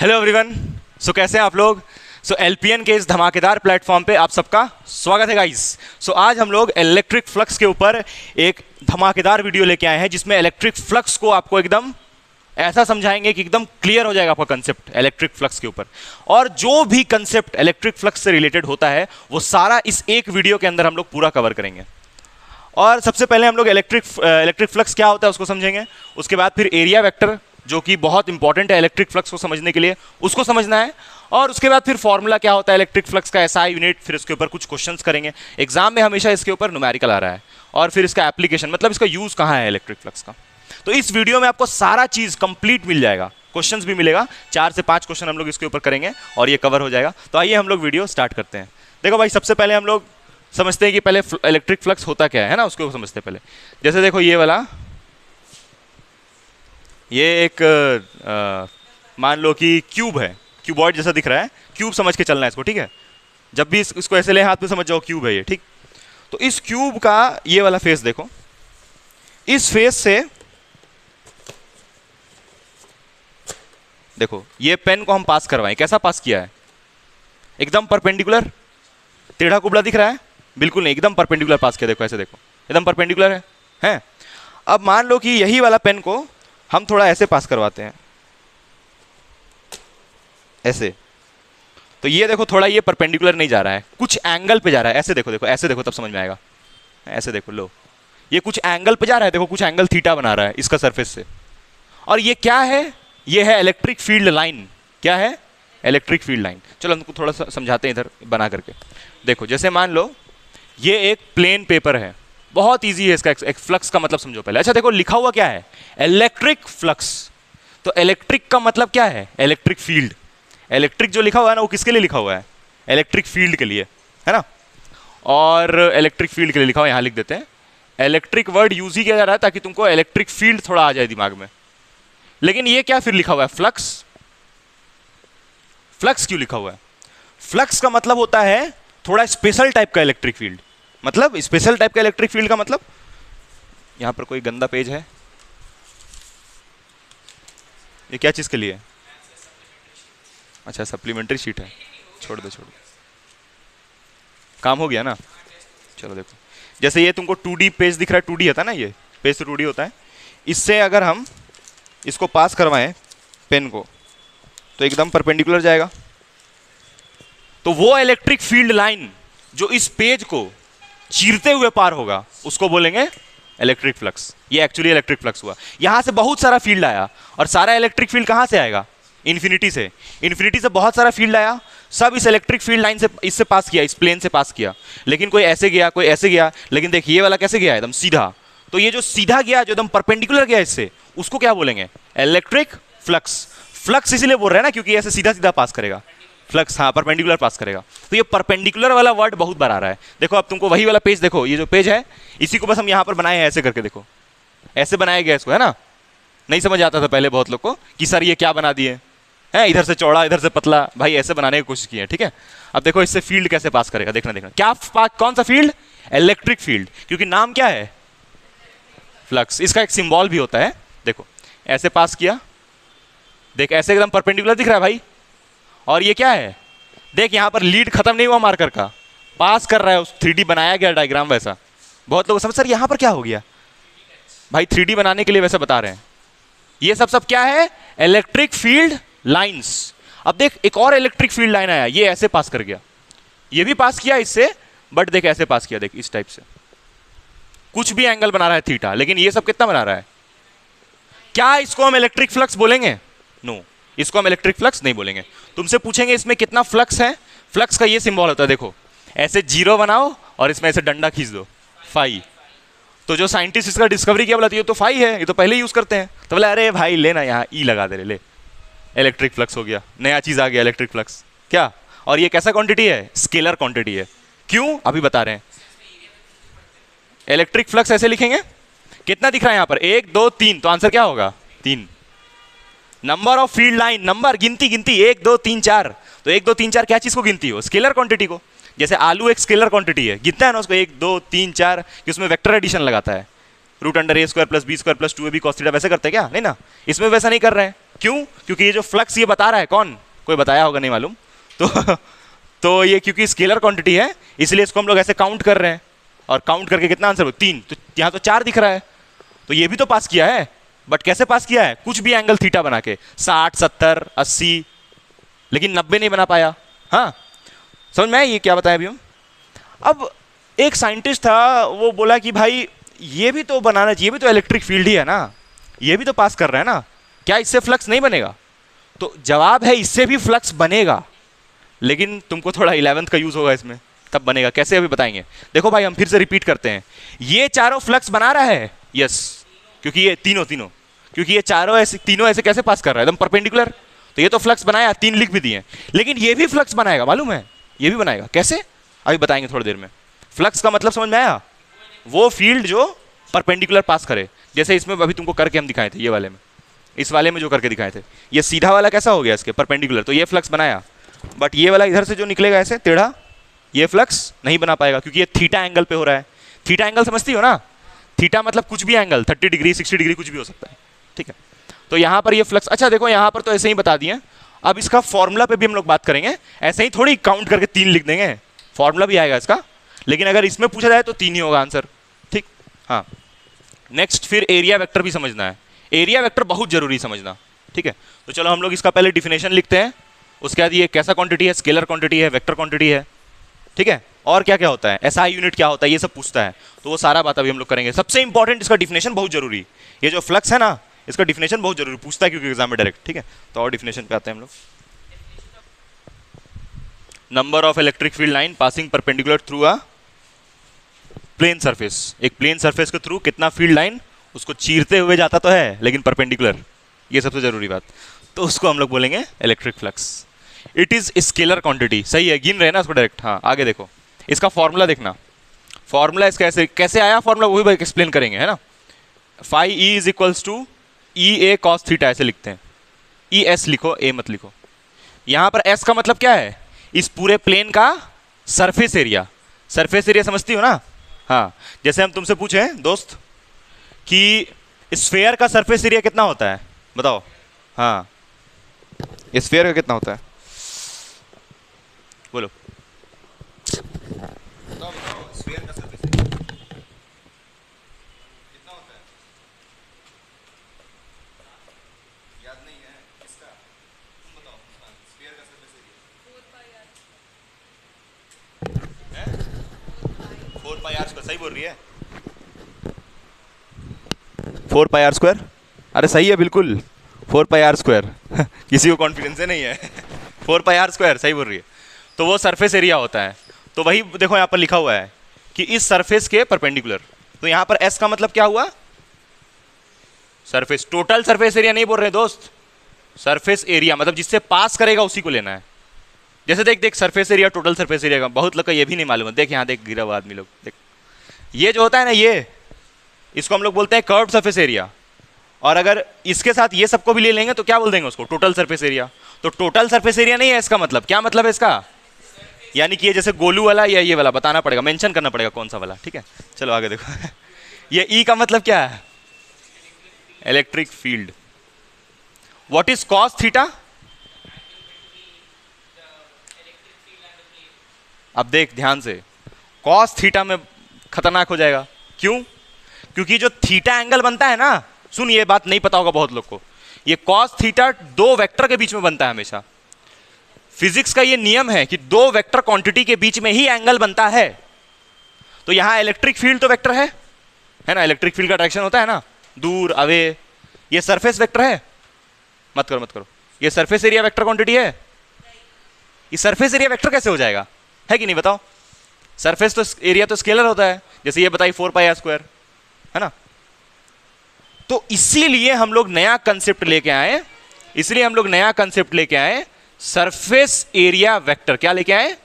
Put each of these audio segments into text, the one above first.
Hello everyone. सो कैसे हैं आप लोग? सो एलपीएन के इस धमाकेदार प्लेटफॉर्म पे आप सबका स्वागत है गाइस। सो आज हम लोग इलेक्ट्रिक फ्लक्स के ऊपर एक धमाकेदार वीडियो लेके आए हैं जिसमें इलेक्ट्रिक फ्लक्स को आपको एकदम ऐसा समझाएंगे कि एकदम क्लियर हो जाएगा आपका कंसेप्ट इलेक्ट्रिक फ्लक्स के ऊपर। और जो भी कंसेप्ट इलेक्ट्रिक फ्लक्स से रिलेटेड होता है वो सारा इस एक वीडियो के अंदर हम लोग पूरा कवर करेंगे। और सबसे पहले हम लोग इलेक्ट्रिक फ्लक्स क्या होता है उसको समझेंगे। उसके बाद फिर एरिया वेक्टर जो कि बहुत इंपॉर्टेंट है इलेक्ट्रिक फ्लक्स को समझने के लिए, उसको समझना है। और उसके बाद फिर फॉर्मूला क्या होता है इलेक्ट्रिक फ्लक्स का, एसआई यूनिट, फिर उसके ऊपर कुछ क्वेश्चंस करेंगे। एग्जाम में हमेशा इसके ऊपर न्यूमेरिकल आ रहा है। और फिर इसका एप्लीकेशन मतलब इसका यूज कहाँ है इलेक्ट्रिक फ्लक्स का। तो इस वीडियो में आपको सारा चीज कंप्लीट मिल जाएगा, क्वेश्चंस भी मिलेगा। 4 से 5 क्वेश्चन हम लोग इसके ऊपर करेंगे और ये कवर हो जाएगा। तो आइए हम लोग वीडियो स्टार्ट करते हैं। देखो भाई, सबसे पहले हम लोग समझते हैं कि पहले इलेक्ट्रिक फ्लक्स होता क्या है ना, उसको समझते हैं पहले। जैसे देखो ये वाला, ये एक मान लो कि क्यूब है, क्यूबॉइड जैसा दिख रहा है, क्यूब समझ के चलना है इसको, ठीक है। जब भी इसको ऐसे ले हाथ में समझ जाओ क्यूब है ये, ठीक। तो इस क्यूब का ये वाला फेस देखो, इस फेस से देखो ये पेन को हम पास करवाएं, कैसा पास किया है? एकदम परपेंडिकुलर, टेढ़ा कुबड़ा दिख रहा है? बिल्कुल नहीं, एकदम परपेंडिकुलर पास किया। देखो ऐसे देखो, एकदम परपेंडिकुलर है। अब मान लो कि यही वाला पेन को हम थोड़ा ऐसे पास करवाते हैं, ऐसे। तो ये देखो थोड़ा ये परपेंडिकुलर नहीं जा रहा है, कुछ एंगल पे जा रहा है। ऐसे देखो, देखो ऐसे देखो, तब समझ में आएगा। ऐसे देखो, लो ये कुछ एंगल पे जा रहा है, देखो कुछ एंगल थीटा बना रहा है इसका सरफेस से। और ये क्या है? ये है इलेक्ट्रिक फील्ड लाइन। क्या है? Electric field line. चलो हमको थोड़ा सा समझाते हैं इधर बना करके। देखो जैसे मान लो ये एक प्लेन पेपर है, बहुत इजी है इसका एक फ्लक्स का मतलब समझो पहले। अच्छा देखो लिखा हुआ क्या है? Electric flux. तो इलेक्ट्रिक का मतलब क्या है? Electric field. इलेक्ट्रिक जो लिखा हुआ है ना वो किसके लिए लिखा हुआ है? इलेक्ट्रिक फील्ड के लिए, है ना। और इलेक्ट्रिक फील्ड के लिए लिखा हुआ, यहाँ लिख देते हैं। इलेक्ट्रिक वर्ड यूज ही किया जा रहा है ताकि तुमको इलेक्ट्रिक फील्ड थोड़ा आ जाए दिमाग में। लेकिन ये क्या फिर लिखा हुआ है? फ्लक्स। फ्लक्स क्यों लिखा हुआ है? फ्लक्स का मतलब होता है थोड़ा स्पेशल टाइप का इलेक्ट्रिक फील्ड। मतलब स्पेशल टाइप का इलेक्ट्रिक फील्ड का मतलब, यहां पर कोई गंदा पेज है, ये क्या चीज के लिए? अच्छा सप्लीमेंट्री शीट है, छोड़ दो छोड़ दो, काम हो गया ना। चलो देखो, जैसे ये तुमको 2D पेज दिख रहा है, 2D होता है ना, ये पेज तो 2D होता है। इससे अगर हम इसको पास करवाएं पेन को तो एकदम परपेंडिकुलर जाएगा। तो वो इलेक्ट्रिक फील्ड लाइन जो इस पेज को चीरते हुए पार होगा उसको बोलेंगे इलेक्ट्रिक फ्लक्स। ये एक्चुअली इलेक्ट्रिक फ्लक्स हुआ। यहां से बहुत सारा फील्ड आया, और सारा इलेक्ट्रिक फील्ड कहां से आएगा? इन्फिनिटी से। इन्फिनिटी से बहुत सारा फील्ड आया, सब इस इलेक्ट्रिक फील्ड लाइन से इससे पास किया, इस प्लेन से पास किया। लेकिन कोई ऐसे गया, कोई ऐसे गया, लेकिन देखिए ये वाला कैसे गया? एकदम सीधा। तो ये जो सीधा गया, जो एकदम परपेंडिकुलर गया इससे, उसको क्या बोलेंगे? Electric flux. फ्लक्स इसीलिए बोल रहे हैं ना क्योंकि ऐसे सीधा सीधा पास करेगा। फ्लक्स, हाँ परपेंडिकुलर पास करेगा। तो ये परपेंडिकुलर वाला वर्ड बहुत बार आ रहा है। देखो अब तुमको वही वाला पेज देखो, ये जो पेज है इसी को बस हम यहाँ पर बनाए हैं ऐसे करके। देखो ऐसे बनाया गया इसको, है ना। नहीं समझ आता था पहले बहुत लोग को कि सर ये क्या बना दिए हैं, इधर से चौड़ा इधर से पतला। भाई ऐसे बनाने की कोशिश की है, ठीक है। अब देखो इससे फील्ड कैसे पास करेगा, देखना देखना। क्या कौन सा फील्ड? इलेक्ट्रिक फील्ड, क्योंकि नाम क्या है? फ्लक्स। इसका एक सिंबल भी होता है, देखो ऐसे पास किया, देख ऐसे एकदम परपेंडिकुलर दिख रहा है भाई। और ये क्या है? देख यहाँ पर लीड खत्म नहीं हुआ मार्कर का, पास कर रहा है, उस 3D बनाया गया डायग्राम वैसा। बहुत लोग समझ सर यहाँ पर क्या हो गया? भाई 3D बनाने के लिए वैसे बता रहे हैं। ये सब क्या है? Electric field lines. अब देख एक और इलेक्ट्रिक फील्ड लाइन आया, ये ऐसे पास कर गया, ये भी पास किया इससे, बट देख ऐसे पास किया, देख इस टाइप से। कुछ भी एंगल बना रहा है थीटा, लेकिन ये सब कितना बना रहा है? क्या इसको हम इलेक्ट्रिक फ्लक्स बोलेंगे? नो, इसको हम इलेक्ट्रिक फ्लक्स नहीं बोलेंगे। तुमसे पूछेंगे इसमें कितना फ्लक्स है? फ्लक्स का ये सिंबल होता है, देखो ऐसे 0 बनाओ और इसमें ऐसे डंडा खींच दो, फाई। तो जो साइंटिस्ट इसका डिस्कवरी किया बोला ये तो फाई है, ये तो पहले यूज करते हैं। तो बोला अरे भाई लेना यहाँ ई लगा दे, ले इलेक्ट्रिक फ्लक्स हो गया, नया चीज आ गया इलेक्ट्रिक फ्लक्स। क्या? और ये कैसा क्वांटिटी है? स्केलर क्वांटिटी है। क्यों? अभी बता रहे हैं। इलेक्ट्रिक फ्लक्स ऐसे लिखेंगे, कितना दिख रहा है यहाँ पर? 1 2 3, तो आंसर क्या होगा? 3। Number of field line, number गिनती 1 2 3 4। तो 1 2 3 4 क्या चीज को गिनती हो? स्केलर क्वांटिटी को। जैसे आलू एक स्केलर क्वांटिटी है, गिनता है ना उसको 1 2 3 4, कि उसमें वेक्टर एडिशन लगाता है, √a² + b² + 2ab cos θ। वैसे करते हैं क्या? नहीं ना, इसमें वैसा नहीं कर रहे हैं। क्यों? क्योंकि ये जो फ्लक्स ये बता रहा है, कौन, कोई बताया होगा नहीं मालूम, तो ये क्योंकि स्केलर क्वांटिटी है इसलिए इसको हम लोग ऐसे काउंट कर रहे हैं, और काउंट करके कितना आंसर हो, 3, तो यहाँ तो 4 दिख रहा है, तो ये भी तो पास किया है, बट कैसे पास किया है, कुछ भी एंगल थीटा बना के, 60, 70, 80, लेकिन 90 नहीं बना पाया। हाँ समझ में आया ये क्या बताया अभी हम? अब एक साइंटिस्ट था, वो बोला कि भाई ये भी तो बनाना चाहिए, ये भी तो इलेक्ट्रिक फील्ड ही है ना, ये भी तो पास कर रहा है ना, क्या इससे फ्लक्स नहीं बनेगा? तो जवाब है इससे भी फ्लक्स बनेगा, लेकिन तुमको थोड़ा 11th का यूज होगा इसमें, तब बनेगा। कैसे अभी बताएंगे। देखो भाई हम फिर से रिपीट करते हैं, ये चारों फ्लक्स बना रहा है, यस, क्योंकि ये तीनों क्योंकि ये चारों ऐसे, तीनों ऐसे कैसे पास कर रहा है, एकदम परपेंडिकुलर, तो ये तो फ्लक्स बनाया, 3 लिख भी दिए, लेकिन ये भी फ्लक्स बनाएगा, मालूम है, ये भी बनाएगा। कैसे अभी बताएंगे थोड़ी देर में। फ्लक्स का मतलब समझ में आया, वो फील्ड जो परपेंडिकुलर पास करे, जैसे इसमें अभी तुमको करके हम दिखाए थे, ये वाले में, इस वाले में जो करके दिखाए थे, ये सीधा वाला कैसा हो गया इसके परपेंडिकुलर, तो ये फ्लक्स बनाया, बट ये वाला इधर से जो निकलेगा ऐसे टेढ़ा, ये फ्लक्स नहीं बना पाएगा, क्योंकि ये थीटा एंगल पे हो रहा है। थीटा एंगल समझती हो ना, थीटा मतलब कुछ भी एंगल, 30 डिग्री 60 डिग्री कुछ भी हो सकता है, ठीक है। तो यहाँ पर ये फ्लक्स, अच्छा देखो यहाँ पर तो ऐसे ही बता दिए, अब इसका फॉर्मूला पे भी हम लोग बात करेंगे, ऐसे ही थोड़ी काउंट करके 3 लिख देंगे, फॉर्मूला भी आएगा इसका, लेकिन अगर इसमें पूछा जाए तो 3 ही होगा आंसर, ठीक। हाँ नेक्स्ट फिर एरिया वेक्टर भी समझना है, एरिया वेक्टर बहुत जरूरी समझना, ठीक है। तो चलो हम लोग इसका पहले डिफिनेशन लिखते हैं, उसके बाद ये कैसा क्वांटिटी है, स्केलर क्वांटिटी है, वेक्टर क्वांटिटी है, ठीक है, और क्या क्या होता है, एसआई यूनिट क्या होता है, ये सब पूछता है, तो वो सारा बात अभी हम लोग करेंगे। सबसे इंपॉर्टेंट इसका डिफिनेशन बहुत जरूरी, ये जो फ्लक्स है ना इसका डिफिनेशन बहुत जरूरी पूछता है, क्योंकि एग्जाम में डायरेक्ट, ठीक है। तो और डिफिनेशन पे आते हैं हम लोग। Number of electric field line passing perpendicular through a plane surface, एक प्लेन सरफेस के थ्रू कितना फील्ड लाइन उसको चीरते हुए जाता तो है, लेकिन परपेंडिकुलर, ये सबसे जरूरी बात, तो उसको हम लोग बोलेंगे electric flux. It is scalar quantity, सही है, गिन रहे ना उसको डायरेक्ट। हाँ आगे देखो, इसका फॉर्मूला देखना, फॉर्मूला इसका कैसे कैसे आया फॉर्मूला, वही एक्सप्लेन करेंगे, है ना। Phi E is equals to E A cos theta, ऐसे लिखते हैं, ई एस लिखो, ए मत लिखो। यहां पर एस का मतलब क्या है, इस पूरे प्लेन का सरफेस एरिया, सरफेस एरिया समझती हो ना। हाँ जैसे हम तुमसे पूछे दोस्त कि स्फेयर का सरफेस एरिया कितना होता है, बताओ। हाँ स्फेयर का कितना होता है, बोलो बताओ बताओ, स्फेयर का सरफेस एरिया कितना होता है, याद नहीं है किसका, तुम बताओ, स्फेयर का surface area 4 pi r square, सही बोल रही है, 4 पाई आर स्क्वायर, अरे सही है बिल्कुल, 4 पाई आर स्क्वायर किसी को कॉन्फिडेंस नहीं है 4 पाई आर स्क्वायर, सही बोल रही है। तो वो सरफेस एरिया होता है, तो वही देखो यहाँ पर लिखा हुआ है कि इस सरफेस के परपेंडिकुलर, तो यहाँ पर एस का मतलब क्या हुआ, सरफेस, टोटल सरफेस एरिया नहीं बोल रहे दोस्त, सरफेस एरिया मतलब जिससे पास करेगा उसी को लेना है। जैसे देख देख surface area, total surface area का बहुत लोग का ये भी नहीं मालूम है, देख यहाँ देख गिरा हुआ आदमी लोग, देख ये जो होता है ना, ये इसको हम लोग बोलते हैं कर्व्ड सरफेस एरिया, और अगर इसके साथ ये सबको भी ले लेंगे तो क्या बोल देंगे उसको, टोटल सरफेस एरिया। तो टोटल सरफेस एरिया नहीं है इसका मतलब, क्या मतलब है इसका, यानी कि ये जैसे गोलू वाला या ये वाला बताना पड़ेगा, मेंशन करना पड़ेगा कौन सा वाला, ठीक है। चलो आगे देखो ये ई का मतलब क्या है, electric field. What is cos theta, अब देख ध्यान से, कॉस थीटा में खतरनाक हो जाएगा, क्यों, क्योंकि जो थीटा एंगल बनता है ना, सुन ये बात नहीं पता होगा बहुत लोग को, ये कॉस थीटा 2 वेक्टर के बीच में बनता है हमेशा। फिजिक्स का ये नियम है कि 2 वेक्टर क्वांटिटी के बीच में ही एंगल बनता है। तो यहां इलेक्ट्रिक फील्ड तो वेक्टर है ना, इलेक्ट्रिक फील्ड का डायरेक्शन होता है ना, दूर अवे, ये सरफेस वेक्टर है, मत करो मत करो, ये सरफेस एरिया वेक्टर क्वांटिटी है, ये सरफेस एरिया वेक्टर कैसे हो जाएगा, है कि नहीं बताओ। सरफेस तो एरिया तो स्केलर होता है, जैसे ये बताइए 4 पाई आर स्क्वायर, है ना। तो इसीलिए हम लोग नया कंसेप्ट लेके आए, इसलिए हम लोग नया कंसेप्ट लेके आए, सरफेस एरिया वेक्टर। क्या लेके आए,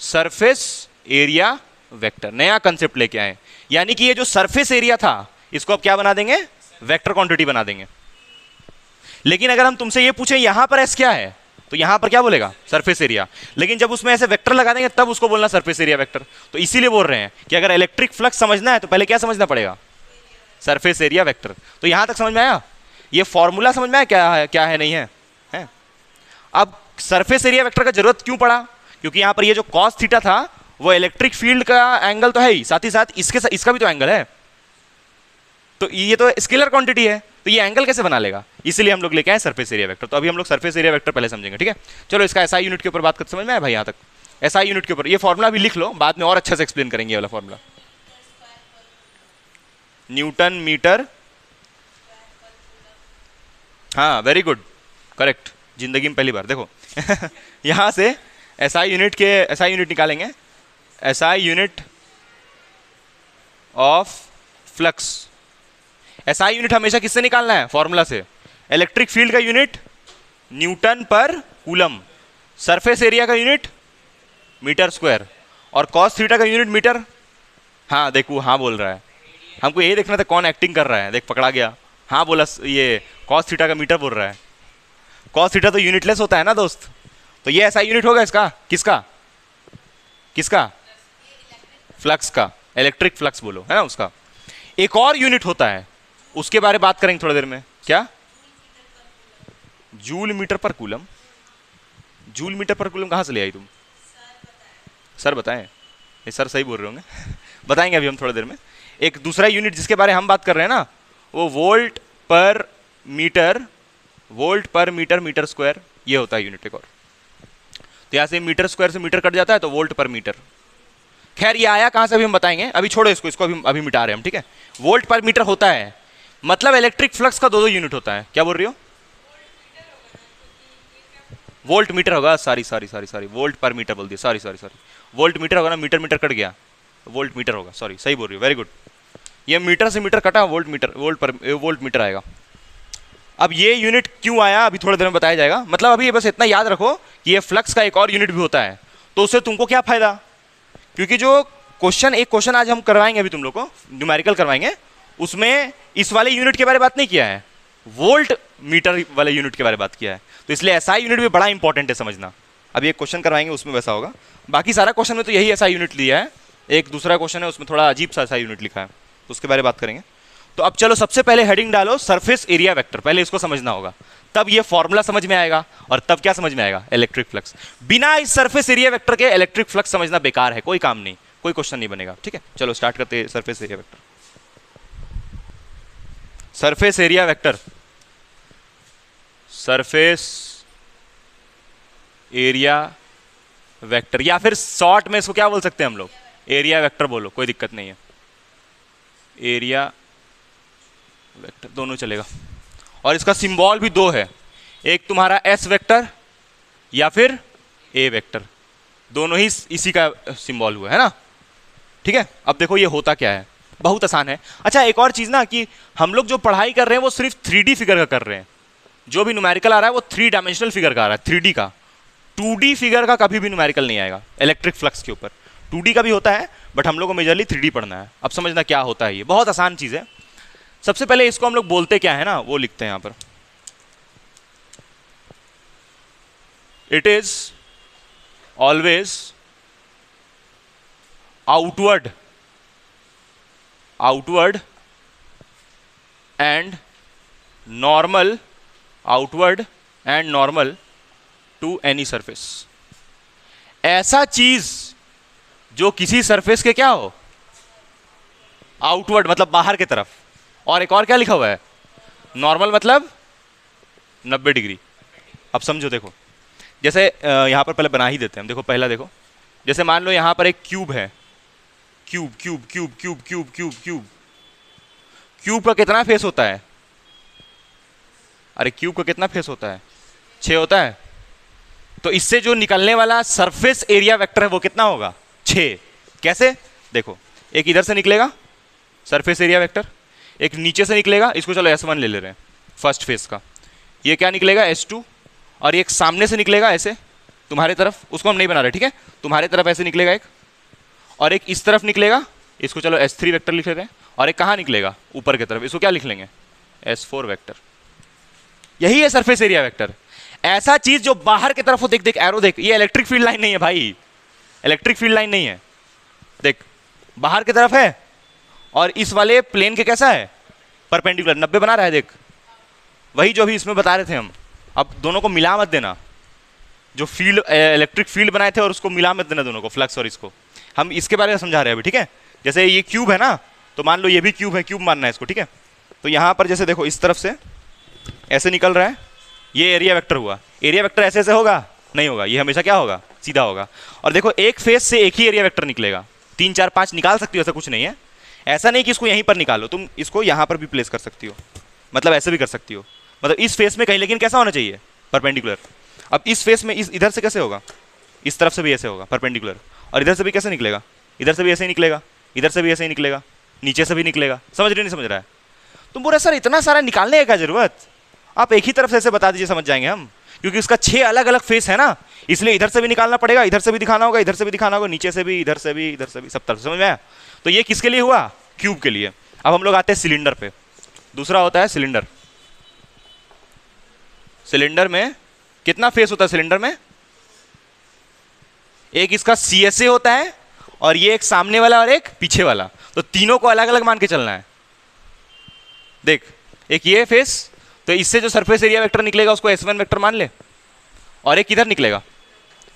सरफेस एरिया वेक्टर, नया कंसेप्ट लेके आए। यानी कि ये जो सरफेस एरिया था इसको अब क्या बना देंगे, वेक्टर क्वांटिटी बना देंगे। लेकिन अगर हम तुमसे ये पूछे यहां पर एस क्या है, तो यहां पर क्या बोलेगा, सरफेस एरिया, लेकिन जब उसमें ऐसे वेक्टर लगा देंगे तब उसको बोलना सरफेस एरिया वेक्टर। तो इसीलिए बोल रहे हैं कि अगर इलेक्ट्रिक फ्लक्स समझना है तो पहले क्या समझना पड़ेगा, सरफेस एरिया वेक्टर। तो यहां तक समझ में आया। ये फॉर्मूला समझ में आया क्या है नहीं है, है? अब सरफेस एरिया वेक्टर का जरूरत क्यों पड़ा? क्योंकि यहां पर ये जो कॉस थीटा था वो इलेक्ट्रिक फील्ड का एंगल तो है ही, साथ ही साथ इसका भी तो एंगल है, तो ये तो स्केलर क्वांटिटी है, तो ये एंगल कैसे बना लेगा? इसलिए हम लोग लेके आए सरफेस एरिया वेक्टर। तो अभी हम लोग सरफेस एरिया वेक्टर पहले समझेंगे, ठीक है? चलो इसका एसआई यूनिट के ऊपर बात करते, समझ में आया भाई? यहां तक एसआई यूनिट के ऊपर ये फॉर्मूला भी लिख लो, बाद में और अच्छे से एक्सप्लेन करेंगे ये वाला फॉर्मूला। न्यूटन मीटर, हाँ वेरी गुड, करेक्ट, जिंदगी में पहली बार देखो। यहां से एसआई यूनिट निकालेंगे, SI unit of flux. SI unit हमेशा किससे निकालना है? फॉर्मूला से। इलेक्ट्रिक फील्ड का यूनिट न्यूटन पर कूलम, सरफेस एरिया का यूनिट मीटर स्क्वायर, और कॉस थीटा का यूनिट मीटर। हाँ देखो, हाँ बोल रहा है, हमको यही देखना था कौन एक्टिंग कर रहा है। देख पकड़ा गया, हाँ बोला, ये कॉस थीटा का मीटर बोल रहा है। कॉस थीटा तो यूनिटलेस होता है ना दोस्त, तो ये ऐसा यूनिट होगा इसका, किसका फ्लक्स का, इलेक्ट्रिक फ्लक्स बोलो, है ना उसका। एक और यूनिट होता है, उसके बारे में बात करेंगे थोड़ी देर में। क्या? जूल मीटर पर कूलम। जूल मीटर पर कूलम कहां से ले आई तुम? सर बताएं, ये सर सही बोल रहे होंगे। बताएंगे अभी हम थोड़ी देर में। एक दूसरा यूनिट जिसके बारे में हम बात कर रहे हैं ना, वो वोल्ट पर मीटर, मीटर स्क्वायर, ये होता है यूनिट एक और। तो यहां से मीटर स्क्वायर से मीटर कट जाता है तो वोल्ट पर मीटर। खैर ये आया कहां से अभी हम बताएंगे, अभी छोड़ो इसको अभी मिटा रहे हैं हम, ठीक है? वोल्ट पर मीटर होता है, मतलब इलेक्ट्रिक फ्लक्स का दो यूनिट होता है। क्या बोल रही हो? वोल्ट मीटर होगा, सॉरी वोल्ट पर मीटर बोल दिया, सॉरी वोल्ट मीटर होगा ना, मीटर कट गया, वोल्ट मीटर होगा, सॉरी सही बोल रही हो, वेरी गुड। ये मीटर से मीटर कटा, वोल्ट मीटर आएगा। अब ये यूनिट क्यों आया अभी थोड़ी देर में बताया जाएगा। मतलब अभी बस इतना याद रखो कि ये फ्लक्स का एक और यूनिट भी होता है, तो उससे तुमको क्या फायदा? क्योंकि जो एक क्वेश्चन आज हम करवाएंगे, अभी तुम लोग को न्यूमेरिकल करवाएंगे, उसमें इस वाले यूनिट के बारे में बात नहीं किया है, वोल्ट मीटर वाले यूनिट के बारे में बात किया है। तो इसलिए एसआई यूनिट भी बड़ा इंपॉर्टेंट है समझना। अभी एक क्वेश्चन करवाएंगे उसमें वैसा होगा, बाकी सारा क्वेश्चन में तो यही एसआई यूनिट लिया है। एक दूसरा क्वेश्चन है उसमें थोड़ा अजीब सा एसआई यूनिट लिखा है, तो उसके बारे में बात करेंगे। तो अब चलो सबसे पहले हेडिंग डालो सरफेस एरिया वेक्टर, पहले इसको समझना होगा, तब ये फॉर्मूला समझ में आएगा, और तब क्या समझ में आएगा? Electric flux. बिना इस सरफेस एरिया वेक्टर के इलेक्ट्रिक फ्लक्स समझना बेकार है, कोई काम नहीं, कोई क्वेश्चन नहीं बनेगा, ठीक है? चलो स्टार्ट करते हैं surface area vector. Surface area vector, surface area vector, या फिर शॉर्ट में इसको क्या बोल सकते हैं हम लोग? एरिया वेक्टर बोलो, कोई दिक्कत नहीं है, एरिया वेक्टर दोनों चलेगा। और इसका सिंबल भी दो है, एक तुम्हारा एस वेक्टर या फिर ए वेक्टर, दोनों ही इसी का सिंबल हुआ है ना, ठीक है? अब देखो ये होता क्या है, बहुत आसान है। अच्छा एक और चीज ना, कि हम लोग जो पढ़ाई कर रहे हैं वो सिर्फ 3D फिगर का कर रहे हैं, जो भी न्यूमेरिकल आ रहा है वो 3 डायमेंशनल फिगर का आ रहा है, 3D का। 2D फिगर का कभी भी न्यूमेरिकल नहीं आएगा इलेक्ट्रिक फ्लक्स के ऊपर। 2D का भी होता है, बट हम लोग को मेजरली 3D पढ़ना है। अब समझना क्या होता है, ये बहुत आसान चीज है। सबसे पहले इसको हम लोग बोलते क्या है ना, वो लिखते हैं यहां पर। It is always outward and normal to any surface. ऐसा चीज जो किसी सरफेस के क्या हो, आउटवर्ड मतलब बाहर की तरफ, और एक और क्या लिखा हुआ है, नॉर्मल मतलब 90 डिग्री। अब समझो, देखो जैसे यहां पर पहले बना ही देते हैं हम। देखो पहला देखो, जैसे मान लो यहां पर एक क्यूब है, क्यूब का कितना फेस होता है? अरे क्यूब का कितना फेस होता है? 6 होता है। तो इससे जो निकलने वाला सरफेस एरिया वेक्टर है वो कितना होगा? 6। कैसे? देखो, एक इधर से निकलेगा सरफेस एरिया वेक्टर, एक नीचे से निकलेगा, इसको चलो S1 ले रहे हैं फर्स्ट फेस का, ये क्या निकलेगा S2, और एक सामने से निकलेगा ऐसे तुम्हारे तरफ, उसको हम नहीं बना रहे, ठीक है? तुम्हारे तरफ ऐसे निकलेगा एक, और एक इस तरफ निकलेगा, इसको चलो S3 वेक्टर लिख लेते हैं, और एक कहाँ निकलेगा? ऊपर की तरफ, इसको क्या लिख लेंगे? S4 vector. यही है सरफेस एरिया वेक्टर। ऐसा चीज जो बाहर की तरफ हो, देख एरो देख, ये इलेक्ट्रिक फील्ड लाइन नहीं है भाई, इलेक्ट्रिक फील्ड लाइन नहीं है, देख बाहर की तरफ है, और इस वाले प्लेन के कैसा है? परपेंडिकुलर, 90 बना रहा है, देख वही जो अभी इसमें बता रहे थे हम। अब दोनों को मिला मत देना, जो फील्ड इलेक्ट्रिक फील्ड बनाए थे और उसको मिला मत देना दोनों को, फ्लक्स और इसको। हम इसके बारे में समझा रहे हैं अभी, ठीक है। जैसे ये क्यूब है ना, तो मान लो ये भी क्यूब है, क्यूब मानना है इसको, ठीक है। तो यहाँ पर जैसे देखो इस तरफ से ऐसे निकल रहा है, ये एरिया वेक्टर हुआ। एरिया वेक्टर ऐसे ऐसे होगा? नहीं होगा, ये हमेशा क्या होगा? सीधा होगा। और देखो एक फेस से एक ही एरिया वेक्टर निकलेगा, 3 4 5 निकाल सकती हो, ऐसा कुछ नहीं है। ऐसा नहीं कि इसको यहीं पर निकालो, तुम इसको यहाँ पर भी प्लेस कर सकती हो, मतलब ऐसे भी कर सकती हो, मतलब इस फेस में कहीं, लेकिन कैसा होना चाहिए? परपेंडिकुलर। अब इस फेस में इधर से कैसे होगा? इस तरफ से भी ऐसे होगा, परपेंडिकुलर। और इधर से भी कैसे निकलेगा? इधर से भी ऐसे ही निकलेगा, इधर से भी ऐसे ही निकलेगा, नीचे से भी निकलेगा। समझ रहे नहीं समझ रहा है? तुम बोल रहे सर इतना सारा निकालने की क्या जरूरत, आप एक ही तरफ से ऐसे बता दीजिए, समझ जाएंगे हम। क्योंकि उसका 6 अलग अलग फेस है ना, इसलिए इधर से भी निकालना पड़ेगा, इधर से भी दिखाना होगा, इधर से भी दिखाना होगा, नीचे से भी, इधर से भी, इधर से भी, सब तरफ से। समझ में आया? तो ये किसके लिए हुआ? क्यूब के लिए। अब हम लोग आते हैं सिलेंडर पे। दूसरा होता है सिलेंडर। सिलेंडर में कितना फेस होता है? सिलेंडर में एक इसका CSA होता है, और ये एक सामने वाला और एक पीछे वाला, तो तीनों को अलग अलग मान के चलना है। देख, एक ये फेस, तो इससे जो सरफेस एरिया वेक्टर निकलेगा उसको S1 वेक्टर मान ले, और एक इधर निकलेगा,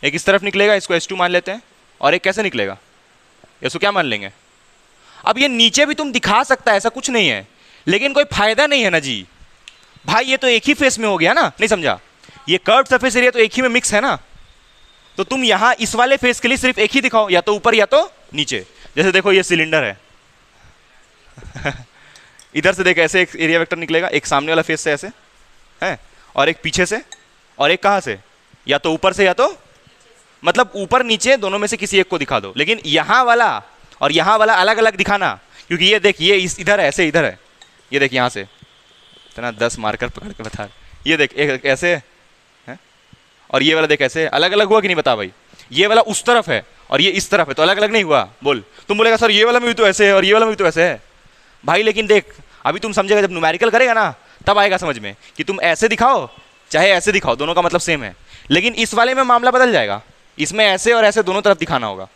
एक इस तरफ निकलेगा, इसको S2 मान लेते हैं, और एक कैसे निकलेगा? इसको क्या मान लेंगे? अब ये नीचे भी तुम दिखा सकता है, ऐसा कुछ नहीं है, लेकिन कोई फायदा नहीं है ना जी भाई, ये तो एक ही फेस में हो गया ना, नहीं समझा? ये कर्व्ड सरफेस एरिया तो एक ही में मिक्स है ना, तो तुम यहां इस वाले फेस के लिए सिर्फ एक ही दिखाओ, या तो ऊपर या तो नीचे। जैसे देखो ये सिलेंडर है इधर से देख ऐसे एक एरिया वेक्टर निकलेगा, एक सामने वाला फेस से ऐसे है, और एक पीछे से, और एक कहां से? या तो ऊपर से या तो, मतलब ऊपर नीचे दोनों में से किसी एक को दिखा दो, लेकिन यहां वाला और यहां वाला अलग अलग दिखाना। क्योंकि ये देख, ये इधर है, ऐसे इधर है, ये देख यहां से इतना 10 मार्कर पकड़ के बता, ये देख एक ऐसे है, और ये वाला देख ऐसे, अलग अलग हुआ कि नहीं? बता भाई, ये वाला उस तरफ है और ये इस तरफ है, तो अलग अलग नहीं हुआ? बोल। तुम बोलेगा सर ये वाला में भी तो ऐसे है और ये वाला में भी तो ऐसे है भाई, लेकिन देख अभी तुम समझेगा, जब न्यूमेरिकल करेगा ना तब आएगा समझ में कि तुम ऐसे दिखाओ चाहे ऐसे दिखाओ, दोनों का मतलब सेम है। लेकिन इस वाले में मामला बदल जाएगा, इसमें ऐसे और ऐसे दोनों तरफ दिखाना होगा।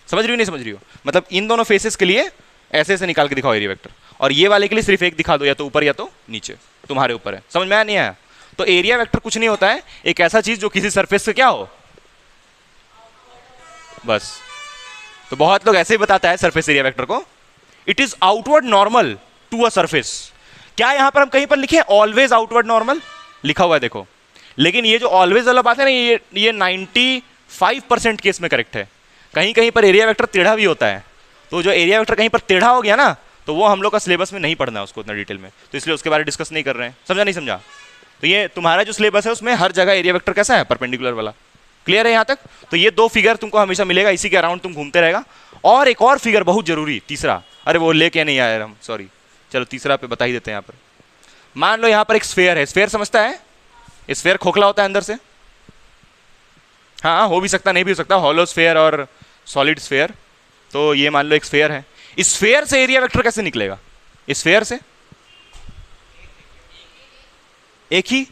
समझ रही हो नहीं समझ रही हो? मतलब इन दोनों फेसेस के लिए ऐसे ऐसे निकाल के दिखाओ एरिया वेक्टर, और ये वाले के लिए सिर्फ एक दिखा दो, या तो ऊपर या तो नीचे, तुम्हारे ऊपर है। समझ में आया नहीं आया? तो एरिया वेक्टर कुछ नहीं होता है, एक ऐसा चीज जो किसी सरफेस से क्या हो, बस। तो बहुत लोग ऐसे ही बताता है सरफेस एरिया वेक्टर को, it is outward normal to a surface. क्या यहां पर हम कहीं पर लिखे ऑलवेज आउटवर्ड नॉर्मल? लिखा हुआ है देखो, लेकिन ये जो ऑलवेज वाला बात है ना, ये 95% केस में करेक्ट है। कहीं कहीं पर एरिया वेक्टर टेढ़ा भी होता है, तो जो एरिया वेक्टर कहीं पर टेढ़ा हो गया ना, तो वो हम लोग का सिलेबस में नहीं पढ़ना है उसको उतना डिटेल में, तो इसलिए उसके बारे में डिस्कस नहीं कर रहे हैं। समझा नहीं समझा? तो ये तुम्हारा जो सिलेबस है उसमें हर जगह एरिया वेक्टर कैसा है? परपेंडिकुलर वाला। क्लियर है यहाँ तक? तो ये 2 फिगर तुमको हमेशा मिलेगा, इसी के अराउंड तुम घूमते रहेगा। और एक और फिगर बहुत जरूरी, तीसरा, अरे वो लेके नहीं आए हम, सॉरी, चलो तीसरा पे बता ही देते हैं। यहाँ पर मान लो यहाँ पर एक स्फेयर है, स्फेयर समझता है? स्फेयर खोखला होता है अंदर से, हाँ हो भी सकता नहीं भी हो सकता, हॉलो स्फेयर और सॉलिड स्फेयर। तो ये मान लो एक स्फेयर है, इस स्फेयर से एरिया वेक्टर कैसे निकलेगा? इस स्फेयर से एक ही,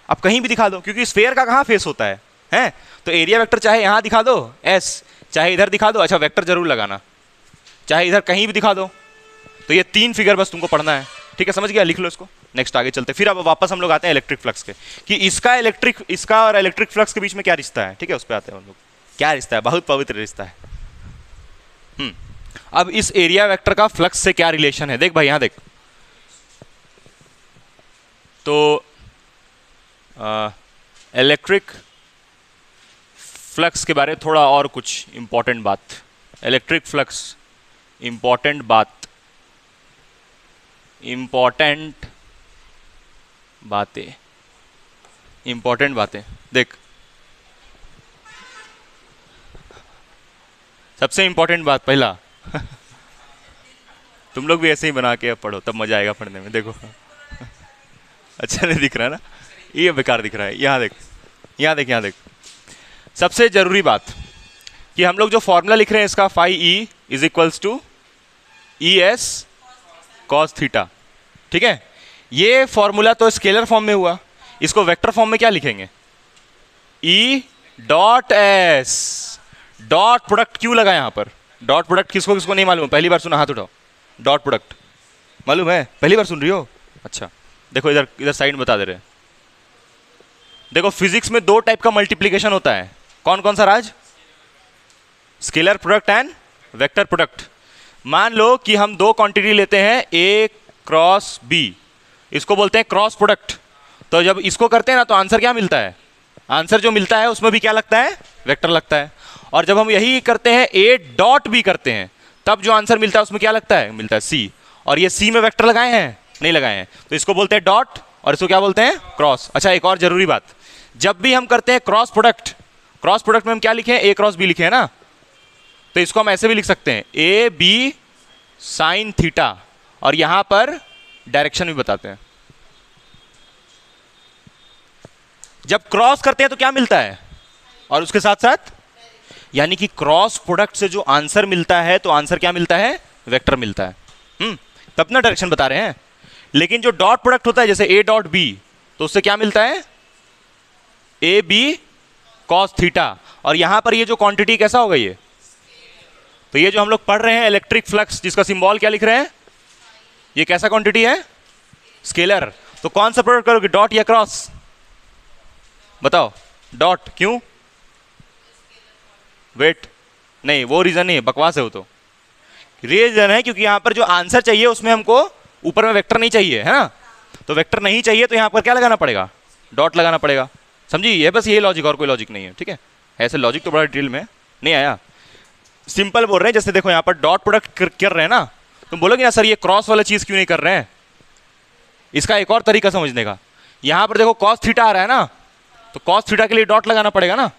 आप कहीं भी दिखा दो, क्योंकि स्फेयर का कहाँ फेस होता है, हैं? तो एरिया वेक्टर चाहे यहाँ दिखा दो S, चाहे इधर दिखा दो, अच्छा वेक्टर जरूर लगाना, चाहे इधर कहीं भी दिखा दो। तो ये 3 फिगर बस तुमको पढ़ना है, ठीक है? समझ गया? लिख लो इसको। नेक्स्ट आगे चलते, फिर अब वापस हम लोग आते हैं इलेक्ट्रिक फ्लक्स के, कि इसका और इलेक्ट्रिक फ्लक्स के बीच में क्या रिश्ता है, ठीक है? उस पर आते हैं हम लोग। क्या रिश्ता है? बहुत पवित्र रिश्ता है। अब इस एरिया वेक्टर का फ्लक्स से क्या रिलेशन है? देख भाई यहां देख, तो इलेक्ट्रिक फ्लक्स के बारे में थोड़ा और कुछ इंपॉर्टेंट बात, इलेक्ट्रिक फ्लक्स इंपॉर्टेंट बातें देख, सबसे इंपॉर्टेंट बात पहला तुम लोग भी ऐसे ही बना के पढ़ो, तब मजा आएगा पढ़ने में। देखो अच्छा नहीं दिख रहा है ना, ये बेकार दिख रहा है। यहाँ देख, यहाँ देख, यहाँ देख, सबसे जरूरी बात कि हम लोग जो फॉर्मूला लिख रहे हैं इसका, phi E is equals to E S cos theta, ठीक है? ये फॉर्मूला तो स्केलर फॉर्म में हुआ, इसको वेक्टर फॉर्म में क्या लिखेंगे? E dot S, dot product क्यों लगा यहाँ पर? डॉट प्रोडक्ट किसको किसको नहीं मालूम? पहली बार सुना? हाथ उठाओ। डॉट प्रोडक्ट मालूम है? पहली बार सुन रही हो? अच्छा देखो इधर इधर साइड बता दे रहे हैं। देखो फिजिक्स में दो टाइप का मल्टीप्लीकेशन होता है, कौन कौन सा राज? Scalar product and vector product. मान लो कि हम दो क्वांटिटी लेते हैं ए क्रॉस बी, इसको बोलते हैं क्रॉस प्रोडक्ट। तो जब इसको करते हैं ना तो आंसर क्या मिलता है? आंसर जो मिलता है उसमें भी क्या लगता है? वेक्टर लगता है। और जब हम यही करते हैं ए डॉट बी करते हैं, तब जो आंसर मिलता है उसमें क्या लगता है? मिलता है सी। और ये सी में वेक्टर लगाए हैं? नहीं लगाए हैं, तो इसको बोलते हैं डॉट और इसको क्या बोलते हैं? क्रॉस। अच्छा एक और जरूरी बात, जब भी हम करते हैं क्रॉस प्रोडक्ट, क्रॉस प्रोडक्ट में हम क्या लिखे हैं? ए क्रॉस बी लिखे हैं ना, तो इसको हम ऐसे भी लिख सकते हैं ए बी साइन थीटा, और यहां पर डायरेक्शन भी बताते हैं। जब क्रॉस करते हैं तो क्या मिलता है? और उसके साथ साथ यानी कि क्रॉस प्रोडक्ट से जो आंसर मिलता है, तो आंसर क्या मिलता है? वेक्टर मिलता है। तब ना डायरेक्शन बता रहे हैं। लेकिन जो डॉट प्रोडक्ट होता है जैसे ए डॉट बी, तो उससे क्या मिलता है? A B cos theta. और यहां पर ये जो क्वांटिटी कैसा होगा ये? तो ये जो हम लोग पढ़ रहे हैं इलेक्ट्रिक फ्लक्स, जिसका सिंबल क्या लिख रहे हैं, ये कैसा क्वांटिटी है? स्केलर। तो कौन सा प्रोडक्ट करोगे, डॉट या क्रॉस? बताओ। डॉट। क्यों? वेट नहीं, वो रीजन नहीं है, बकवास है वो। तो रीजन है क्योंकि यहां पर जो आंसर चाहिए उसमें हमको ऊपर में वेक्टर नहीं चाहिए, है ना। तो वेक्टर नहीं चाहिए तो यहां पर क्या लगाना पड़ेगा? डॉट लगाना पड़ेगा। समझी? ये बस ये लॉजिक, और कोई लॉजिक नहीं है, ठीक है। ऐसे लॉजिक तो बड़ा डिटेल में नहीं आया, सिंपल बोल रहे हैं। जैसे देखो यहां पर डॉट प्रोडक्ट कर रहे हैं ना, तुम बोलोगे ना सर ये क्रॉस वाला चीज क्यों नहीं कर रहे हैं? इसका एक और तरीका समझने का, यहां पर देखो कॉस थीटा आ रहा है ना, तो कॉस थीटा के लिए डॉट लगाना पड़ेगा ना।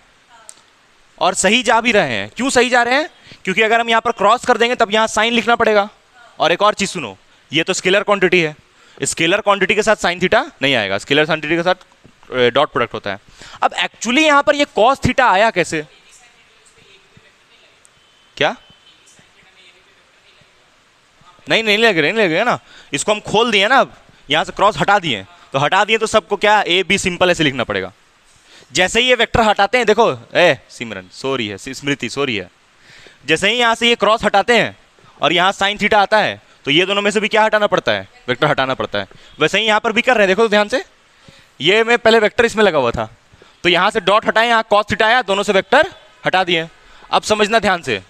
और सही जा भी रहे हैं। क्यों सही जा रहे हैं? क्योंकि अगर हम यहां पर क्रॉस कर देंगे तब यहां साइन लिखना पड़ेगा। और एक और चीज सुनो, ये तो स्केलर क्वांटिटी है, स्केलर क्वांटिटी के साथ साइन थीटा नहीं आएगा, स्केलर क्वांटिटी के साथ डॉट प्रोडक्ट होता है। अब एक्चुअली यहां पर ये कॉस थीटा आया कैसे? क्या? नहीं लगेगा ना, इसको हम खोल दिए ना, अब यहां से क्रॉस हटा दिए, तो हटा दिए तो सबको क्या ए बी सिंपल ऐसे लिखना पड़ेगा। जैसे ही ये वेक्टर हटाते हैं, देखो सिमरन सॉरी है, स्मृति सॉरी है, जैसे ही यहां से ये क्रॉस हटाते हैं और यहां साइन थीटा आता है, तो ये दोनों में से भी क्या हटाना पड़ता है? वेक्टर हटाना पड़ता है। वैसे ही यहां पर भी कर रहे हैं, देखो तो ध्यान से, ये मैं पहले वेक्टर इसमें लगा हुआ था, तो यहां से डॉट हटाए, यहां कॉस थीटा आया, दोनों से वेक्टर हटा दिए। अब समझना ध्यान से,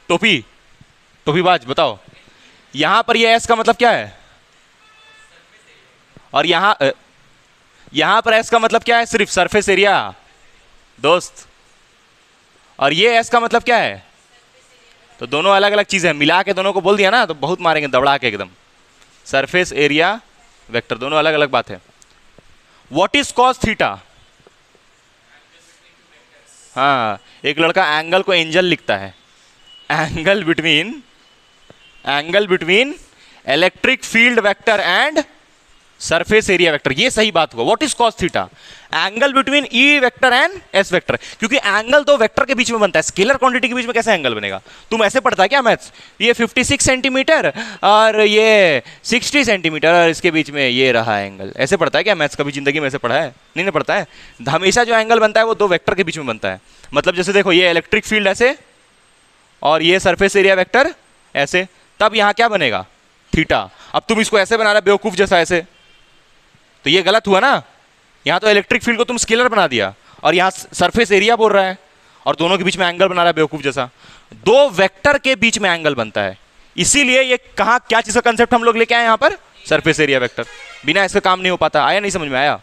टोपी बाज बताओ, यहां पर ये एस का मतलब क्या है? और यहां पर एस का मतलब क्या है? सिर्फ सरफेस एरिया दोस्त। और ये एस का मतलब क्या है? तो दोनों अलग अलग चीजें हैं, मिला के दोनों को बोल दिया ना तो बहुत मारेंगे दबड़ा के एकदम। सरफेस एरिया वेक्टर दोनों अलग अलग बात है। What is cos theta? हाँ, एक लड़का एंगल को एंजल लिखता है, angle between electric field vector and surface area vector, ये सही बात हुआ। What is cos theta? Angle between E vector and S vector. क्योंकि एंगल तो वेक्टर के बीच में बनता है, स्केलर क्वांटिटी के बीच में कैसे एंगल बनेगा? तुम ऐसे पढ़ता है क्या मैथ्स? ये 56 सेंटीमीटर और ये 60 सेंटीमीटर और इसके बीच में ये रहा एंगल, ऐसे पढ़ता है क्या मैथ्स? कभी जिंदगी में ऐसे पढ़ा है? नहीं ना पढ़ता है। हमेशा जो एंगल बनता है वो दो वेक्टर के बीच में बनता है। मतलब जैसे देखो ये इलेक्ट्रिक फील्ड ऐसे और ये सरफेस एरिया वेक्टर ऐसे, तब यहां क्या बनेगा? थीटा। अब तुम इसको ऐसे बना रहे बेवकूफ जैसा ऐसे, तो ये गलत हुआ ना। यहां तो इलेक्ट्रिक फील्ड को तुम स्केलर बना दिया और यहां सरफेस एरिया बोल रहा है, और दोनों के बीच में एंगल बना रहा है बेवकूफ जैसा। दो वेक्टर के बीच में एंगल बनता है, इसीलिए ये कहां क्या चीज का कंसेप्ट हम लोग लेके आए यहां पर? Surface area vector. बिना इसका काम नहीं हो पाता। आया नहीं समझ में? आया।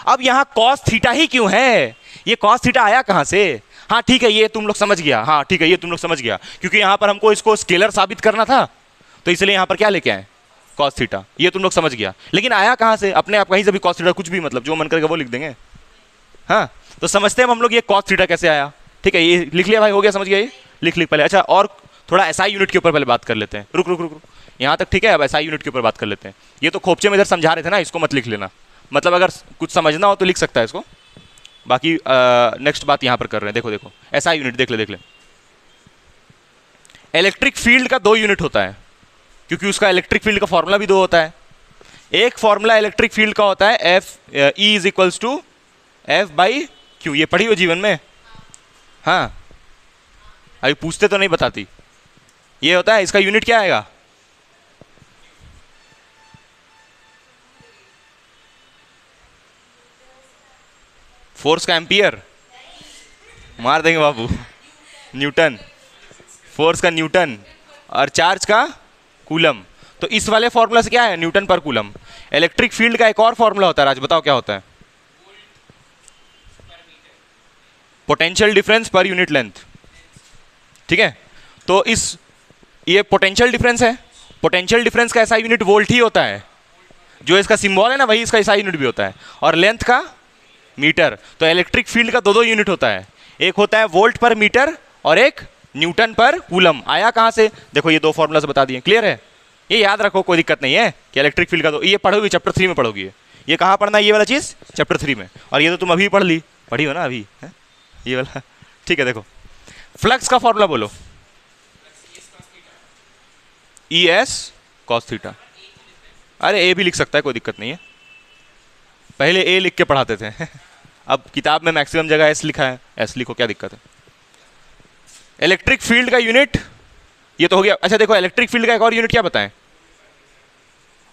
अब यहां कॉस थीटा ही क्यों है? ये कॉस थीटा आया कहां से? हाँ ठीक है, ये तुम लोग समझ गया। हाँ ठीक है, ये तुम लोग समझ गया, क्योंकि यहां पर हमको इसको स्केलर साबित करना था, तो इसलिए यहां पर क्या लेके आए? Cos theta. ये तुम लोग समझ गया। लेकिन आया कहां से? अपने आप कहीं से भी कॉस थीटा, कुछ भी, मतलब जो मन करेगा वो लिख देंगे। हाँ, तो समझते हैं हम लोग ये कॉस थीटा कैसे आया। ठीक है, ये लिख लिया भाई, हो गया, समझ गया? ये लिख पहले। अच्छा, और थोड़ा एसआई यूनिट के ऊपर पहले बात कर लेते हैं। रुक यहां तक ठीक है। अब एसआई यूनिट के ऊपर बात कर लेते हैं। ये तो खोपचे में इधर समझा रहे थे ना, इसको मत लिख लेना। मतलब अगर कुछ समझना हो तो लिख सकता है इसको, बाकी नेक्स्ट बात यहां पर कर रहे हैं। देखो एसआई यूनिट देख ले। इलेक्ट्रिक फील्ड का 2 यूनिट होता है, क्योंकि उसका इलेक्ट्रिक फील्ड का फॉर्मूला भी 2 होता है। एक फॉर्मूला इलेक्ट्रिक फील्ड का होता है F E is equals to F by Q. ये पढ़ी हो जीवन में? हाँ, अभी पूछते तो नहीं बताती। ये होता है, इसका यूनिट क्या आएगा? फोर्स का एम्पियर मार देंगे बाबू, न्यूटन, फोर्स का न्यूटन, और चार्ज का कूलम। तो इस वाले फॉर्मूला से क्या है, न्यूटन पर कूलम। इलेक्ट्रिक फील्ड का एक और फॉर्मूला होता है, राज बताओ क्या होता है, potential difference per unit length. ठीक है, तो इस ये पोटेंशियल डिफरेंस है, पोटेंशियल डिफरेंस का ऐसा यूनिट वोल्ट ही होता है, जो इसका सिंबल है ना वही इसका ऐसा यूनिट भी होता है, और लेंथ का मीटर। तो इलेक्ट्रिक फील्ड का दो यूनिट होता है, एक होता है वोल्ट पर मीटर और एक न्यूटन पर कूलम। आया कहाँ से, देखो ये दो फॉर्मूला से बता दिए, क्लियर है, ये याद रखो, कोई दिक्कत नहीं है कि इलेक्ट्रिक फील्ड का दो, ये पढ़ोगी चैप्टर 3 में पढ़ोगी, ये कहाँ पढ़ना है ये वाला चीज़, चैप्टर 3 में, और ये तो तुम अभी पढ़ी हो ना अभी है? ये वाला। ठीक है, देखो फ्लक्स का फॉर्मूला बोलो, ई एस कॉस थीटा। अरे ए भी लिख सकता है, कोई दिक्कत नहीं है, पहले ए लिख के पढ़ाते थे अब किताब में मैक्सिमम जगह एस लिखा है, एस लिखो, क्या दिक्कत है। इलेक्ट्रिक फील्ड का यूनिट ये तो हो गया। अच्छा देखो, इलेक्ट्रिक फील्ड का एक और यूनिट क्या बताएं,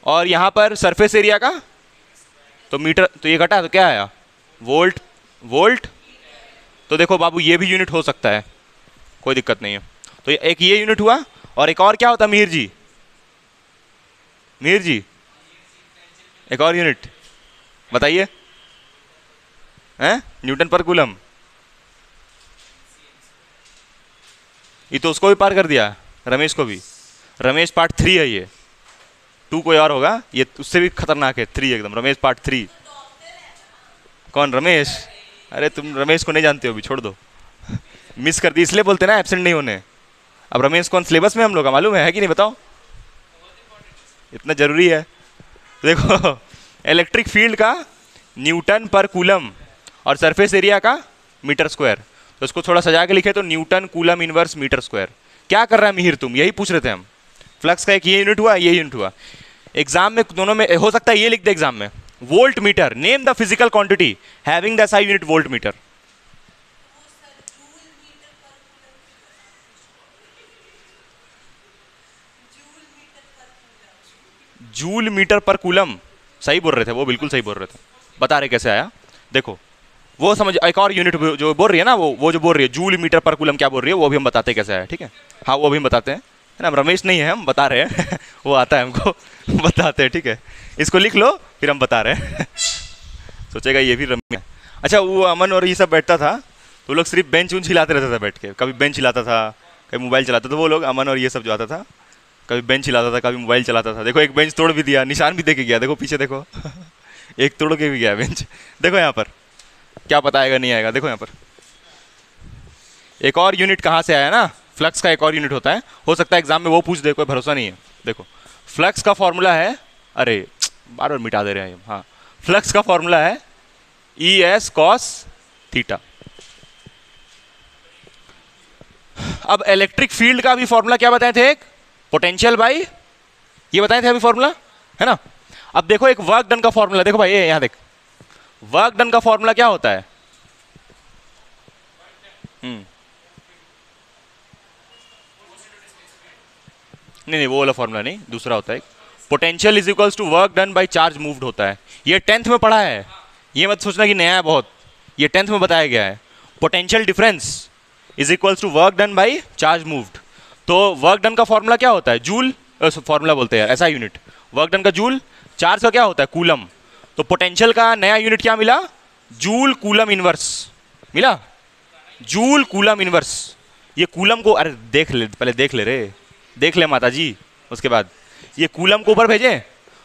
और यहां पर सरफेस एरिया का तो मीटर, तो ये घटा तो क्या आया, वोल्ट, वोल्ट। तो देखो बाबू ये भी यूनिट हो सकता है, कोई दिक्कत नहीं है। तो एक ये यूनिट हुआ, और एक और क्या होता मिहिर जी, मिहिर जी एक और यूनिट बताइए, हैं, न्यूटन पर कूलम। ये तो उसको भी पार कर दिया, रमेश को भी, रमेश पार्ट 3 है, ये 2 कोई और होगा, ये उससे भी खतरनाक है, 3 एकदम, रमेश पार्ट 3। कौन रमेश, अरे तुम रमेश को नहीं जानते हो, भी छोड़ दो मिस कर दी, इसलिए बोलते ना एब्सेंट नहीं होने। अब रमेश कौन सिलेबस में हम लोग का मालूम है कि नहीं, बताओ, इतना जरूरी है। देखो इलेक्ट्रिक फील्ड का न्यूटन पर कूलम और सरफेस एरिया का मीटर स्क्वायर, तो इसको थोड़ा सजा के लिखे तो newton coulomb inverse metre square. क्या कर रहा है मिहिर, तुम यही पूछ रहे थे हम, फ्लक्स का एक ये यूनिट हुआ, ये यूनिट हुआ, एग्जाम में दोनों में हो सकता है ये लिख दे एग्जाम में, volt metre, name the physical quantity having the SI unit volt metre. Joule metre पर कूलम, सही बोल रहे थे वो, बिल्कुल सही बोल रहे थे, बता रहे कैसे आया। देखो वो समझ, एक और यूनिट जो बोल रही है ना, वो जो बोल रही है जूल मीटर पर कूलम क्या बोल रही है, वो भी हम बताते हैं कैसे आया, ठीक है, हाँ वो भी हम बताते हैं, है ना, रमेश नहीं है, हम बता रहे हैं वो आता है हमको बताते हैं, ठीक है, इसको लिख लो फिर हम बता रहे हैं सोचेगा ये भी रमेश। अच्छा वो अमन और ये सब बैठता था, तो लोग सिर्फ बेंच उंच हिलाते रहता था बैठ के, कभी बेंच हिलाता था, कभी मोबाइल चलाता था, वो लोग अमन और ये सब जो आता था, कभी बेंच हिलाता था, कभी मोबाइल चलाता था। देखो एक बेंच तोड़ भी दिया, निशान भी दे के गया, देखो पीछे देखो एक तोड़ के भी गया बेंच। देखो यहाँ पर क्या पता आएगा नहीं आएगा, देखो यहाँ पर एक और यूनिट कहाँ से आया ना, फ्लक्स का एक और यूनिट होता है, हो सकता है एग्जाम में वो पूछ दे, कोई भरोसा नहीं है। देखो फ्लक्स का फॉर्मूला है, अरे बार बार मिटा दे रहे हैं, हाँ फ्लक्स का फॉर्मूला है ई एस कॉस थीटा। अब इलेक्ट्रिक फील्ड का भी फॉर्मूला क्या बताए थे, एक पोटेंशियल बाई, ये बताए थे अभी फॉर्मूला, है ना। अब देखो एक वर्क डन का फॉर्मूला, देखो भाई ये यहां देख, वर्क डन का फॉर्मूला क्या होता है, नहीं वो वाला फॉर्मूला नहीं, दूसरा होता है, potential is equals to work done by charge moved होता है, ये 10th में पढ़ा है, ये मत सोचना कि नया है बहुत, ये 10th में बताया गया है। Potential difference is equals to work done by charge moved, तो वर्क डन का फॉर्मूला क्या होता है, जूल, फॉर्मूला बोलते हैं ऐसा यूनिट, वर्क डन का जूल, चार्ज का क्या होता है कूलम, तो पोटेंशियल का नया यूनिट क्या मिला, जूल कूलम इनवर्स मिला, जूल कूलम इनवर्स। ये कूलम को अरे देख ले, पहले देख ले रे, देख ले माता जी, उसके बाद ये कूलम को ऊपर भेजें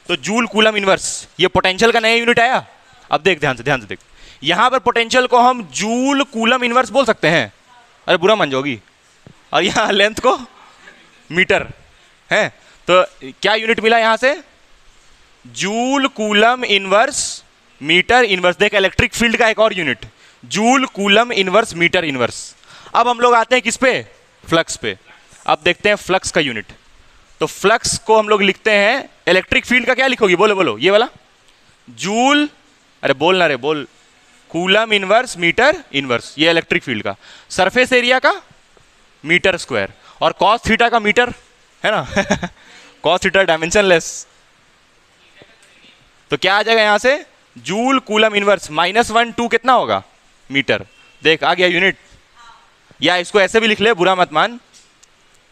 तो जूल कूलम इनवर्स, ये पोटेंशियल का नया यूनिट आया। अब देख ध्यान से देख, यहां पर पोटेंशियल को हम जूल कूलम इनवर्स बोल सकते हैं, अरे बुरा मान जाओगी, और यहाँ लेंथ को मीटर है, तो क्या यूनिट मिला यहां से, joule coulomb inverse metre inverse. देख इलेक्ट्रिक फील्ड का एक और unit, joule coulomb inverse metre inverse. अब हम लोग आते हैं किस पे, फ्लक्स पे। अब देखते हैं फ्लक्स का यूनिट, तो फ्लक्स को हम लोग लिखते हैं, इलेक्ट्रिक फील्ड का क्या लिखोगी, बोलो बोलो, ये वाला जूल, अरे बोल ना रे बोल, कूलम इनवर्स मीटर इनवर्स, ये इलेक्ट्रिक फील्ड का, सरफेस एरिया का मीटर स्क्वायर, और कॉस थीटा का मीटर, है ना कॉस थीटा डायमेंशनलेस, तो क्या आ जाएगा यहां से, जूल कूलम इनवर्स -1 2 कितना होगा मीटर। देख आ गया यूनिट। या इसको ऐसे भी लिख ले, बुरा मत मान,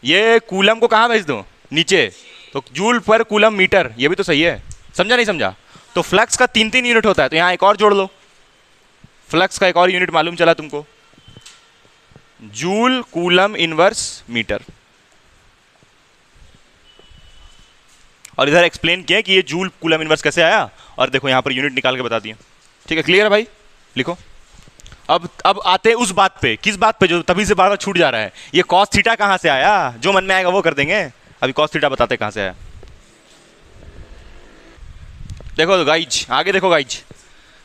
ये कूलम को कहाँ भेज दो, नीचे, तो जूल पर कूलम मीटर, ये भी तो सही है। समझा नहीं समझा? तो फ्लक्स का 3 यूनिट होता है, तो यहाँ एक और जोड़ लो, फ्लक्स का एक और यूनिट मालूम चला तुमको, जूल कूलम इनवर्स मीटर। और इधर एक्सप्लेन किया कि ये जूल कूलम इनवर्स कैसे आया, और देखो यहाँ पर यूनिट निकाल के बता दिया। ठीक है, क्लियर है भाई? लिखो। अब आते हैं उस बात पे, किस बात पे जो तभी से बार बार छूट जा रहा है, ये कॉस थीटा कहाँ से आया, जो मन में आएगा वो कर देंगे। अभी कॉस थीटा बताते कहाँ से आया। देखो गाइज, आगे देखो गाइज,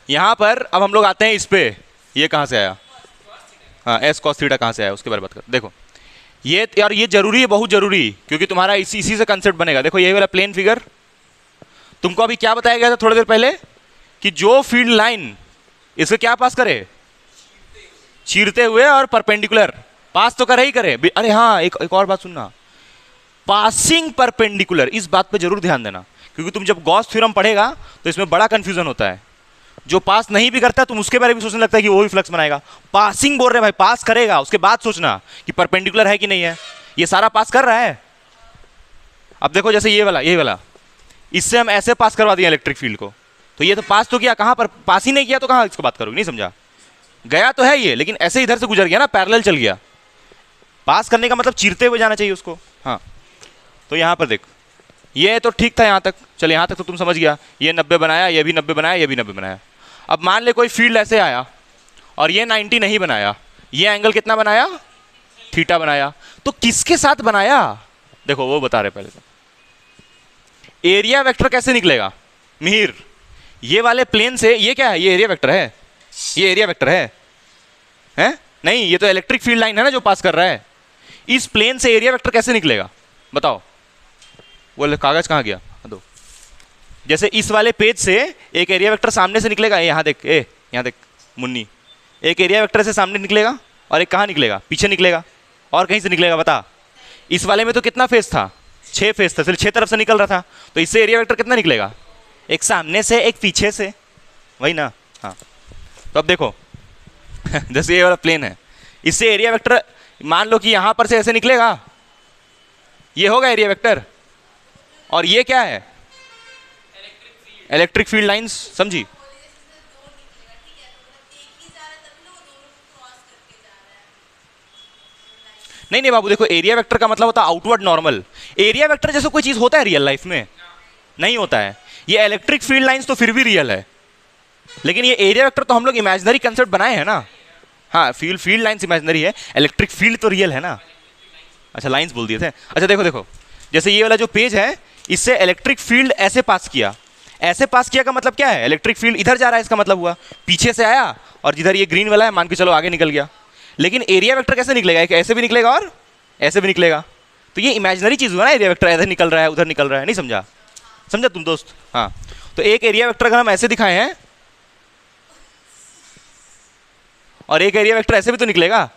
यहाँ पर अब हम लोग आते हैं इस पे, ये कहाँ से आया, हाँ एस कॉस थीटा कहाँ से आया उसके बारे में बात कर। देखो ये यार, ये जरूरी है, बहुत जरूरी, क्योंकि तुम्हारा इसी से कंसेप्ट बनेगा। देखो ये वाला प्लेन फिगर, तुमको अभी क्या बताया गया था थोड़ी देर पहले, कि जो फील्ड लाइन इसे क्या पास करे, चीरते हुए और परपेंडिकुलर, पास तो करे ही करे। अरे हाँ, एक और बात सुनना, पासिंग परपेंडिकुलर, इस बात पे जरूर ध्यान देना, क्योंकि तुम जब गॉस थ्योरम पढ़ेगा तो इसमें बड़ा कंफ्यूजन होता है। जो पास नहीं भी करता तुम उसके बारे में सोचने लगता है कि वो भी फ्लक्स बनाएगा। पासिंग बोल रहे भाई, पास करेगा, उसके बाद सोचना कि परपेंडिकुलर है कि नहीं है। ये सारा पास कर रहा है। अब देखो जैसे ये वाला, इससे हम ऐसे पास करवा दिए इलेक्ट्रिक फील्ड को, तो ये तो पास तो किया, कहां पर पास ही नहीं किया तो कहां इसको बात करोगे, नहीं समझा? गया तो है ये, लेकिन ऐसे इधर से गुजर गया ना, पैरेलल चल गया। पास करने का मतलब चीरते हुए जाना चाहिए उसको। हाँ, तो यहां पर देख, ये तो ठीक था यहां तक, चल यहां तक तो तुम समझ गया, ये 90 बनाया, ये भी 90 बनाया, ये भी 90 बनाया। अब मान ले कोई फील्ड ऐसे आया और ये 90 नहीं बनाया, ये एंगल कितना बनाया, थीटा बनाया, तो किसके साथ बनाया? देखो वो बता रहे पहले तो। एरिया वेक्टर कैसे निकलेगा मिहिर? ये वाले प्लेन से, ये क्या है, ये एरिया वेक्टर है, ये एरिया वेक्टर है, हैं? नहीं, ये तो इलेक्ट्रिक फील्ड लाइन है ना जो पास कर रहा है। इस प्लेन से एरिया वेक्टर कैसे निकलेगा बताओ? वो कागज कहाँ गया, दो। जैसे इस वाले पेज से एक एरिया वेक्टर सामने से निकलेगा, यहाँ देख, यहाँ देख मुन्नी, एक एरिया वेक्टर से सामने निकलेगा और एक कहाँ निकलेगा, पीछे निकलेगा, और कहीं से निकलेगा बता? इस वाले में तो कितना फेस था, 6 फेस था, सिर्फ 6 तरफ से निकल रहा था, तो इससे एरिया वेक्टर कितना निकलेगा, एक सामने से एक पीछे से, वही ना? हाँ, तो अब देखो जैसे ये वाला प्लेन है, इससे एरिया वेक्टर मान लो कि यहां पर से ऐसे निकलेगा, ये होगा एरिया वेक्टर, और ये क्या है, इलेक्ट्रिक फील्ड लाइंस, समझी? नहीं बाबू, देखो एरिया वेक्टर का मतलब होता है आउटवर्ड नॉर्मल। एरिया वेक्टर जैसे कोई चीज होता है रियल लाइफ में? नहीं होता है। ये इलेक्ट्रिक फील्ड लाइंस तो फिर भी रियल है, लेकिन ये एरिया वेक्टर तो हम लोग इमेजिनरी कंसेप्ट बनाए हैं ना। हाँ, फील्ड लाइंस इमेजिनरी है, इलेक्ट्रिक फील्ड तो रियल है ना। अच्छा, लाइंस बोल दिए थे। अच्छा देखो, जैसे ये वाला जो पेज है, इससे इलेक्ट्रिक फील्ड ऐसे पास किया, ऐसे पास किया का मतलब क्या है, इलेक्ट्रिक फील्ड इधर जा रहा है, इसका मतलब हुआ पीछे से आया, और जिधर ये ग्रीन वाला है मान के चलो आगे निकल गया। लेकिन एरिया वेक्टर कैसे निकलेगा, एक ऐसे भी निकलेगा और ऐसे भी निकलेगा, तो ये इमेजिनरी चीज हुआ ना, एरिया वेक्टर इधर निकल रहा है उधर निकल रहा है, नहीं समझा? समझा तुम दोस्त? हाँ, तो एक एरिया वेक्टर अगर हम ऐसे दिखाए हैं और एक एरिया वेक्टर ऐसे भी तो निकलेगा,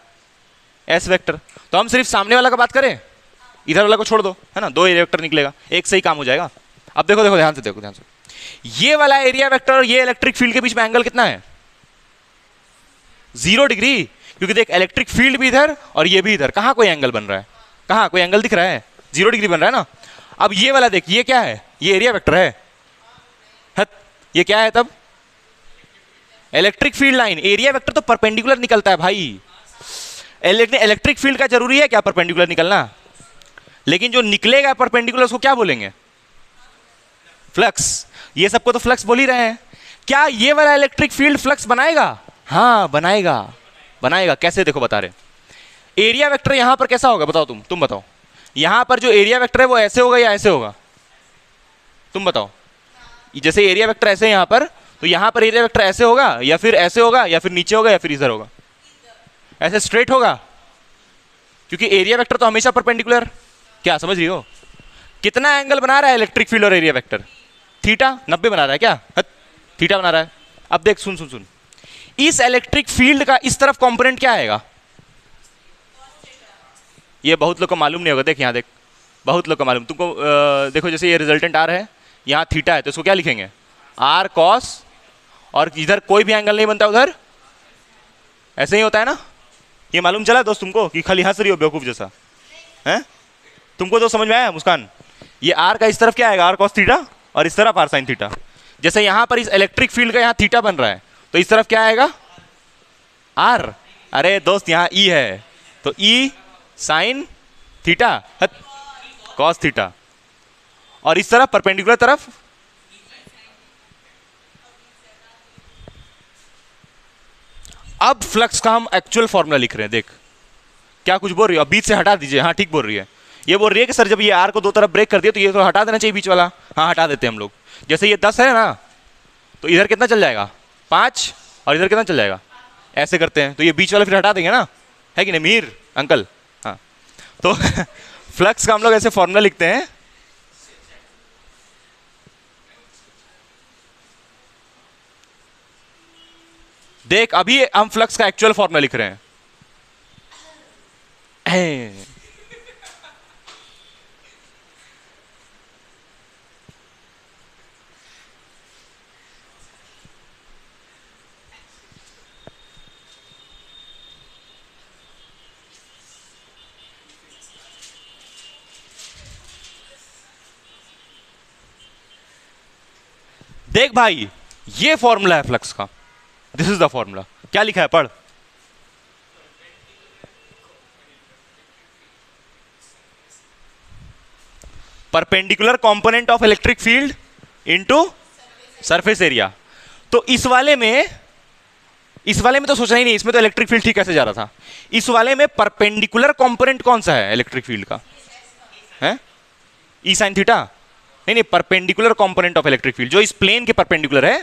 एस वेक्टर, तो हम सिर्फ सामने वाला का बात करें, इधर वाला को छोड़ दो, है ना, 2 एरिया वेक्टर निकलेगा, एक से ही काम हो जाएगा। अब देखो ध्यान से देखो, ध्यान से, ये वाला एरिया वेक्टर और ये इलेक्ट्रिक फील्ड के बीच में एंगल कितना है, 0 डिग्री, क्योंकि देख इलेक्ट्रिक फील्ड भी इधर और ये भी इधर, कहाँ कोई एंगल बन रहा है, कहाँ कोई एंगल दिख रहा है, 0 डिग्री बन रहा है ना। अब ये वाला देख, ये क्या है, ये एरिया वेक्टर है, ये क्या है तब, electric field line. Area vector तो परपेंडिकुलर निकलता है भाई, इलेक्ट्रिक फील्ड का जरूरी है क्या परपेंडिकुलर निकलना? लेकिन जो निकलेगा परपेंडिकुलर उसको क्या बोलेंगे, फ्लक्स। ये सबको तो फ्लक्स बोल ही रहे हैं। क्या ये वाला इलेक्ट्रिक फील्ड फ्लक्स बनाएगा? हाँ बनाएगा। कैसे देखो बता रहे। एरिया वेक्टर यहां पर कैसा होगा बताओ, तुम बताओ, यहां पर जो एरिया वेक्टर है वो ऐसे होगा या ऐसे होगा, तुम बताओ। जैसे एरिया वेक्टर ऐसे यहां पर, तो यहां पर एरिया वेक्टर ऐसे होगा या फिर ऐसे होगा या फिर नीचे होगा या फिर इधर होगा, ऐसे स्ट्रेट होगा, क्योंकि एरिया वेक्टर तो हमेशा परपेंडिकुलर। क्या समझ रही हो? कितना एंगल बना रहा है इलेक्ट्रिक फील्ड और एरिया वेक्टर? थीटा 90 बना रहा है क्या, थीटा बना रहा है। अब देख सुन, इस इलेक्ट्रिक फील्ड का इस तरफ कंपोनेंट क्या आएगा, ये बहुत लोग को मालूम नहीं होगा। देख यहाँ देख, बहुत लोग को मालूम, तुमको देखो जैसे ये रिजल्टेंट आर है, यहाँ थीटा है, तो इसको क्या लिखेंगे, आर कॉस, और इधर कोई भी एंगल नहीं बनता उधर ऐसे ही होता है ना, ये मालूम चला दोस्त तुमको कि खाली हंस रही हो बेवकूफ जैसा है? तुमको तो समझ में आया मुस्कान? ये आर का इस तरफ क्या आएगा, आर कॉस थीटा, और इस तरफ आर साइन थीटा। जैसे यहां पर इस इलेक्ट्रिक फील्ड का यहां थीटा बन रहा है, तो इस तरफ क्या आएगा, आर। अरे दोस्त यहाँ ई है, तो ई साइन थीटा कॉस थीटा, और इस तरफ परपेंडिकुलर तरफ अब फ्लक्स का हम एक्चुअल फॉर्मूला लिख रहे हैं। देख क्या कुछ बोल रही है, अब बीच से हटा दीजिए। हाँ ठीक बोल रही है, ये बोल रही है कि सर जब ये आर को दो तरफ ब्रेक कर दिया तो ये तो हटा देना चाहिए बीच वाला। हाँ हटा देते हैं हम लोग। जैसे ये 10 है ना, तो इधर कितना चल जाएगा 5, और इधर कितना चल जाएगा, ऐसे करते हैं, तो ये बीच वाला फिर हटा देंगे ना, है कि नहीं मीर अंकल? हाँ तो फ्लक्स का हम लोग ऐसे फॉर्मूला लिखते हैं। देख अभी हम फ्लक्स का एक्चुअल फॉर्मूला लिख रहे हैं। देख भाई ये फॉर्मूला है फ्लक्स का, दिस इज द फॉर्मूला। क्या लिखा है पढ़। Perpendicular component of electric field into surface area. तो इस वाले में तो सोचना ही नहीं, इसमें तो इलेक्ट्रिक फील्ड ठीक कैसे जा रहा था। इस वाले में परपेंडिकुलर कंपोनेंट कौन सा है इलेक्ट्रिक फील्ड का, है ई साइन थीटा। नहीं, perpendicular component of electric field जो इस प्लेन के परपेंडिकुलर है,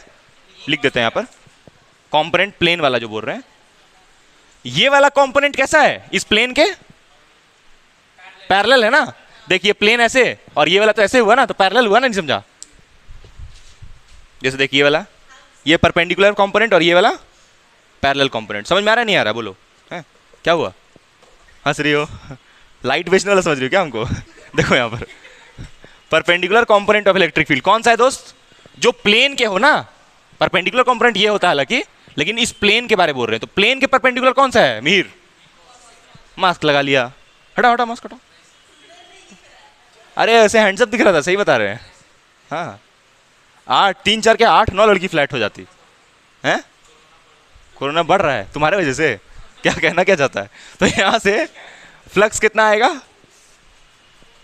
लिख देते हैं यहां पर कंपोनेंट प्लेन वाला जो बोल रहे हैं। ये वाला कंपोनेंट कैसा है, इस प्लेन के पैरेलल है ना। देखिए प्लेन ऐसे और ये वाला तो ऐसे हुआ ना, तो पैरेलल हुआ ना, नहीं समझा? जैसे देखिए ये वाला, ये परपेंडिकुलर कंपोनेंट और ये वाला पैरेलल कंपोनेंट। समझ में आ रहा नहीं आ रहा, बोलो है क्या हुआ, हंस रही हो? लाइट बेचने वाला समझ रही हो क्या हमको? देखो यहाँ पर perpendicular component of electric field कौन सा है दोस्त, जो प्लेन के हो ना। परपेंडिकुलर कंपोनेंट ये होता है हालांकि, लेकिन इस प्लेन के बारे में बोल रहे हैं। तो प्लेन के परपेंडिकुलर कौन सा है मीर? मास्क लगा लिया, हटा हटा मास्क हटा। अरे ऐसे हैंडसअप दिख रहा था, सही बता रहे हैं। हाँ 8 3 4 के 8 9 लड़की फ्लैट हो जाती है। कोरोना बढ़ रहा है तुम्हारे वजह से, क्या कहना क्या चाहता है? तो यहाँ से फ्लक्स कितना आएगा?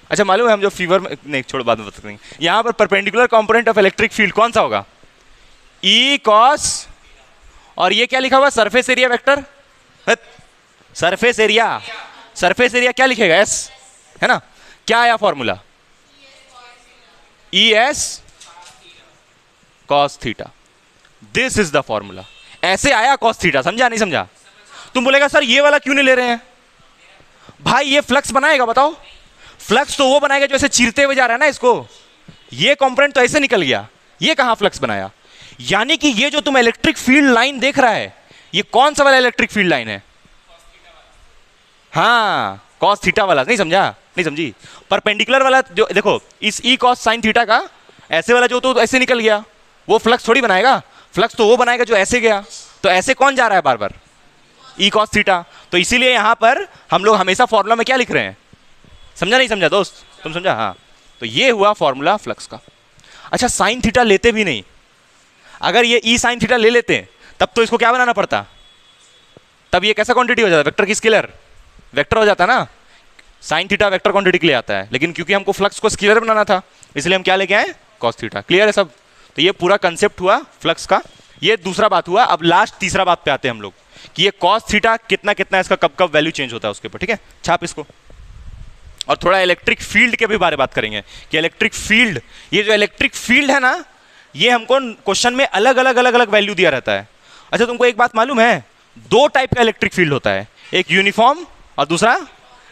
अच्छा मालूम है हम जो फीवर में, नहीं छोड़ो बाद में बता देंगे। यहाँ पर perpendicular component of electric field कौन सा होगा, ई कॉस, और ये क्या लिखा हुआ surface area vector. Surface area क्या लिखेगा, एस है ना। क्या आया formula, E S cos theta, this is the formula. ऐसे आया कॉस थीटा, समझा नहीं समझा? तुम बोलेगा सर ये वाला क्यों नहीं ले रहे हैं भाई, ये फ्लक्स बनाएगा बताओ? फ्लक्स तो वो बनाएगा जो ऐसे चीरते हुए जा रहा है ना इसको। ये कंपोनेंट तो ऐसे निकल गया, ये कहां फ्लक्स बनाया? यानी कि ये जो तुम इलेक्ट्रिक फील्ड लाइन देख रहा है, ये कौन सा वाला इलेक्ट्रिक फील्ड लाइन है? हाँ कॉस थीटा वाला। नहीं समझा, नहीं समझी? परपेंडिकुलर वाला जो देखो, इस ई कॉस साइन थीटा का ऐसे वाला जो तो ऐसे निकल गया, वो फ्लक्स थोड़ी बनाएगा। फ्लक्स तो वो बनाएगा जो ऐसे गया। तो ऐसे कौन जा रहा है बार बार, ई कॉस थीटा। तो इसीलिए यहां पर हम लोग हमेशा फॉर्मूला में क्या लिख रहे हैं, समझा नहीं समझा दोस्त? तुम समझा? हाँ तो ये हुआ फॉर्मूला फ्लक्स का। अच्छा साइन थीटा लेते भी नहीं, अगर ये ई साइन थीटा ले लेते तब तो इसको क्या बनाना पड़ता, तब ये कैसा क्वांटिटी हो जाता, वेक्टर की स्केलर वेक्टर हो जाता ना। साइन थीटा वेक्टर क्वांटिटी के लिए आता है, लेकिन क्योंकि हमको फ्लक्स को स्केलर बनाना था इसलिए हम क्या लेके आए, कॉस थीटा। क्लियर है सब? तो ये पूरा कंसेप्ट हुआ फ्लक्स का। ये दूसरा बात हुआ। अब लास्ट तीसरा बात पे आते हैं हम लोग कि ये कॉस थीटा कितना कितना इसका कब कब वैल्यू चेंज होता है उसके ऊपर। ठीक है, छाप इसको। और थोड़ा इलेक्ट्रिक फील्ड के भी बारे में बात करेंगे कि इलेक्ट्रिक फील्ड, ये जो इलेक्ट्रिक फील्ड है ना, ये हमको क्वेश्चन में अलग अलग वैल्यू दिया रहता है। अच्छा तुमको एक बात मालूम है, 2 टाइप का इलेक्ट्रिक फील्ड होता है, एक यूनिफॉर्म और दूसरा,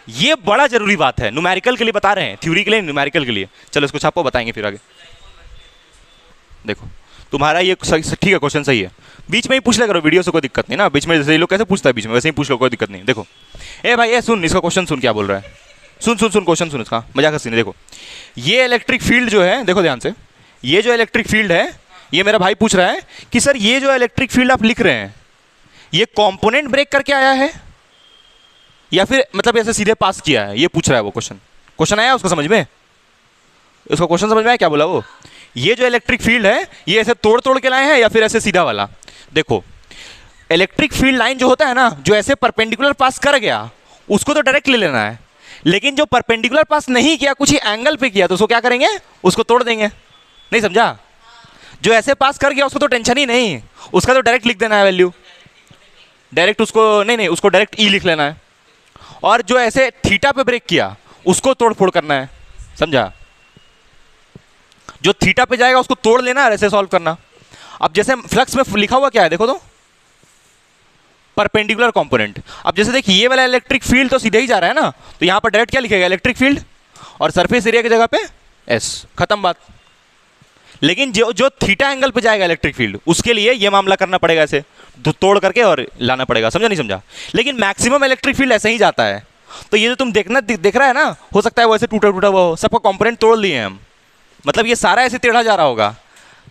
ये बड़ा जरूरी बात है, न्यूमेरिकल के लिए बता रहे हैं, थ्योरी के लिए न्यूमेरिकल के लिए। चलो इसको छापो, बताएंगे फिर आगे। देखो तुम्हारा ये ठीक है, क्वेश्चन सही है, बीच में ही पूछ लिया करो, वीडियो से कोई दिक्कत नहीं ना। बीच में जैसे ये लोग कैसे पूछता है बीच में, वैसे ही पूछ लो, कोई दिक्कत नहीं। देखो ए भाई ये सुन, इसका क्वेश्चन सुन क्या बोल रहा है, सुन क्वेश्चन सुन इसका, मजाक हंसी नहीं। देखो ये इलेक्ट्रिक फील्ड जो है, देखो ध्यान से, ये जो इलेक्ट्रिक फील्ड है, ये मेरा भाई पूछ रहा है कि सर ये जो इलेक्ट्रिक फील्ड आप लिख रहे हैं, ये कंपोनेंट ब्रेक करके आया है या फिर मतलब ऐसे सीधे पास किया है, ये पूछ रहा है वो क्वेश्चन। क्वेश्चन आया उसको समझ में? उसको क्वेश्चन समझ में आया क्या बोला वो? ये जो इलेक्ट्रिक फील्ड है ये ऐसे तोड़ तोड़ के लाए हैं या फिर ऐसे सीधा वाला? देखो इलेक्ट्रिक फील्ड लाइन जो होता है ना, जो ऐसे परपेंडिकुलर पास कर गया उसको तो डायरेक्ट ले लेना है, लेकिन जो परपेंडिकुलर पास नहीं किया, कुछ ही एंगल पे किया, तो उसको क्या करेंगे? उसको तोड़ देंगे। नहीं समझा? जो ऐसे पास कर गया उसको तो टेंशन ही नहीं, उसका तो डायरेक्ट लिख देना है वैल्यू, डायरेक्ट उसको नहीं उसको डायरेक्ट ई लिख लेना है। और जो ऐसे थीटा पे ब्रेक किया उसको तोड़ फोड़ करना है, समझा? जो थीटा पे जाएगा उसको तोड़ लेना और ऐसे सॉल्व करना। अब जैसे फ्लक्स में लिखा हुआ क्या है देखो तो, परपेंडिकुलर कंपोनेंट। अब जैसे देखिए ये वाला इलेक्ट्रिक फील्ड तो सीधे ही जा रहा है ना, तो यहां पर डायरेक्ट क्या लिखेगा? इलेक्ट्रिक फील्ड और सरफेस एरिया की जगह पे एस, खत्म बात। लेकिन जो थीटा एंगल पे जाएगा इलेक्ट्रिक फील्ड, उसके लिए ये मामला करना पड़ेगा, ऐसे तोड़ करके और लाना पड़ेगा, समझा नहीं समझा? लेकिन मैक्सिमम इलेक्ट्रिक फील्ड ऐसे ही जाता है। तो ये जो तुम देख रहा है ना, हो सकता है वो ऐसे टूटा टूटा हुआ हो, सबका कंपोनेंट तोड़ लिए हम, मतलब ये सारा ऐसे टेढ़ा जा रहा होगा,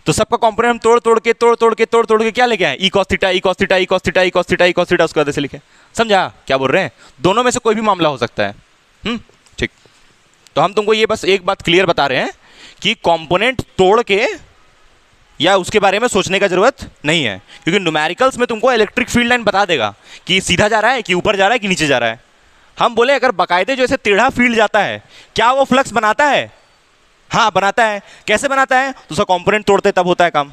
तो सबका कंपोनेंट हम तोड़ तोड़ के क्या लेके आए? E cos theta, E cos theta, E cos theta, E cos theta, E cos theta, उसके बाद ऐसे लिखे। समझा क्या बोल रहे हैं? दोनों में से कोई भी मामला हो सकता है। ठीक। तो हम तुमको ये बस एक बात क्लियर बता रहे हैं कि कंपोनेंट तोड़ के या उसके बारे में सोचने का जरूरत नहीं है, क्योंकि न्यूमेरिकल्स में तुमको इलेक्ट्रिक फील्ड लाइन बता देगा कि सीधा जा रहा है कि ऊपर जा रहा है कि नीचे जा रहा है। हम बोले अगर बाकायदे जो ऐसे टेढ़ा फील्ड जाता है, क्या वो फ्लक्स बनाता है? हाँ बनाता है। कैसे बनाता है? तो उसका कंपोनेंट तोड़ते तब होता है काम।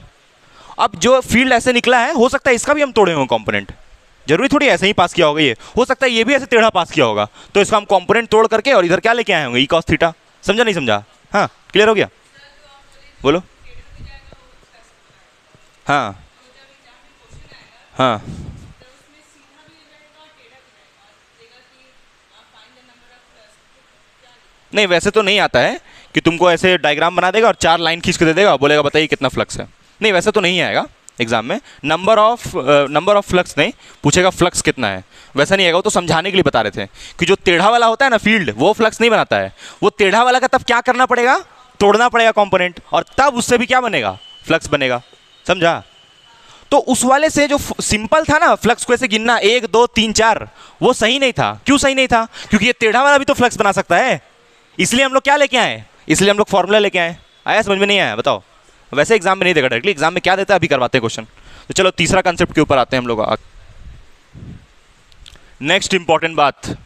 अब जो फील्ड ऐसे निकला है, हो सकता है इसका भी हम तोड़े होंगे कंपोनेंट, जरूरी थोड़ी ऐसे ही पास किया होगा, ये हो सकता है ये भी ऐसे टेढ़ा पास किया होगा, तो इसका हम कंपोनेंट तोड़ करके और इधर क्या लेके आए होंगे? E cos theta. समझा नहीं समझा? हाँ क्लियर हो गया? बोलो। हाँ हाँ नहीं वैसे तो नहीं आता है कि तुमको ऐसे डायग्राम बना देगा और 4 लाइन खींच के दे देगा, बोलेगा बताइए कितना फ्लक्स है। नहीं वैसे तो नहीं आएगा एग्जाम में। नंबर ऑफ फ्लक्स नहीं पूछेगा, फ्लक्स कितना है, वैसा नहीं आएगा। वो तो समझाने के लिए बता रहे थे कि जो टेढ़ा वाला होता है ना फील्ड, वो फ्लक्स नहीं बनाता है। वो टेढ़ा वाला का तब क्या करना पड़ेगा? तोड़ना पड़ेगा कंपोनेंट, और तब उससे भी क्या बनेगा? फ्लक्स बनेगा। समझा? तो उस वाले से जो सिंपल था ना, फ्लक्स को ऐसे गिनना 1 2 3 4, वो सही नहीं था। क्यों सही नहीं था? क्योंकि ये टेढ़ा वाला भी तो फ्लक्स बना सकता है, इसलिए हम लोग क्या लेके आए? इसलिए हम लोग फॉर्मूला लेके आए। आया समझ में? नहीं आया? बताओ। वैसे एग्जाम में नहीं देगा डायरेक्टली, एग्जाम में क्या देता है अभी करवाते हैं क्वेश्चन। तो चलो तीसरा कंसेप्ट के ऊपर आते हैं हम लोग। नेक्स्ट इंपॉर्टेंट बात,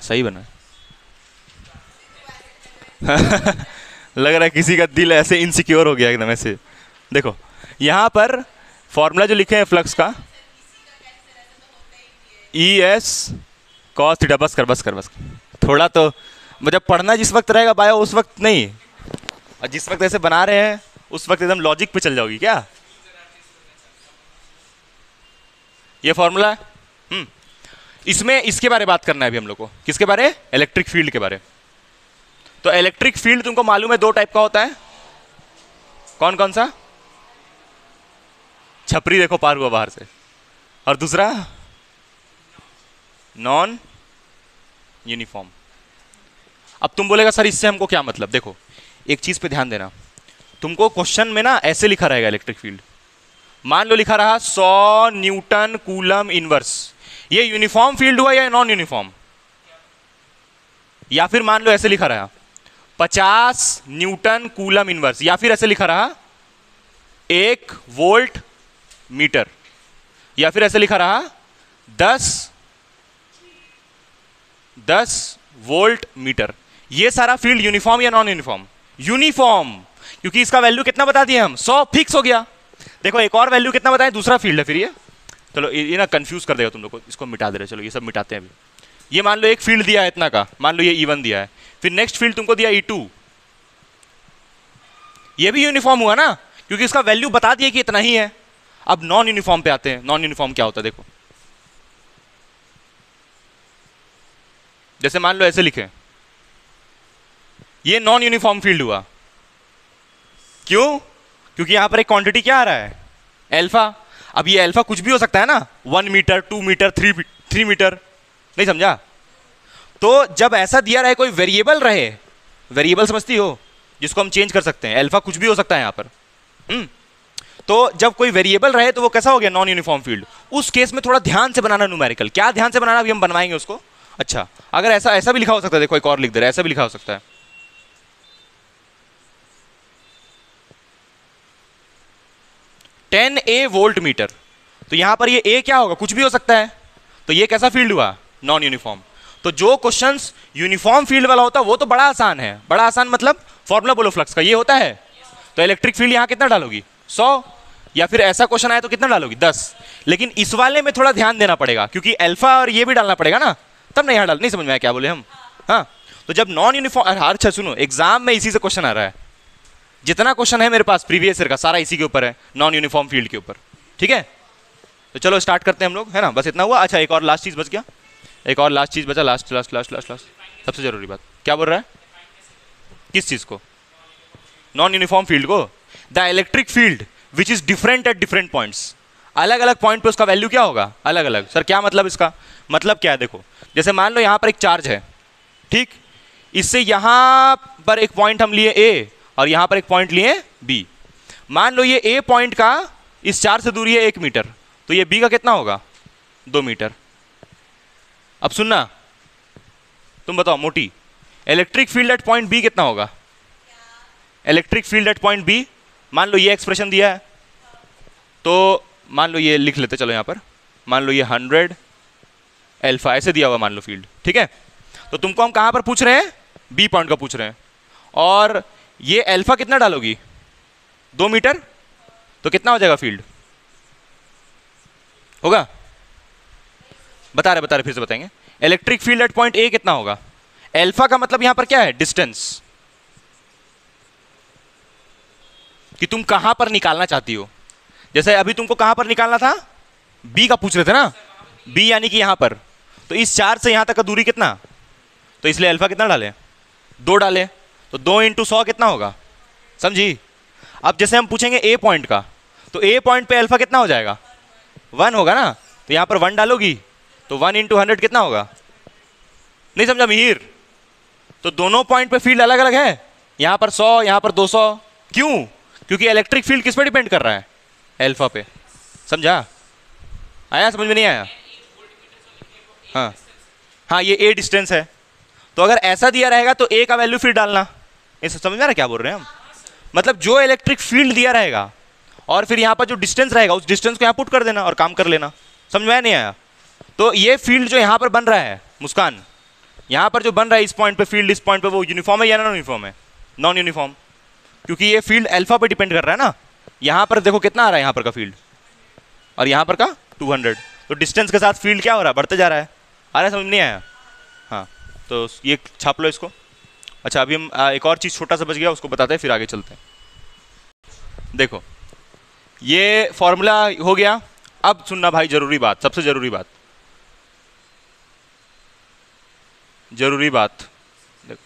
सही बना लग रहा है किसी का दिल ऐसे इनसिक्योर हो गया एकदम ऐसे। देखो यहां पर फॉर्मूला जो लिखे हैं फ्लक्स का, ई एस कॉस थीटा। बस कर थोड़ा तो जब पढ़ना जिस वक्त रहेगा बायो उस वक्त नहीं, और जिस वक्त ऐसे बना रहे हैं उस वक्त एकदम लॉजिक पे चल जाओगी क्या? ये फॉर्मूला है। इसमें इसके बारे में बात करना है अभी हम लोग को। किसके बारे? इलेक्ट्रिक फील्ड के बारे। तो इलेक्ट्रिक फील्ड तुमको मालूम है 2 टाइप का होता है। कौन कौन सा? छपरी देखो पार हुआ बाहर से। और दूसरा नॉन यूनिफॉर्म। अब तुम बोलेगा सर इससे हमको क्या मतलब? देखो एक चीज पे ध्यान देना, तुमको क्वेश्चन में ना ऐसे लिखा रहेगा इलेक्ट्रिक फील्ड, मान लो लिखा रहा 100 न्यूटन कूलम इनवर्स, ये यूनिफॉर्म फील्ड हुआ या नॉन यूनिफॉर्म? या फिर मान लो ऐसे लिखा रहा 50 न्यूटन कूलम इनवर्स, या फिर ऐसे लिखा रहा 1 वोल्ट मीटर, या फिर ऐसे लिखा रहा 10 वोल्ट मीटर। ये सारा फील्ड यूनिफॉर्म या नॉन यूनिफॉर्म? यूनिफॉर्म, क्योंकि इसका वैल्यू कितना बता दिया हम? 100 फिक्स हो गया। देखो एक और वैल्यू कितना बताएं? दूसरा फील्ड है फिर ये। चलो ये ना कंफ्यूज कर देगा तुम लोग को, इसको मिटा दे रहे। चलो ये सब मिटाते हैं अभी। ये मान लो एक फील्ड दिया है इतना का, मान लो ये E1 दिया है, फिर नेक्स्ट फील्ड तुमको दिया E2, ये भी यूनिफॉर्म हुआ ना, क्योंकि इसका वैल्यू बता दिया कि इतना ही है। अब नॉन यूनिफॉर्म पे आते हैं। नॉन यूनिफॉर्म क्या होता है? देखो जैसे मान लो ऐसे लिखे, ये नॉन यूनिफॉर्म फील्ड हुआ। क्यों? क्योंकि यहां पर एक क्वांटिटी क्या आ रहा है? अल्फा। अब ये अल्फा कुछ भी हो सकता है ना, 1 मीटर 2 मीटर 3 मीटर। नहीं समझा? तो जब ऐसा दिया रहे, कोई वेरिएबल रहे, वेरिएबल समझती हो जिसको हम चेंज कर सकते हैं, अल्फा कुछ भी हो सकता है यहां पर। तो जब कोई वेरिएबल रहे तो वो कैसा हो गया, नॉन यूनिफॉर्म फील्ड। उस केस में थोड़ा ध्यान से बनाना न्यूमेरिकल। क्या ध्यान से बनाना, अभी हम बनवाएंगे उसको। अच्छा, अगर ऐसा ऐसा भी लिखा हो सकता है, देखो एक और लिख दे रहा है, ऐसा भी लिखा हो सकता है, 10A वोल्ट मीटर। तो यहां पर ये A क्या होगा, कुछ भी हो सकता है। तो ये कैसा फील्ड हुआ, नॉन यूनिफॉर्म। तो जो क्वेश्चंस यूनिफॉर्म फील्ड वाला होता है वो तो बड़ा आसान है। बड़ा आसान मतलब फॉर्मूला बोलो फ्लक्स का, ये होता है। तो इलेक्ट्रिक फील्ड यहां कितना डालोगी, 100, या फिर ऐसा क्वेश्चन आया तो कितना डालोगी, 10। लेकिन इस वाले में थोड़ा ध्यान देना पड़ेगा, क्योंकि अल्फा और ये भी डालना पड़ेगा ना, तब नहीं, यहाँ डाल, नहीं समझ में आया क्या बोले हम। हाँ, तो जब नॉन यूनिफॉर्म, अच्छा सुनो, एग्जाम में इसी से क्वेश्चन आ रहा है। जितना क्वेश्चन है मेरे पास प्रीवियस ईयर का सारा इसी के ऊपर है, नॉन यूनिफॉर्म फील्ड के ऊपर। ठीक है, तो चलो स्टार्ट करते हैं हम लोग, है ना, बस इतना हुआ। अच्छा, एक और लास्ट चीज बच गया, एक और लास्ट चीज बचा, last last last last last सबसे जरूरी बात। क्या बोल रहा है, किस चीज को, नॉन यूनिफॉर्म फील्ड को। The electric field which is different at different points, अलग अलग पॉइंट पे उसका वैल्यू क्या होगा, अलग अलग। सर क्या मतलब इसका, मतलब क्या है, देखो जैसे मान लो यहाँ पर एक चार्ज है, ठीक, इससे यहाँ पर एक पॉइंट हम लिए ए और यहाँ पर एक पॉइंट लिए बी। मान लो ये ए पॉइंट का इस चार्ज से दूरी है 1 मीटर, तो ये बी का कितना होगा, 2 मीटर। अब सुनना, तुम बताओ मोटी, electric field at point B कितना होगा, electric field at point B. मान लो ये एक्सप्रेशन दिया है, तो मान लो ये लिख लेते, चलो यहाँ पर मान लो ये 100 अल्फा ऐसे दिया हुआ मान लो फील्ड, ठीक है। तो तुमको हम कहाँ पर पूछ रहे हैं, बी पॉइंट का पूछ रहे हैं, और ये अल्फा कितना डालोगी, 2 मीटर, तो कितना हो जाएगा फील्ड, होगा, बता रहे फिर से बताएंगे। Electric field at point A कितना होगा, अल्फा का मतलब यहां पर क्या है, डिस्टेंस, कि तुम कहां पर निकालना चाहती हो। जैसे अभी तुमको कहां पर निकालना था, बी का पूछ रहे थे ना, बी यानी कि यहां पर, तो इस चार्ज से यहां तक का दूरी कितना, तो इसलिए अल्फा कितना डाले, 2 डाले, तो 2 × 100 कितना होगा, समझी। अब जैसे हम पूछेंगे ए पॉइंट का, तो ए पॉइंट पे अल्फा कितना हो जाएगा, 1 होगा ना, तो यहां पर 1 डालोगी, तो 1 × 100 कितना होगा, नहीं समझा मिहिर। तो दोनों पॉइंट पे फील्ड अलग अलग है, यहां पर 100, यहां पर 200, क्यों, क्योंकि इलेक्ट्रिक फील्ड किस पे डिपेंड कर रहा है, अल्फा पे, समझा, आया समझ में नहीं आया। हाँ हाँ, ये ए डिस्टेंस है, तो अगर ऐसा दिया रहेगा तो ए का वैल्यू फिर डालना, इसे समझ में आ रहा है क्या बोल रहे हैं हम। मतलब जो इलेक्ट्रिक फील्ड दिया रहेगा और फिर यहाँ पर जो डिस्टेंस रहेगा उस डिस्टेंस को यहाँ पुट कर देना और काम कर लेना, समझ में नहीं आया। तो ये फील्ड जो यहाँ पर बन रहा है मुस्कान, यहाँ पर जो बन रहा है इस पॉइंट पे फील्ड, इस पॉइंट पे, वो यूनिफॉर्म है या नॉन यूनिफॉर्म है, नॉन यूनिफॉर्म, क्योंकि ये फील्ड अल्फा पे डिपेंड कर रहा है ना। यहाँ पर देखो कितना आ रहा है यहाँ पर का फील्ड, और यहाँ पर का 200, तो डिस्टेंस के साथ फील्ड क्या हो रहा है, बढ़ते जा रहा है। आ रहा है, समझ में नहीं आया। हाँ, तो ये छाप लो इसको। अच्छा, अभी हम एक और चीज़ छोटा सा बच गया, उसको बताते हैं फिर आगे चलते हैं। देखो ये फॉर्मूला हो गया। अब सुनना भाई, जरूरी बात, सबसे जरूरी बात, जरूरी बात, देखो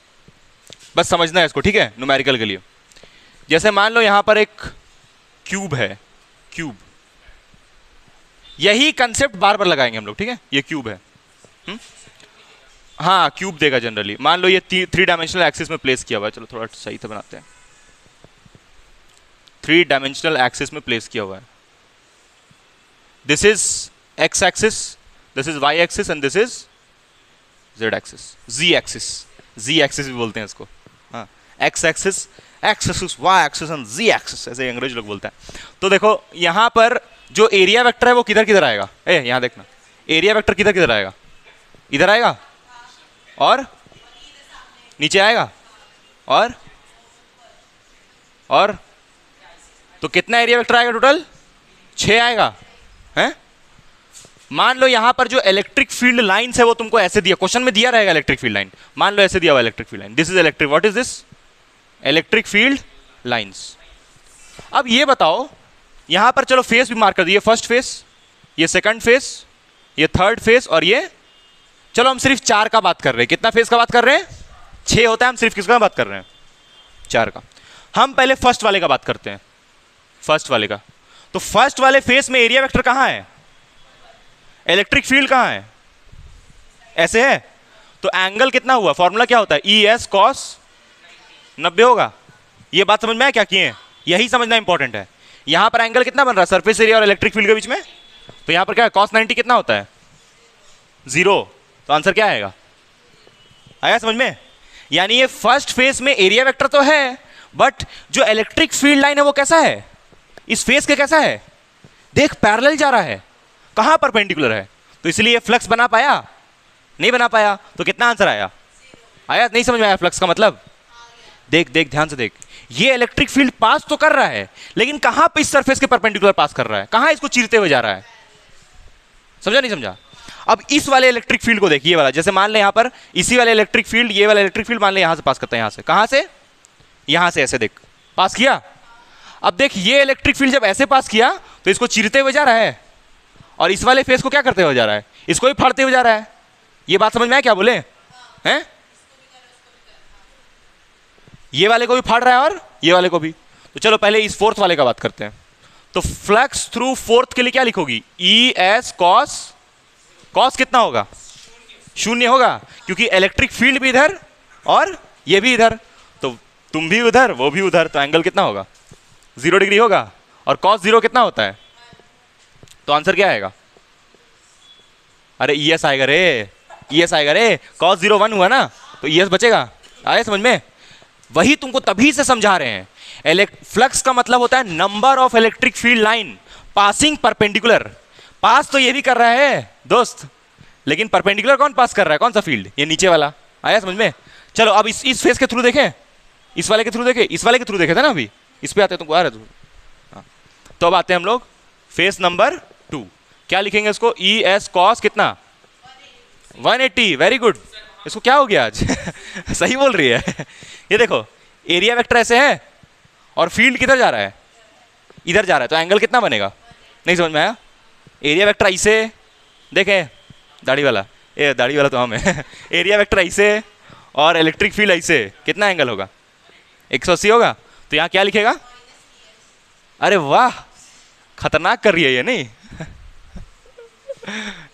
बस समझना है इसको, ठीक है, न्यूमेरिकल के लिए। जैसे मान लो यहाँ पर एक क्यूब है, क्यूब, यही कंसेप्ट बार बार लगाएंगे हम लोग, ठीक है। ये क्यूब है, हाँ क्यूब देगा जनरली। मान लो ये 3 डायमेंशनल एक्सिस में प्लेस किया हुआ है, चलो थोड़ा सही से बनाते हैं। 3 डायमेंशनल एक्सिस में प्लेस किया हुआ है। This is X axis, this is Y axis and this is Z axis, Z axis, Z axis भी बोलते हैं इसको, हाँ, X axis, X axis, Y axis and Z axis, ऐसे अंग्रेज लोग बोलते हैं। तो देखो यहाँ पर जो एरिया वेक्टर है वो किधर किधर आएगा, यहाँ देखना, एरिया वेक्टर किधर किधर आएगा, इधर आएगा और नीचे आएगा और तो कितना एरिया वेक्टर आएगा टोटल, 6 आएगा, हैं। मान लो यहां पर जो इलेक्ट्रिक फील्ड लाइंस है वो तुमको ऐसे दिया, क्वेश्चन में दिया रहेगा इलेक्ट्रिक फील्ड लाइन, मान लो ऐसे दिया हुआ electric field line, this is electric, what is this, electric field lines. अब ये बताओ यहां पर चलो फेस भी मार्क कर दिए, फर्स्ट फेस, ये सेकंड फेस, ये थर्ड फेस, और ये, चलो हम सिर्फ 4 का बात कर रहे हैं। कितना फेस का बात कर रहे हैं, 6 होता है, हम सिर्फ किसका बात कर रहे हैं, 4 का। हम पहले फर्स्ट वाले का बात करते हैं, फर्स्ट वाले का। तो फर्स्ट वाले फेस में एरिया वेक्टर कहां है, इलेक्ट्रिक फील्ड कहां है, ऐसे है, तो एंगल कितना हुआ, फॉर्मूला क्या होता है, ई एस कॉस 90 होगा। ये बात समझ में आया क्या किए, यही समझना इंपॉर्टेंट है यहां पर एंगल कितना बन रहा है सरफेस एरिया और इलेक्ट्रिक फील्ड के बीच में? तो यहां पर क्या है cos 90 कितना होता है? 0। तो आंसर क्या आएगा? आया समझ में? यानी ये फर्स्ट फेज में एरिया वेक्टर तो है, बट जो इलेक्ट्रिक फील्ड लाइन है वो कैसा है इस फेज के? कैसा है? देख पैरेलल जा रहा है, कहां परपेंडिकुलर है। तो इसलिए फ्लक्स बना पाया? नहीं बना पाया। तो कितना आंसर आया? आया? नहीं समझ में आया फ्लक्स का मतलब? देख देख ध्यान से देख, ये इलेक्ट्रिक फील्ड पास तो कर रहा है, लेकिन कहां पे? इस सरफेस के परपेंडिकुलर पास कर रहा है। कहां इसको चीरते हुए जा रहा है? समझा नहीं समझा? अब इस वाले इलेक्ट्रिक फील्ड को देख, ये वाला, जैसे मान ले यहां पर इसी वाले इलेक्ट्रिक फील्ड, ये वाला इलेक्ट्रिक फील्ड मान ले यहां से पास करता है। यहां से कहां से? यहां से ऐसे देख पास किया। अब देख ये इलेक्ट्रिक फील्ड जब ऐसे पास किया तो इसको चीरते हुए जा रहा है, और इस वाले फेस को क्या करते हुए जा रहा है? इसको भी फाड़ते हुए जा रहा है। ये बात समझ में आया क्या बोले हैं? ये वाले को भी फाड़ रहा है और ये वाले को भी। तो चलो पहले इस फोर्थ वाले का बात करते हैं। तो फ्लक्स थ्रू फोर्थ के लिए क्या लिखोगी? ई एस कॉस, कॉस कितना होगा? 0 होगा, क्योंकि इलेक्ट्रिक फील्ड भी इधर और ये भी इधर, तो तुम भी उधर वो भी उधर, तो एंगल कितना होगा? 0 डिग्री होगा। और कॉस 0 कितना होता है? तो आंसर क्या आएगा? अरे ई एस आएगा रे, ई एस आएगा रे। कॉस 0 1 हुआ ना, तो ई एस बचेगा। आए समझ में? वही तुमको तभी से समझा रहे हैं। फ्लक्स का मतलब होता है number of electric field line passing perpendicular. पास तो ये भी कर रहा है दोस्त, लेकिन परपेंडिकुलर कौन पास कर रहा है? कौन सा फील्ड? ये नीचे वाला। आया समझ में? चलो अब इस फेस के थ्रू देखें, इस वाले के थ्रू देखे, इस वाले के थ्रू देखे थे ना अभी, इस पे आते हैं तुमको आ रहा है। तो अब आते हैं हम लोग फेस नंबर 2। क्या लिखेंगे इसको? ई एस कॉस कितना? 180। Very good. इसको क्या हो गया आज? सही बोल रही है। ये देखो एरिया वेक्टर ऐसे है और फील्ड किधर जा रहा है? इधर जा रहा है, तो एंगल कितना बनेगा? नहीं समझ में आया? एरिया वेक्टर ऐसे देखें, दाढ़ी वाला, ये दाढ़ी वाला तो हम है। एरिया वेक्टर ऐसे और इलेक्ट्रिक फील्ड ऐसे, कितना एंगल होगा? 180 होगा। तो यहाँ क्या लिखेगा? अरे वाह, खतरनाक कर रही है ये, नहीं?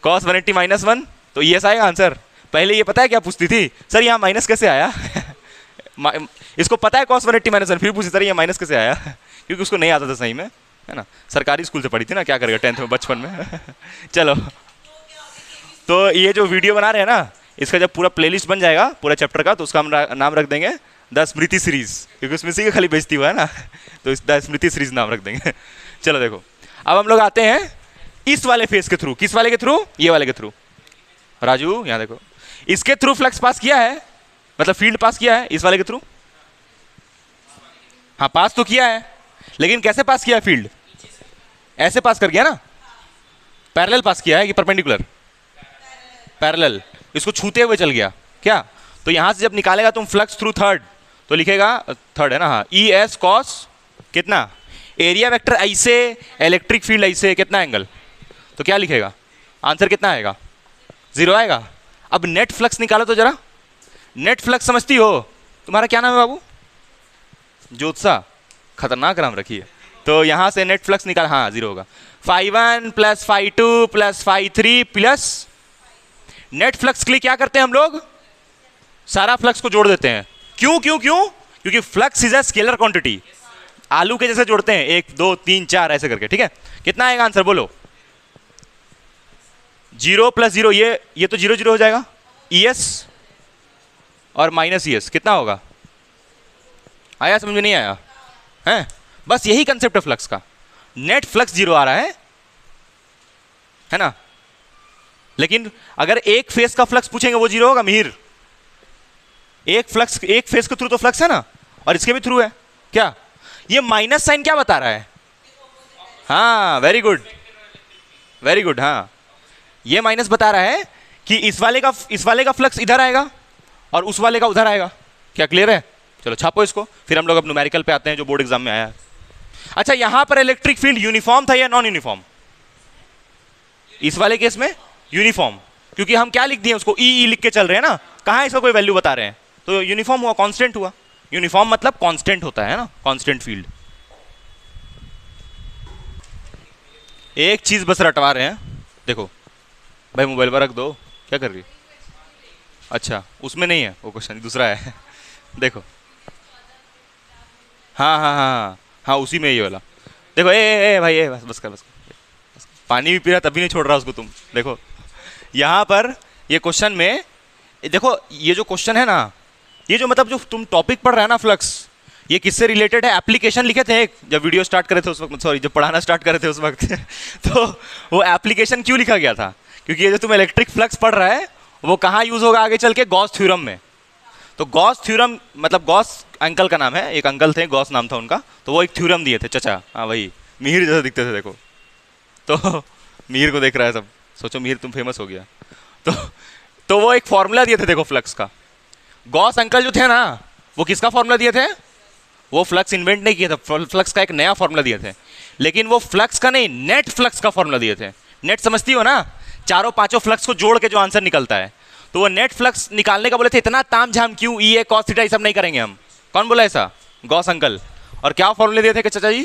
cos 180 -1, तो ये आएगा आंसर। पहले ये पता है क्या पूछती थी? सर यहाँ माइनस कैसे आया? इसको पता है cos 180 -1, फिर पूछती सर ये माइनस कैसे आया? क्योंकि उसको नहीं आता था सही में, है ना? सरकारी स्कूल से पढ़ी थी ना, क्या करेगा 10th में, बचपन में। चलो, तो ये जो वीडियो बना रहे हैं ना, इसका जब पूरा प्लेलिस्ट बन जाएगा पूरा चैप्टर का, तो उसका हम नाम रख देंगे द स्मृति सीरीज, क्योंकि उसमें से खाली बेइज्जती हुआ है ना, तो द स्मृति सीरीज नाम रख देंगे। चलो देखो, अब हम लोग आते हैं इस वाले फेस के थ्रू। किस वाले के थ्रू? ये वाले के थ्रू। राजू यहाँ देखो, इसके थ्रू फ्लक्स पास किया है, मतलब फील्ड पास किया है इस वाले के थ्रू। हाँ पास तो किया है, लेकिन कैसे पास किया है? फील्ड ऐसे पास कर गया ना, पैरेलल पास किया है कि परपेंडिकुलर? पैरेलल। इसको छूते हुए चल गया क्या? तो यहां से जब निकालेगा तुम फ्लक्स थ्रू थर्ड, तो लिखेगा थर्ड है ना, हाँ, ई एस कॉस कितना? एरिया वेक्टर ऐसे, इलेक्ट्रिक फील्ड ऐसे, कितना एंगल? तो क्या लिखेगा? आंसर कितना आएगा? 0 आएगा। अब नेट फ्लक्स निकालो तो जरा। नेट फ्लक्स समझती हो? तुम्हारा क्या नाम है बाबू? ज्योत्सा। खतरनाक नाम रखी है। तो यहां से नेट फ्लक्स निकाल, हाँ 0 होगा। φ1 + φ2 + φ3 प्लस नेट फ्लक्स के लिए क्या करते हैं हम लोग? सारा फ्लक्स को जोड़ देते हैं। क्यों क्यों क्यों? क्योंकि flux is a scalar quantity. आलू के जैसे जोड़ते हैं, 1 2 3 4 ऐसे करके, ठीक है? कितना आएगा आंसर बोलो? 0 + 0, ये तो 0 0 हो जाएगा। ES और -ES कितना होगा? आया समझ में? नहीं आया है? बस यही कंसेप्ट है फ्लक्स का। नेट फ्लक्स 0 आ रहा है ना? लेकिन अगर एक फेस का फ्लक्स पूछेंगे वो 0 होगा मिहिर। एक फेस के थ्रू तो फ्लक्स है ना, और इसके भी थ्रू है। क्या ये माइनस साइन क्या बता रहा है? हाँ वेरी गुड, वेरी गुड। हाँ ये माइनस बता रहा है कि इस वाले का फ्लक्स इधर आएगा और उस वाले का उधर आएगा। क्या क्लियर है? चलो छापो इसको, फिर हम लोग अब न्यूमेरिकल पे आते हैं जो बोर्ड एग्जाम में आया है। अच्छा, यहां पर इलेक्ट्रिक फील्ड यूनिफॉर्म था या नॉन यूनिफॉर्म? इस वाले केस में यूनिफॉर्म, क्योंकि हम क्या लिख दिए उसको? ई लिख के चल रहे हैं ना, कहां इसका कोई वैल्यू बता रहे हैं, तो यूनिफॉर्म हुआ, कांस्टेंट हुआ। यूनिफॉर्म मतलब कांस्टेंट होता है ना, कांस्टेंट फील्ड। एक चीज बस रटवा रहे हैं, देखो भाई मोबाइल पर रख दो, क्या कर रही है? अच्छा उसमें नहीं है वो क्वेश्चन, दूसरा है। देखो हाँ हाँ हाँ हाँ हाँ, उसी में ये वाला। देखो ए भाई ए, बस कर बस कर। पानी भी पी रहा तब भी नहीं छोड़ रहा उसको तुम। देखो यहाँ पर ये क्वेश्चन में देखो, ये जो क्वेश्चन है ना, ये जो मतलब जो तुम टॉपिक पढ़ रहे हैं ना फ्लक्स, ये किससे रिलेटेड है? एप्लीकेशन लिखे थे एक जब वीडियो स्टार्ट करे थे उस वक्त, सॉरी जब पढ़ाना स्टार्ट करे थे उस वक्त तो वो एप्लीकेशन क्यों लिखा गया था? क्योंकि ये जो तुम इलेक्ट्रिक फ्लक्स पढ़ रहा है वो कहाँ यूज होगा आगे चल के? गॉस थ्योरम में। तो गॉस थ्योरम मतलब गॉस अंकल का नाम है, एक अंकल थे गॉस नाम था उनका, तो वो एक थ्योरम दिए थे। चचा, हाँ वही मिहिर जैसे दिखते थे देखो। तो मिहिर को देख रहा है सब, सोचो मिहिर तुम फेमस हो गया। तो वो एक फॉर्मूला दिए थे देखो फ्लक्स का। गॉस अंकल जो थे ना, वो किसका फॉर्मूला दिए थे? वो फ्लक्स इन्वेंट नहीं किया था, फ्लक्स का एक नया फॉर्मूला दिए थे, लेकिन वो फ्लक्स का नहीं, नेट फ्लक्स का फॉर्मूला दिए थे। नेट समझती हो ना, चारों पांचों फ्लक्स को जोड़ के जो आंसर निकलता है, तो वो नेट फ्लक्स निकालने का बोले थे। इतना ताम झाम क्यों, ई ए कॉस थीटा ये सब नहीं करेंगे हम। कौन बोला ऐसा? Gauss uncle. और क्या फॉर्मूले दिए थे कि चाचा जी?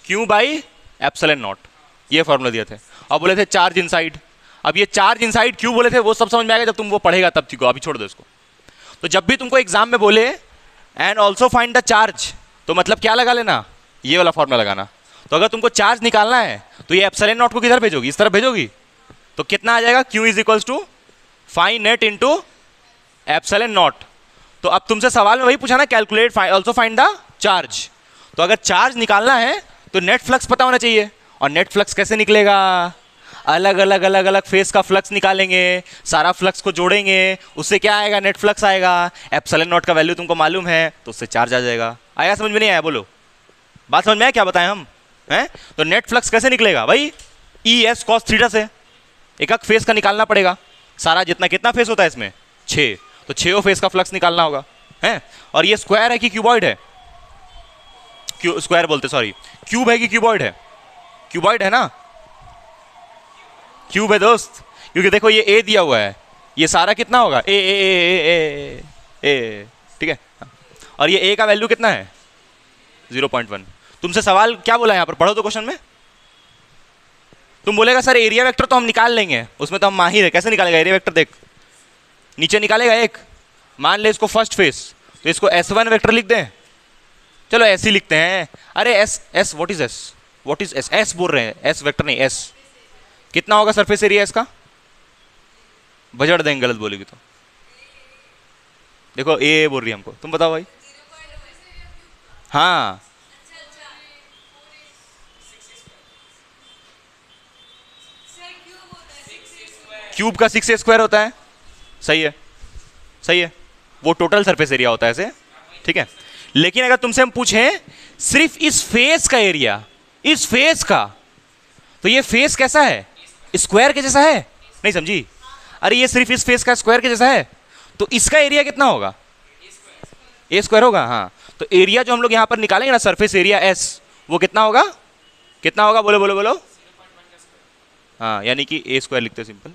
क्यू बाई एप्सिलॉन नॉट, ये फॉर्मूला दिए थे। और बोले थे चार्ज इनसाइड। अब ये चार्ज इनसाइड क्यों बोले थे वो सब समझ में आएगा जब तुम वो पढ़ेगा तब, ठीक हो, अभी छोड़ दो इसको। तो जब भी तुमको एग्जाम में बोले and also find the charge, तो मतलब क्या लगा लेना? ये वाला फॉर्मूला लगाना। तो अगर तुमको चार्ज निकालना है तो ये एप्सिलॉन नॉट को किधर भेजोगी? इस तरफ भेजोगी। तो कितना आ जाएगा? Q is equals to five net into epsilon naught. तो अब तुमसे सवाल में वही पूछा ना, calculate also find the charge. तो अगर चार्ज निकालना है तो नेट फ्लक्स पता होना चाहिए। और नेट फ्लक्स कैसे निकलेगा? अलग अलग फेस का फ्लक्स निकालेंगे, सारा फ्लक्स को जोड़ेंगे, उससे क्या आएगा? नेट फ्लक्स आएगा। एप्सिलॉन नॉट का वैल्यू तुमको मालूम है तो उससे चार्ज आ जाएगा। आया समझ में? नहीं आया? बोलो, बात समझ में आया? क्या बताएं हम हैं? तो नेट फ्लक्स कैसे निकलेगा भाई? ई एस कॉस थीटा से। एक एक फेस का निकालना पड़ेगा, सारा जितना कितना फेस होता है इसमें? 6। तो 6 फेस का फ्लक्स निकालना होगा हैं। और ये स्क्वायर है कि क्यूबॉइड है? स्क्वायर बोलते सॉरी, क्यूब है कि क्यूबॉइड है? क्यूबॉइड है ना, क्यूब है दोस्त। क्योंकि देखो ये ए दिया हुआ है, ये सारा कितना होगा? ए ए ए ए ए ए, ठीक है। और ये ए का वैल्यू कितना है? 0.1। तुमसे सवाल क्या बोला यहाँ पर? पढ़ो तो क्वेश्चन में। तुम बोलेगा सर एरिया वेक्टर तो हम निकाल लेंगे, उसमें तो हम माहिर है। कैसे निकालेगा एरिया वेक्टर? देख नीचे निकालेगा एक, मान ले इसको फर्स्ट फेस, तो इसको S1 वेक्टर लिख दें। चलो ऐसे ही लिखते हैं। अरे S S what is S? What is S? S बोल रहे हैं, एस वेक्टर नहीं, एस। कितना होगा सरफेस एरिया इसका? बजट देंगे गलत बोलेगी तो। देखो ए बोल रही है हमको, तुम बताओ भाई। हाँ क्यूब का 6a स्क्वायर होता है। सही है, सही है, वो टोटल सरफेस एरिया होता है ऐसे, ठीक है। लेकिन अगर तुमसे हम पूछें सिर्फ इस फेस का एरिया, इस फेस का, तो ये फेस कैसा है? स्क्वायर के जैसा है। नहीं समझी? अरे ये सिर्फ इस फेस का स्क्वायर के जैसा है, तो इसका एरिया कितना होगा? ए स्क्वायर होगा। हाँ, तो एरिया जो हम लोग यहां पर निकालेंगे ना, सरफेस एरिया एस, वो कितना होगा? कितना होगा? बोलो बोलो बोलो। हाँ, यानी कि ए स्क्वायर लिखते सिंपल।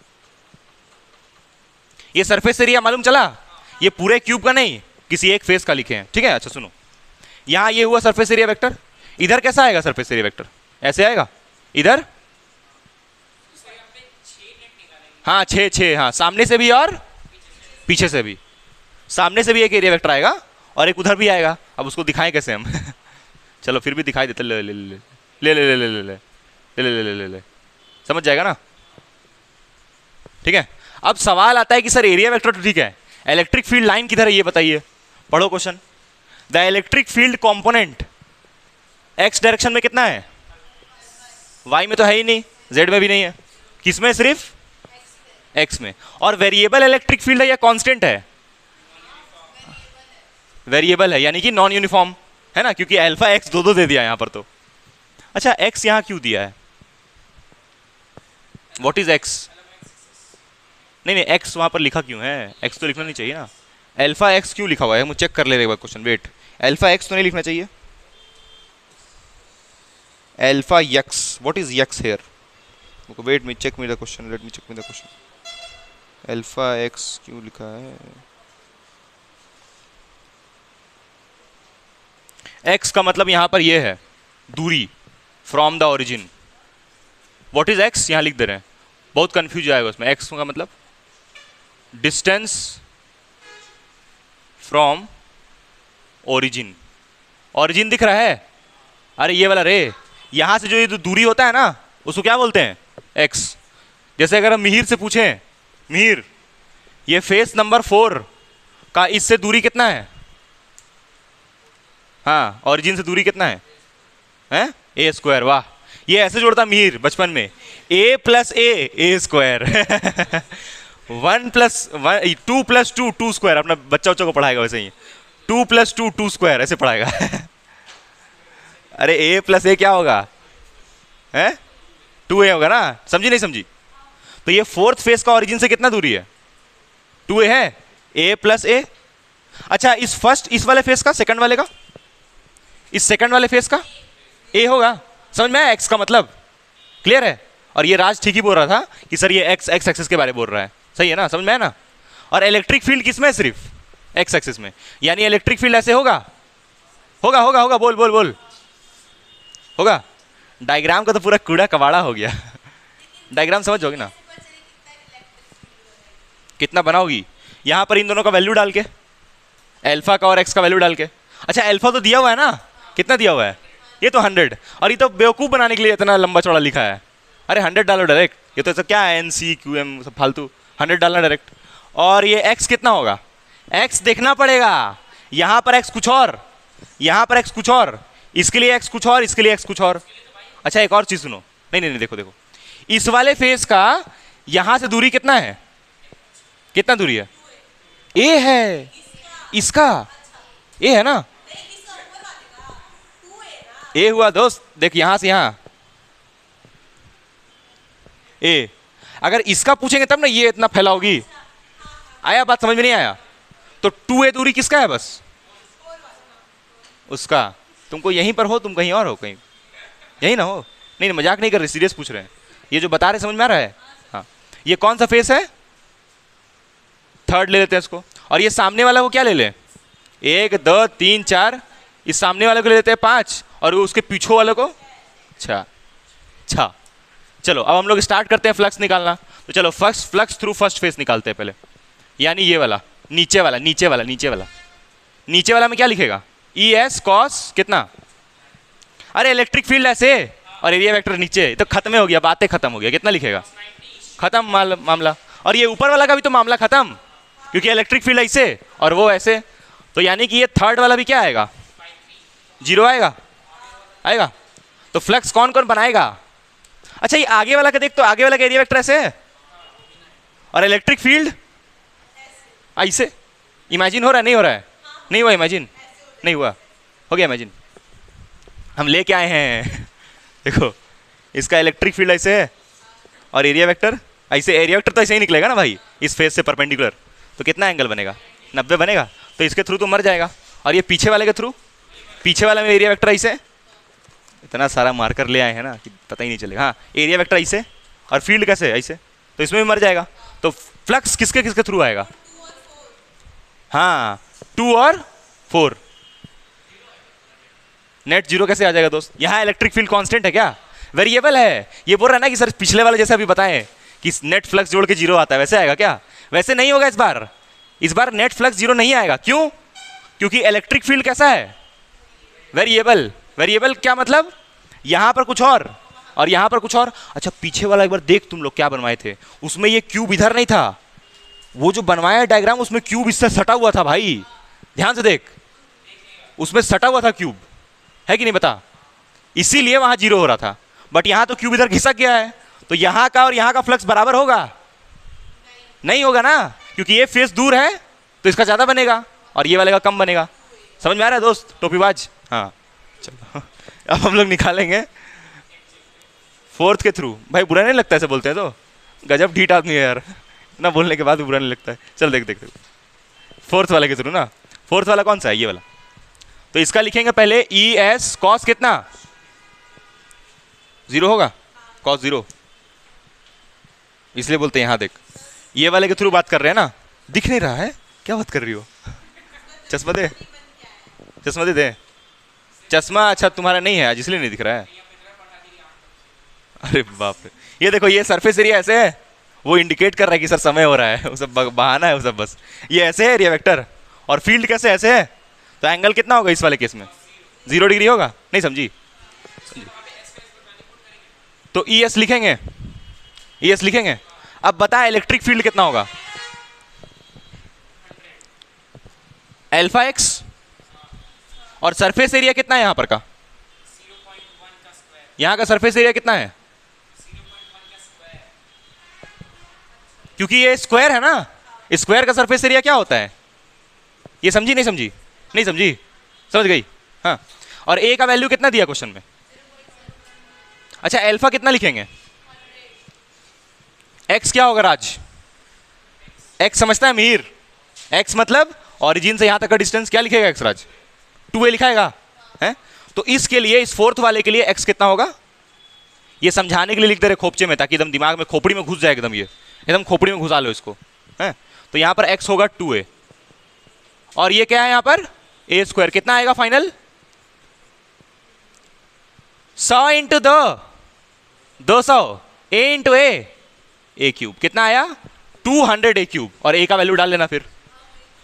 ये सरफेस एरिया मालूम चला? ये पूरे क्यूब का नहीं, किसी एक फेस का लिखे हैं, ठीक है। अच्छा सुनो, यहां ये हुआ सरफेस एरिया वेक्टर। इधर कैसा आएगा सरफेस एरिया वेक्टर? ऐसे आएगा। इधर हाँ 6 हाँ, सामने से भी और पीछे से भी। सामने से भी एक एरिया वेक्टर आएगा और एक उधर भी आएगा। अब उसको दिखाएं कैसे हम? चलो फिर भी दिखाई देते। ले ले ले ले ले ले ले ले ले ले ले ले ले ले, समझ जाएगा ना, ठीक है। अब सवाल आता है कि सर एरिया वेक्टर तो ठीक है, इलेक्ट्रिक फील्ड लाइन किधर है ये बताइए। पढ़ो question. The electric field component x direction में कितना है? वाई में तो है ही नहीं, जेड में भी नहीं है, किसमें? सिर्फ एक्स में। और वेरिएबल इलेक्ट्रिक फील्ड है या कांस्टेंट है? वेरिएबल है, यानी कि नॉन यूनिफॉर्म है ना, क्योंकि अल्फा एक्स दो दे दिया यहां पर तो। अच्छा एक्स यहां क्यों दिया है? What is x? नहीं नहीं, एक्स वहां पर लिखा क्यों है? एक्स तो लिखना नहीं चाहिए ना। अल्फा एक्स क्यों लिखा हुआ है? मुझे चेक कर ले रहे क्वेश्चन। वेट, अल्फा एक्स तो नहीं लिखना चाहिए। Alpha X, what is X here? Wait me check me the question, let me check me the question. Alpha X क्यों लिखा है? एक्स का मतलब यहां पर ये है दूरी from the origin. What is x यहां लिख दे रहे हैं, बहुत कंफ्यूज आएगा उसमें। एक्स का मतलब डिस्टेंस फ्रॉम ओरिजिन। ओरिजिन दिख रहा है? अरे ये वाला रे, यहां से जो ये दूरी होता है ना उसको क्या बोलते हैं, एक्स। जैसे अगर हम मिहिर से पूछें, मिहिर ये फेस नंबर 4 का इससे दूरी कितना है, हाँ ओरिजिन से दूरी कितना है, हैं ए स्क्वायर। वाह, ये ऐसे जोड़ता मिहिर बचपन में, ए प्लस ए स्क्वायर 1 प्लस 2 प्लस 2 2 स्क्वायर। अपना बच्चा को पढ़ाएगा वैसे ही, 2 प्लस 2 2 स्क्वायर ऐसे पढ़ाएगा अरे ए प्लस ए क्या होगा, है 2a होगा ना, समझी नहीं समझी। तो ये फोर्थ फेस का ओरिजिन से कितना दूरी है, 2a है, a प्लस ए। अच्छा इस वाले फेस का, सेकंड वाले का, इस सेकंड वाले फेस का a होगा, समझ में आया एक्स का मतलब, क्लियर है। और ये राज ठीक ही बोल रहा था कि सर ये एक्स एक्सिस के बारे में बोल रहा है, सही है ना, समझ में आया ना। और इलेक्ट्रिक फील्ड किसमें है, सिर्फ एक्स एक्सिस में, यानी इलेक्ट्रिक फील्ड ऐसे होगा, होगा होगा होगा, बोल बोल बोल, होगा। डायग्राम का तो पूरा कूड़ा कबाड़ा हो गया डायग्राम समझोगे ना, कितना बनाओगी, यहां पर इन दोनों का वैल्यू डाल के, अल्फा का और एक्स का वैल्यू डाल के। अच्छा अल्फा तो दिया हुआ है ना, कितना दिया हुआ है, ये तो 100, और ये तो बेवकूफ बनाने के लिए इतना लंबा चौड़ा लिखा है। अरे 100 डालो डायरेक्ट, ये तो ऐसा क्या है NC QM सब फालतू, 100 डालना डायरेक्ट। और ये x कितना होगा, x देखना पड़ेगा, यहां पर x कुछ और, यहां पर x कुछ और, इसके लिए x कुछ और, इसके लिए x कुछ और। अच्छा एक और चीज सुनो, नहीं नहीं नहीं, देखो देखो, इस वाले फेस का यहां से दूरी कितना है, कितना दूरी है, a है, इसका a है ना, a हुआ दोस्त, देख यहां से यहां a, अगर इसका पूछेंगे तब ना ये इतना फैलाओगी। आया बात समझ में, नहीं आया तो 2a दूरी किसका है, बस उसका। तुमको यहीं पर हो, तुम कहीं और हो, कहीं यही ना हो, नहीं नहीं मजाक नहीं कर रहे, सीरियस पूछ रहे हैं, ये जो बता रहे समझ में आ रहा है। हाँ ये कौन सा फेस है, थर्ड ले लेते हैं इसको। और ये सामने वाला को क्या ले लें, 1 2 3 4, इस सामने वाले को ले लेते हैं 5, और उसके पीछे वाले को 6। अच्छा चलो अब हम लोग स्टार्ट करते हैं फ्लक्स निकालना। तो चलो first flux through first face निकालते हैं पहले, यानी ये वाला नीचे वाला नीचे वाला नीचे वाला, नीचे वाला में क्या लिखेगा, ई एस कॉस कितना, अरे इलेक्ट्रिक फील्ड ऐसे और एरिया वेक्टर नीचे, तो खत्म हो गया, बातें खत्म हो गया, कितना लिखेगा, खत्म मामला। और ये ऊपर वाला का भी तो मामला खत्म, क्योंकि इलेक्ट्रिक फील्ड ऐसे और वो ऐसे, तो यानी कि ये थर्ड वाला भी क्या आएगा, 0 आएगा, आएगा। तो फ्लक्स कौन कौन बनाएगा, अच्छा ये आगे वाला का देख, तो आगे वाला का एरिया वेक्टर ऐसे है और इलेक्ट्रिक फील्ड ऐसे, इमेजिन हो रहा है, नहीं हो रहा है, नहीं हुआ इमेजिन, नहीं हुआ, हो गया इमेजिन, हम लेके आए हैं देखो इसका इलेक्ट्रिक फील्ड ऐसे है और एरिया वेक्टर ऐसे, एरिया वेक्टर तो ऐसे ही निकलेगा ना भाई, इस फेस से परपेंडिकुलर, तो कितना एंगल बनेगा, 90 बनेगा, तो इसके थ्रू तो मर जाएगा। और ये पीछे वाले के थ्रू, पीछे वाला में एरिया वेक्टर ऐसे, इतना सारा मार्कर ले आए हैं ना कि पता ही नहीं चलेगा। हाँ एरिया वेक्टर ऐसे और फील्ड कैसे ऐसे, तो इसमें भी मर जाएगा। तो फ्लक्स किसके किसके थ्रू आएगा, हाँ 2 और 4, नेट 0 कैसे आ जाएगा दोस्त, यहाँ इलेक्ट्रिक फील्ड कांस्टेंट है क्या, वेरिएबल है। ये बोल रहा है ना कि सर पिछले वाले जैसे अभी बताएं कि नेट फ्लक्स जोड़ के 0 आता है, वैसे आएगा क्या, वैसे नहीं होगा इस बार नेट फ्लक्स 0 नहीं आएगा। क्यों, क्योंकि इलेक्ट्रिक फील्ड कैसा है, वेरिएबल। वेरिएबल क्या मतलब, यहां पर कुछ और यहां पर कुछ और। अच्छा पीछे वाला एक बार देख तुम लोग क्या बनवाए थे, उसमें ये क्यूब इधर नहीं था, वो जो बनवाया डायग्राम उसमें क्यूब इससे सटा हुआ था भाई, ध्यान से देख, उसमें सटा हुआ था क्यूब, है कि नहीं बता, इसीलिए वहां 0 हो रहा था। बट यहां तो क्यूब इधर घिसक गया है, तो यहां का और यहां का फ्लक्स बराबर होगा, नहीं होगा ना, क्योंकि ये फेस दूर है तो इसका ज्यादा बनेगा और ये वाले का कम बनेगा। समझ में आ रहा है दोस्त, टोपीबाज। हाँ चलो अब हम लोग निकालेंगे फोर्थ के थ्रू। भाई बुरा नहीं लगता ऐसे बोलते हैं तो, गजब ढीठ आदमी है यार, ना बोलने के बाद भी बुरा नहीं लगता है। चल देख देख फोर्थ वाले के थ्रू ना, फोर्थ वाला कौन सा है, ये वाला। तो इसका लिखेंगे पहले ई एस कॉस कितना, 0 होगा, कॉस 0, इसलिए बोलते हैं। यहाँ देख ये वाले के थ्रू बात कर रहे हैं ना, दिख नहीं रहा है क्या बात कर रही हो, चश्मा दे, चश्मा दे चश्मा, अच्छा तुम्हारा नहीं है आज इसलिए नहीं दिख रहा है। अरे बाप रे, ये देखो ये सरफेस एरिया ऐसे है, वो इंडिकेट कर रहा है कि सर समय हो रहा है, वो सब बहाना है, वो सब बस। ये ऐसे है एरिया वेक्टर, और फील्ड कैसे ऐसे है, तो एंगल कितना होगा इस वाले केस में, 0 डिग्री होगा, नहीं समझी, तो ई एस लिखेंगे, ई एस लिखेंगे। अब बता इलेक्ट्रिक फील्ड कितना होगा, अल्फा एक्स, और सरफेस एरिया कितना है यहां पर का, यहां का सरफेस एरिया कितना है, क्योंकि ये स्क्वायर है ना, स्क्वायर का सरफेस एरिया क्या होता है, ये समझी नहीं समझी, नहीं समझी, समझ गई, हाँ। और ए का वैल्यू कितना दिया क्वेश्चन में, अच्छा अल्फा कितना लिखेंगे, एक्स क्या होगा राज, एक्स समझता है मीर, एक्स मतलब ओरिजिन से यहां तक का डिस्टेंस, क्या लिखेगा एक्स राज, 2a लिखाएगा है। तो इसके लिए, इस फोर्थ वाले के लिए एक्स कितना होगा, ये समझाने के लिए लिख दे रहे खोपचे में, ताकि एकदम दिमाग में खोपड़ी में घुस जाए, एकदम ये एकदम खोपड़ी में घुसा लो इसको, है। तो यहां पर x होगा 2a, और ये क्या है यहां पर a स्क्वायर, कितना आएगा final, 100 into 200, a into a cube, कितना आया 200 a क्यूब, और a का वैल्यू डाल लेना, फिर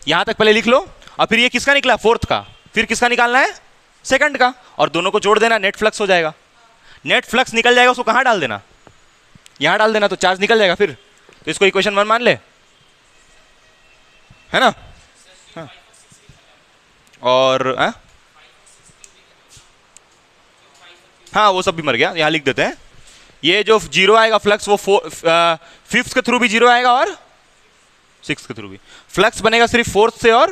यहां तक पहले लिख लो, और फिर ये किसका निकला फोर्थ का, फिर किसका निकालना है सेकंड का, और दोनों को जोड़ देना, नेट फ्लक्स हो जाएगा, नेट फ्लक्स निकल जाएगा, उसको कहां डाल देना, यहां डाल देना, तो चार्ज निकल जाएगा फिर, तो इसको इक्वेशन 1 मान ले, है ना, हाँ। और हाँ वो सब भी मर गया, यहां लिख देते हैं, ये जो जीरो आएगा फ्लक्स वो फिफ्थ के थ्रू भी जीरो आएगा और सिक्स के थ्रू भी, फ्लक्स बनेगा सिर्फ फोर्थ से और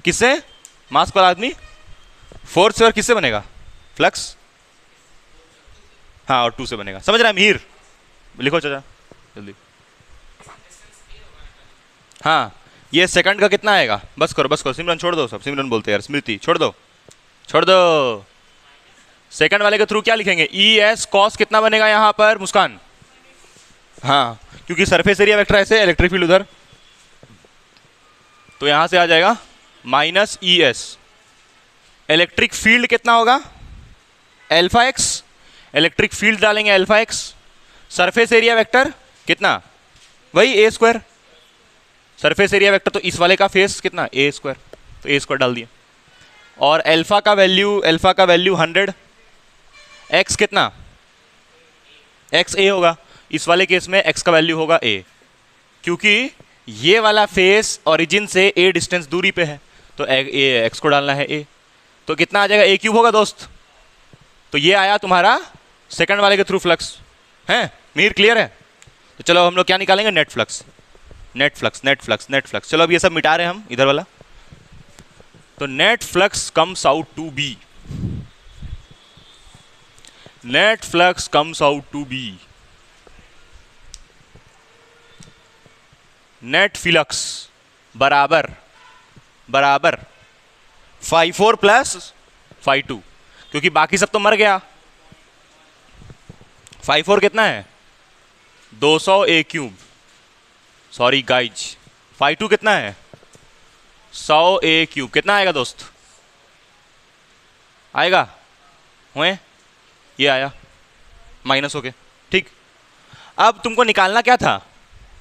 किससे, मास पर आदमी, फोर्थ से और किससे बनेगा फ्लक्स, हाँ और 2 से बनेगा, समझ रहा है मीर, लिखो चाचा जल्दी, हाँ ये सेकंड का कितना आएगा, बस करो सिमरन छोड़ दो, सब सिमरन बोलते हैं यार, स्मृति छोड़ दो, सेकंड वाले के थ्रू क्या लिखेंगे, ई एस कॉस कितना बनेगा यहां पर मुस्कान, हाँ क्योंकि सरफेस एरिया वेक्टर ऐसे, इलेक्ट्रिक फील्ड उधर, तो यहां से आ जाएगा minus E S, electric field कितना होगा अल्फा एक्स, इलेक्ट्रिक फील्ड डालेंगे alpha x, surface area vector कितना, वही ए स्क्वायर, सरफेस एरिया वेक्टर तो इस वाले का फेस कितना ए स्क्वायर, तो ए स्क्वायर डाल दिया, और अल्फा का वैल्यू 100, एक्स कितना, एक्स ए होगा, इस वाले केस में एक्स का वैल्यू होगा ए, क्योंकि ये वाला फेस ओरिजिन से ए डिस्टेंस दूरी पे है, तो एक्स को डालना है ए, तो कितना आ जाएगा ए क्यूब होगा दोस्त, तो ये आया तुम्हारा सेकंड वाले के थ्रू फ्लक्स, है मीर क्लियर है। तो चलो हम लोग क्या निकालेंगे, नेट फ्लक्स, चलो अब ये सब मिटा रहे हैं हम इधर वाला, तो net flux comes out to be, net flux बराबर φ4 प्लस φ2, क्योंकि बाकी सब तो मर गया, φ4 कितना है 200 a क्यूब, सॉरी गाइज, φ2 कितना है 100 a क्यूब, कितना आएगा दोस्त, आएगा हुए, ये आया माइनस हो के, ठीक। अब तुमको निकालना क्या था,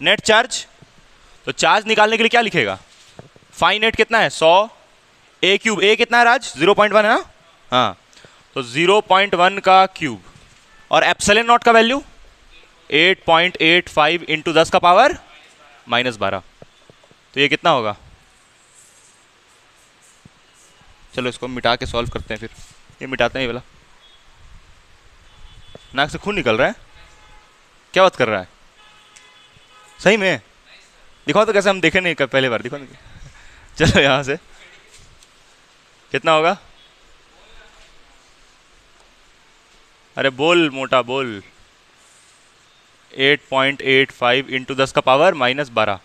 नेट चार्ज, तो चार्ज निकालने के लिए क्या लिखेगा, फाई नेट कितना है 100 a क्यूब, a कितना है राज 0.1 है ना, हाँ तो 0.1 का क्यूब, और एप्सिलॉन नॉट का वैल्यू 8.85 इंटू 10 का पावर -12, तो ये कितना होगा, चलो इसको मिटा के सॉल्व करते हैं, फिर ये मिटाते हैं, ये वाला नाक से खून निकल रहा है, क्या बात कर रहा है, सही में दिखाओ तो, कैसे हम देखे नहीं पहले बार, दिखाओ चलो यहां से कितना होगा, अरे बोल मोटा बोल, 8.85 इंटू 10 का पावर -12,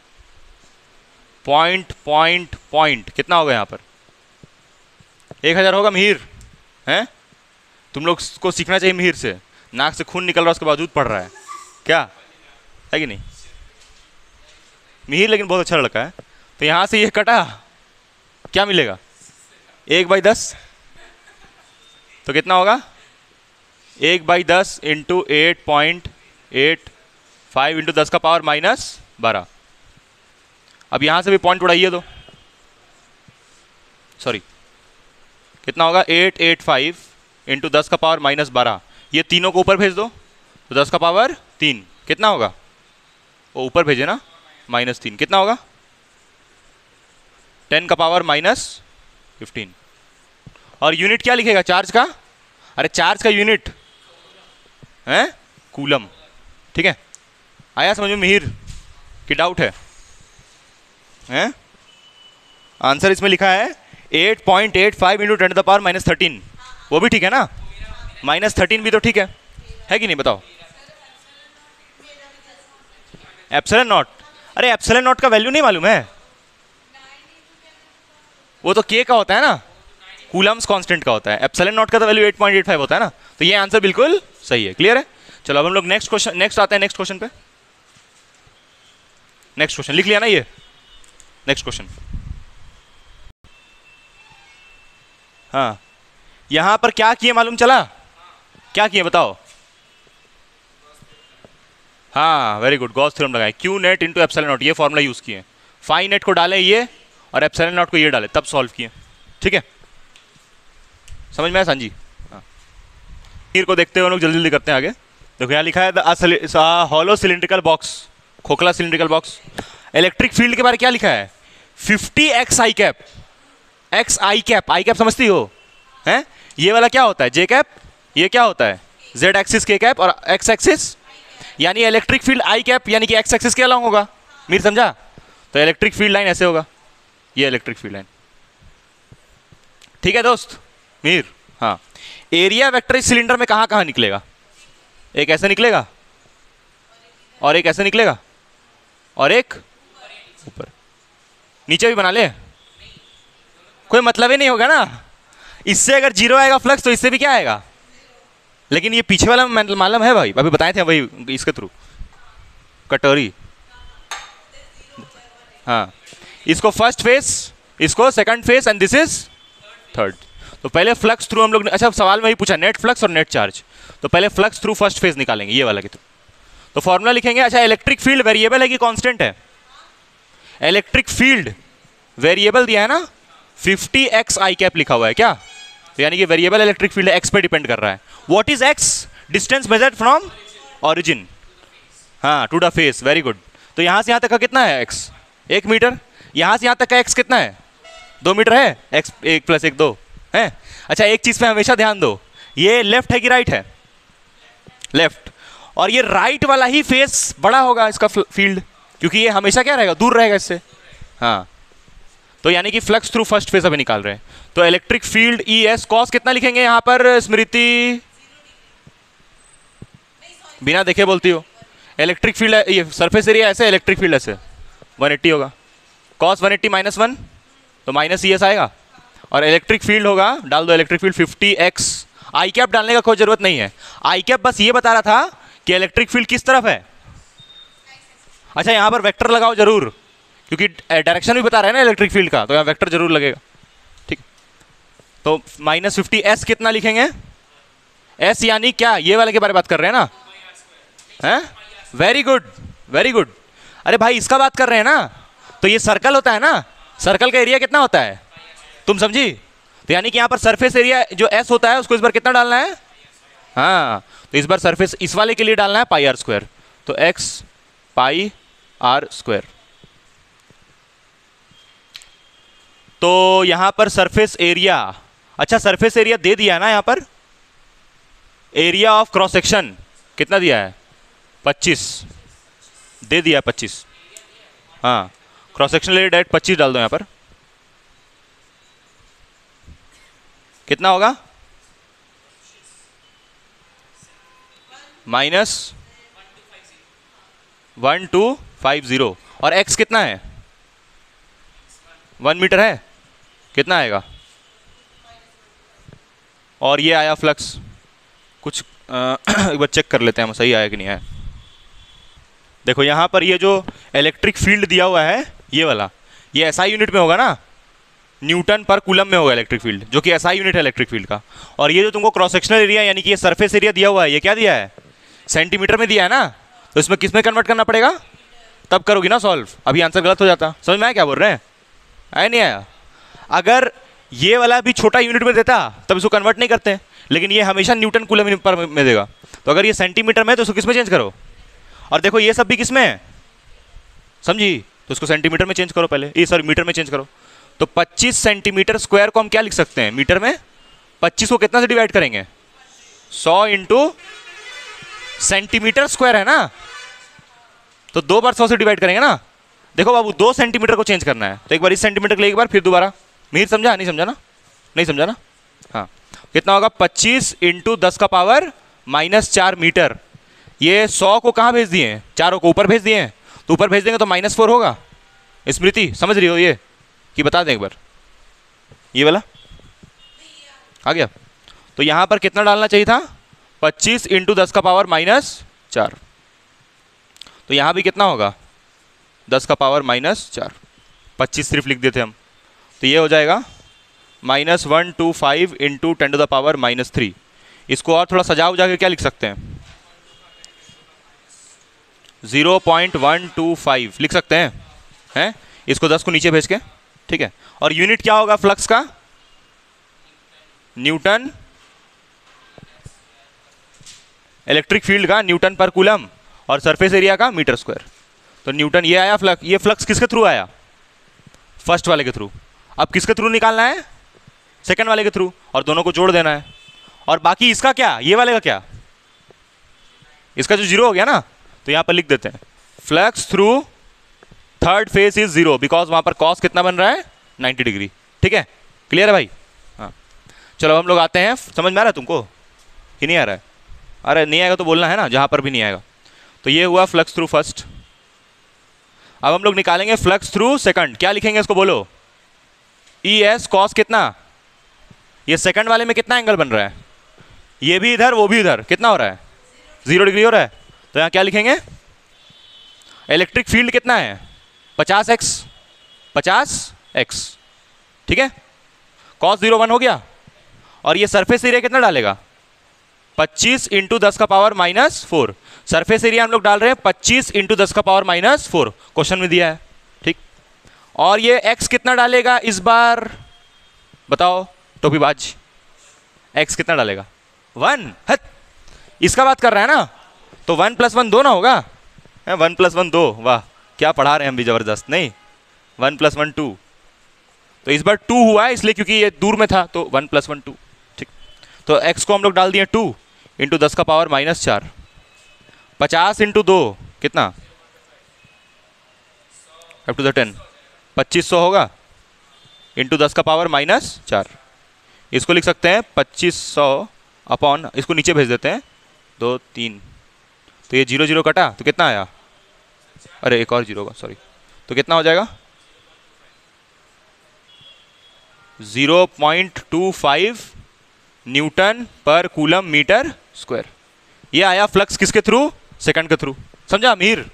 पॉइंट कितना होगा यहाँ पर 1000 होगा मिहिर, हैं तुम लोग को सीखना चाहिए मिहिर से, नाक से खून निकल रहा है उसके बावजूद पढ़ रहा है, क्या है कि नहीं मिहिर, लेकिन बहुत अच्छा लड़का है। तो यहाँ से ये कटा, क्या मिलेगा 1/10, तो कितना होगा 1/10 इंटू 8.85 इंटू 10 का पावर -12, अब यहाँ से भी पॉइंट उड़ाइए दो, सॉरी कितना होगा 885 इंटू 10 का पावर -12, ये तीनों को ऊपर भेज दो, तो 10 का पावर 3 कितना होगा, वो ऊपर भेजे ना, -3 कितना होगा, 10 का पावर -15। और यूनिट क्या लिखेगा चार्ज का, अरे चार्ज का यूनिट है कूलम। ठीक है, आया समझ में मिहिर कि डाउट है? हैं? आंसर इसमें लिखा है 8.85 इंटू 10⁻13। वो भी ठीक है ना, -13 भी तो ठीक है कि नहीं बताओ? एप्सिलॉन नॉट, अरे एप्सिलॉन नॉट का वैल्यू नहीं मालूम है? वो तो के का होता है ना, कूलम्स कांस्टेंट का होता है। एप्सिलॉन नॉट का तो वैल्यू 8.85 होता है ना। तो ये आंसर बिल्कुल सही है। क्लियर है? चलो अब हम लोग नेक्स्ट आते हैं नेक्स्ट क्वेश्चन पे। नेक्स्ट क्वेश्चन लिख लिया ना ये? नेक्स्ट क्वेश्चन, हाँ यहां पर क्या किए मालूम चला? क्या किए बताओ? हाँ वेरी गुड, गॉस थ्योरम लगाए, Q net into epsilon not, ये फॉर्मूला यूज किए। फाई नेट को डाले ये और एप्सिलॉन नॉट को ये डाले, तब सॉल्व किए। ठीक है, समझ में आया सांजी? हाँ, फिर को देखते हुए लोग जल्दी जल्दी करते हैं आगे। देखो यहाँ लिखा है हॉलो सिलिंड्रिकल बॉक्स, खोखला सिलिंड्रिकल बॉक्स। इलेक्ट्रिक फील्ड के बारे में क्या लिखा है? 50 एक्स आई कैप। एक्स आई कैप, आई कैप समझती हो? हैं? ये वाला क्या होता है? जे कैप। ये क्या होता है? जेड एक्सिस के कैप और एक्स एक्सिस, यानी इलेक्ट्रिक फील्ड आई कैप यानी कि एक्स एक्सिस के अलॉन्ग होगा। मीर समझा? तो इलेक्ट्रिक फील्ड लाइन ऐसे होगा, ये इलेक्ट्रिक फील्ड लाइन। ठीक है दोस्त मीर? हाँ, एरिया वेक्टर इस सिलेंडर में कहाँ कहाँ निकलेगा? एक ऐसे निकलेगा और एक ऐसे निकलेगा और एक ऊपर। नीचे भी बना ले, कोई मतलब ही नहीं होगा ना। इससे अगर 0 आएगा फ्लक्स तो इससे भी क्या आएगा? लेकिन ये पीछे वाला मालूम है भाई, अभी बताए थे वही इसके थ्रू कटोरी। हाँ, इसको फर्स्ट फेस, इसको second face and this is third. तो पहले फ्लक्स थ्रू हम लोग, अच्छा सवाल में ही पूछा नेट फ्लक्स और नेट चार्ज, तो पहले फ्लक्स थ्रू फर्स्ट फेज निकालेंगे ये वाला के थ्रू। तो फॉर्मूला लिखेंगे। अच्छा, इलेक्ट्रिक फील्ड वेरिएबल है कि कांस्टेंट है? इलेक्ट्रिक फील्ड वेरिएबल दिया है ना, 50 एक्स आई कैप लिखा हुआ है क्या, तो यानी कि वेरिएबल इलेक्ट्रिक फील्ड एक्स पे डिपेंड कर रहा है। What is X? Distance measured from origin, हाँ to the face. Very good. तो यहाँ से यहाँ तक का कितना है एक्स? 1 मीटर। यहाँ से यहाँ तक का एक्स कितना है? 2 मीटर है। एक्स 1 + 1 2 है। अच्छा, एक चीज पे हमेशा ध्यान दो, ये लेफ्ट है कि राइट है? लेफ्ट। और ये राइट वाला ही फेस बड़ा होगा इसका फील्ड, क्योंकि ये हमेशा क्या रहेगा? दूर रहेगा इससे। हाँ, तो यानी कि फ्लक्स थ्रू फर्स्ट फेज अभी निकाल रहे हैं। तो electric field E S cos कितना लिखेंगे यहाँ पर स्मृति? बिना देखे बोलती हो। इलेक्ट्रिक फील्ड ये सरफेस एरिया ऐसे, इलेक्ट्रिक फील्ड ऐसे, 180 होगा। कॉस 180 -1 तो माइनस ई एस आएगा। और इलेक्ट्रिक फील्ड होगा, डाल दो इलेक्ट्रिक फील्ड 50 एक्स। आई कैप डालने का कोई जरूरत नहीं है, आई कैप बस ये बता रहा था कि इलेक्ट्रिक फील्ड किस तरफ है। अच्छा, यहाँ पर वेक्टर लगाओ जरूर, क्योंकि डायरेक्शन भी बता रहा है ना इलेक्ट्रिक फील्ड का, तो यहाँ वेक्टर जरूर लगेगा। ठीक, तो -50 एस कितना लिखेंगे? एस यानी क्या? ये वाले के बारे में बात कर रहे हैं ना? हैं? Very good, very good. अरे भाई इसका बात कर रहे हैं ना, तो ये सर्कल होता है ना, सर्कल का एरिया कितना होता है? तुम समझी? तो यानी कि यहाँ पर सरफेस एरिया जो एस होता है उसको इस बार कितना डालना है? हाँ, तो इस बार सरफेस इस वाले के लिए डालना है πr²। तो x πr²। तो यहां पर सरफेस एरिया, अच्छा सरफेस एरिया दे दिया है ना यहाँ पर। एरिया ऑफ क्रॉस सेक्शन कितना दिया है? 25 दे दिया है, 25। हाँ, क्रॉस सेक्शन एरिया डायरेक्ट 25 डाल दो यहाँ पर। कितना होगा? -1250। और x कितना है? 1 मीटर है, कितना आएगा? और ये आया फ्लक्स कुछ एक बार चेक कर लेते हैं हम सही आया कि नहीं आया। देखो यहाँ पर ये जो इलेक्ट्रिक फील्ड दिया हुआ है ये वाला, ये एसआई यूनिट में होगा ना, न्यूटन पर कूलम में होगा इलेक्ट्रिक फील्ड, जो कि एसआई यूनिट है इलेक्ट्रिक फील्ड का। और ये जो तुमको क्रॉस सेक्शनल एरिया यानी कि ये सरफेस एरिया दिया हुआ है, ये क्या दिया है? सेंटीमीटर में दिया है ना, तो इसमें किस में कन्वर्ट करना पड़ेगा? तब करोगी ना सॉल्व, अभी आंसर गलत हो जाता। समझ में आया क्या बोल रहे हैं? आया नहीं आया? अगर ये वाला भी छोटा यूनिट में देता तब इसको कन्वर्ट नहीं करते, लेकिन ये हमेशा न्यूटन कूलम पर में देगा। तो अगर ये सेंटीमीटर में है तो उसको किस में चेंज करो, और देखो ये सब भी किस में है, समझी, तो उसको सेंटीमीटर में चेंज करो पहले, ये सॉरी मीटर में चेंज करो। तो 25 सेंटीमीटर स्क्वायर को हम क्या लिख सकते हैं मीटर में, 25 को कितना से डिवाइड करेंगे, 100 इंटू सेंटीमीटर स्क्वायर है ना, तो 2 बार 100 से डिवाइड करेंगे ना। देखो बाबू 2 सेंटीमीटर को चेंज करना है, तो एक बार इस सेंटीमीटर के लिए एक बार फिर दोबारा, मीर समझा नहीं समझा ना, नहीं समझा ना, हाँ कितना होगा 25 इंटू 10 का पावर -4 मीटर। ये 100 को कहाँ भेज दिए हैं, चारों को ऊपर भेज दिए हैं, तो ऊपर भेज देंगे तो -4 होगा। स्मृति समझ रही हो ये, कि बता दें एक बार, ये वाला आ गया। तो यहाँ पर कितना डालना चाहिए था, 25 इंटू 10 का पावर -4, तो यहाँ भी कितना होगा 10 का पावर -4, 25 सिर्फ लिख देते हम, तो ये हो जाएगा -125 इंटू 10 टू द पावर -3। इसको और थोड़ा सजा उजा के क्या लिख सकते हैं, 0.125 लिख सकते हैं इसको 10 को नीचे भेज के, ठीक है। और यूनिट क्या होगा फ्लक्स का, न्यूटन, इलेक्ट्रिक फील्ड का न्यूटन पर कूलम, और सरफेस एरिया का मीटर स्क्वायर। तो न्यूटन ये आया फ्लक्स, ये फ्लक्स किसके थ्रू आया, फर्स्ट वाले के थ्रू। अब किसके थ्रू निकालना है, सेकंड वाले के थ्रू, और दोनों को जोड़ देना है। और बाकी इसका क्या, ये वाले का क्या, इसका जो जीरो हो गया ना, तो यहां पर लिख देते हैं flux through third phase is 0 because वहां पर कॉस कितना बन रहा है 90 डिग्री, ठीक है, क्लियर है भाई। हाँ चलो हम लोग आते हैं, समझ में आ रहा है तुमको कि नहीं आ रहा है, अरे नहीं आएगा तो बोलना है ना, जहां पर भी नहीं आएगा। तो ये हुआ फ्लक्स थ्रू फर्स्ट। अब हम लोग निकालेंगे फ्लक्स थ्रू सेकंड, क्या लिखेंगे इसको बोलो, ई एस कॉस कितना, ये सेकंड वाले में कितना एंगल बन रहा है, ये भी इधर वो भी इधर, कितना हो रहा है 0 डिग्री हो रहा है। तो यहाँ क्या लिखेंगे, इलेक्ट्रिक फील्ड कितना है 50x, ठीक है, कॉस 0 1 हो गया। और ये सरफेस एरिया कितना डालेगा, 25 इंटू 10 का पावर -4, सरफेस एरिया हम लोग डाल रहे हैं 25 इंटू 10 का पावर -4, क्वेश्चन में दिया है, ठीक। और ये x कितना डालेगा इस बार, बताओ टोपीबाज, x कितना डालेगा 1, हट इसका बात कर रहा है ना, तो 1 + 1 2 ना होगा, 1 + 1 2, वाह क्या पढ़ा रहे हैं हम भी जबरदस्त, नहीं 1 + 1 2, तो इस बार 2 हुआ है इसलिए क्योंकि ये दूर में था, तो 1 + 1 2, ठीक। तो x को हम लोग डाल दिए 2 इंटू 10 का पावर -4, 50 इंटू 2 कितना, अप टू द 10 2500 होगा, इंटू 10 का पावर -4, इसको लिख सकते हैं 2500 अपॉन, इसको नीचे भेज देते हैं 2 3, तो ये 0 0 कटा तो कितना आया, अरे एक और 0 होगा सॉरी, तो कितना हो जाएगा 0.25 न्यूटन पर कूलम मीटर स्क्वायर। ये आया फ्लक्स किसके थ्रू, सेकंड के थ्रू, समझा मीर।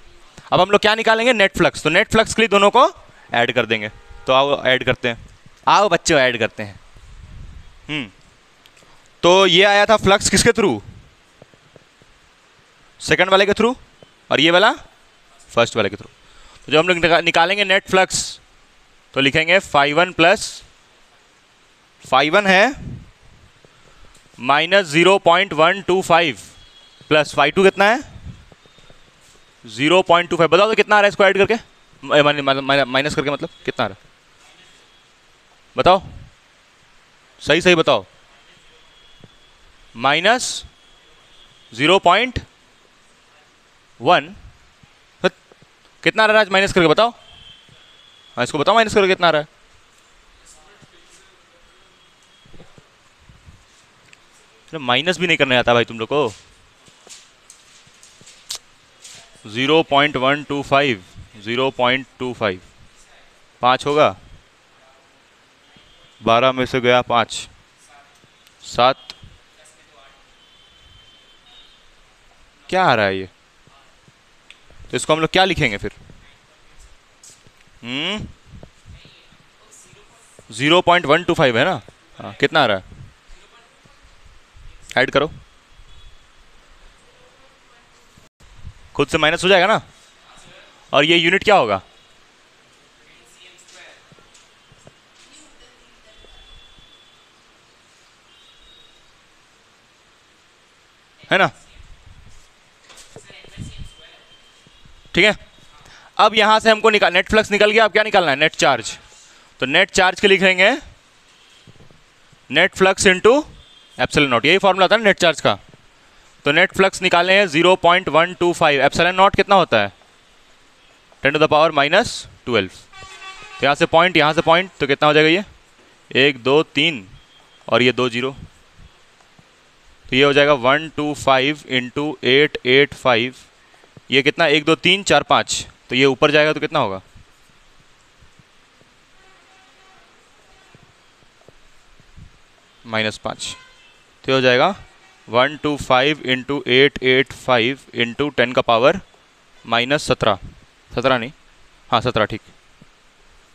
अब हम लोग क्या निकालेंगे, नेट फ्लक्स, तो नेट फ्लक्स के लिए दोनों को ऐड कर देंगे, तो आओ ऐड करते हैं, आओ बच्चों ऐड करते हैं। तो ये आया था फ्लक्स किसके थ्रू, सेकंड वाले के थ्रू, और ये वाला फर्स्ट वाले के थ्रू। तो जब हम लोग निकालेंगे नेट फ्लक्स, तो लिखेंगे φ1 प्लस φ1 है -0.125 प्लस φ2 कितना है 0.25, बताओ तो कितना आ रहा है इसको ऐड करके, माइनस करके मतलब कितना आ रहा है, बताओ सही सही बताओ, -0.1 कितना आ रहा है माइनस करके बताओ, हाँ इसको बताओ माइनस करके कितना आ रहा है, माइनस भी नहीं करने आता भाई तुम लोग को, 0.125 0.25 5 होगा, 12 में से गया 5 7, क्या आ रहा है ये, तो इसको हम लोग क्या लिखेंगे फिर, 0.125 है ना, हाँ कितना आ रहा है, ऐड करो, खुद से माइनस हो जाएगा ना, और ये यूनिट क्या होगा, है ना, ठीक है। अब यहां से हमको नेट फ्लक्स निकल गया, अब क्या निकालना है, नेट चार्ज। तो नेट चार्ज के लिखेंगे net flux into epsilon not, यही फॉर्मूला था ना नेट चार्ज का। तो नेट फ्लक्स निकाले हैं 0.125, एप्सिलॉन नॉट कितना होता है 10⁻⁻12। तो यहाँ से पॉइंट, यहाँ से पॉइंट, तो कितना हो जाएगा ये 1 2 3 और ये 2 0, तो ये हो जाएगा 125 इंटू 885, ये कितना 1 2 3 4 5, तो ये ऊपर जाएगा तो कितना होगा -5, तो हो जाएगा 125 इंटू 885 इंटू 10⁻⁻17, 17 नहीं, हाँ 17 ठीक।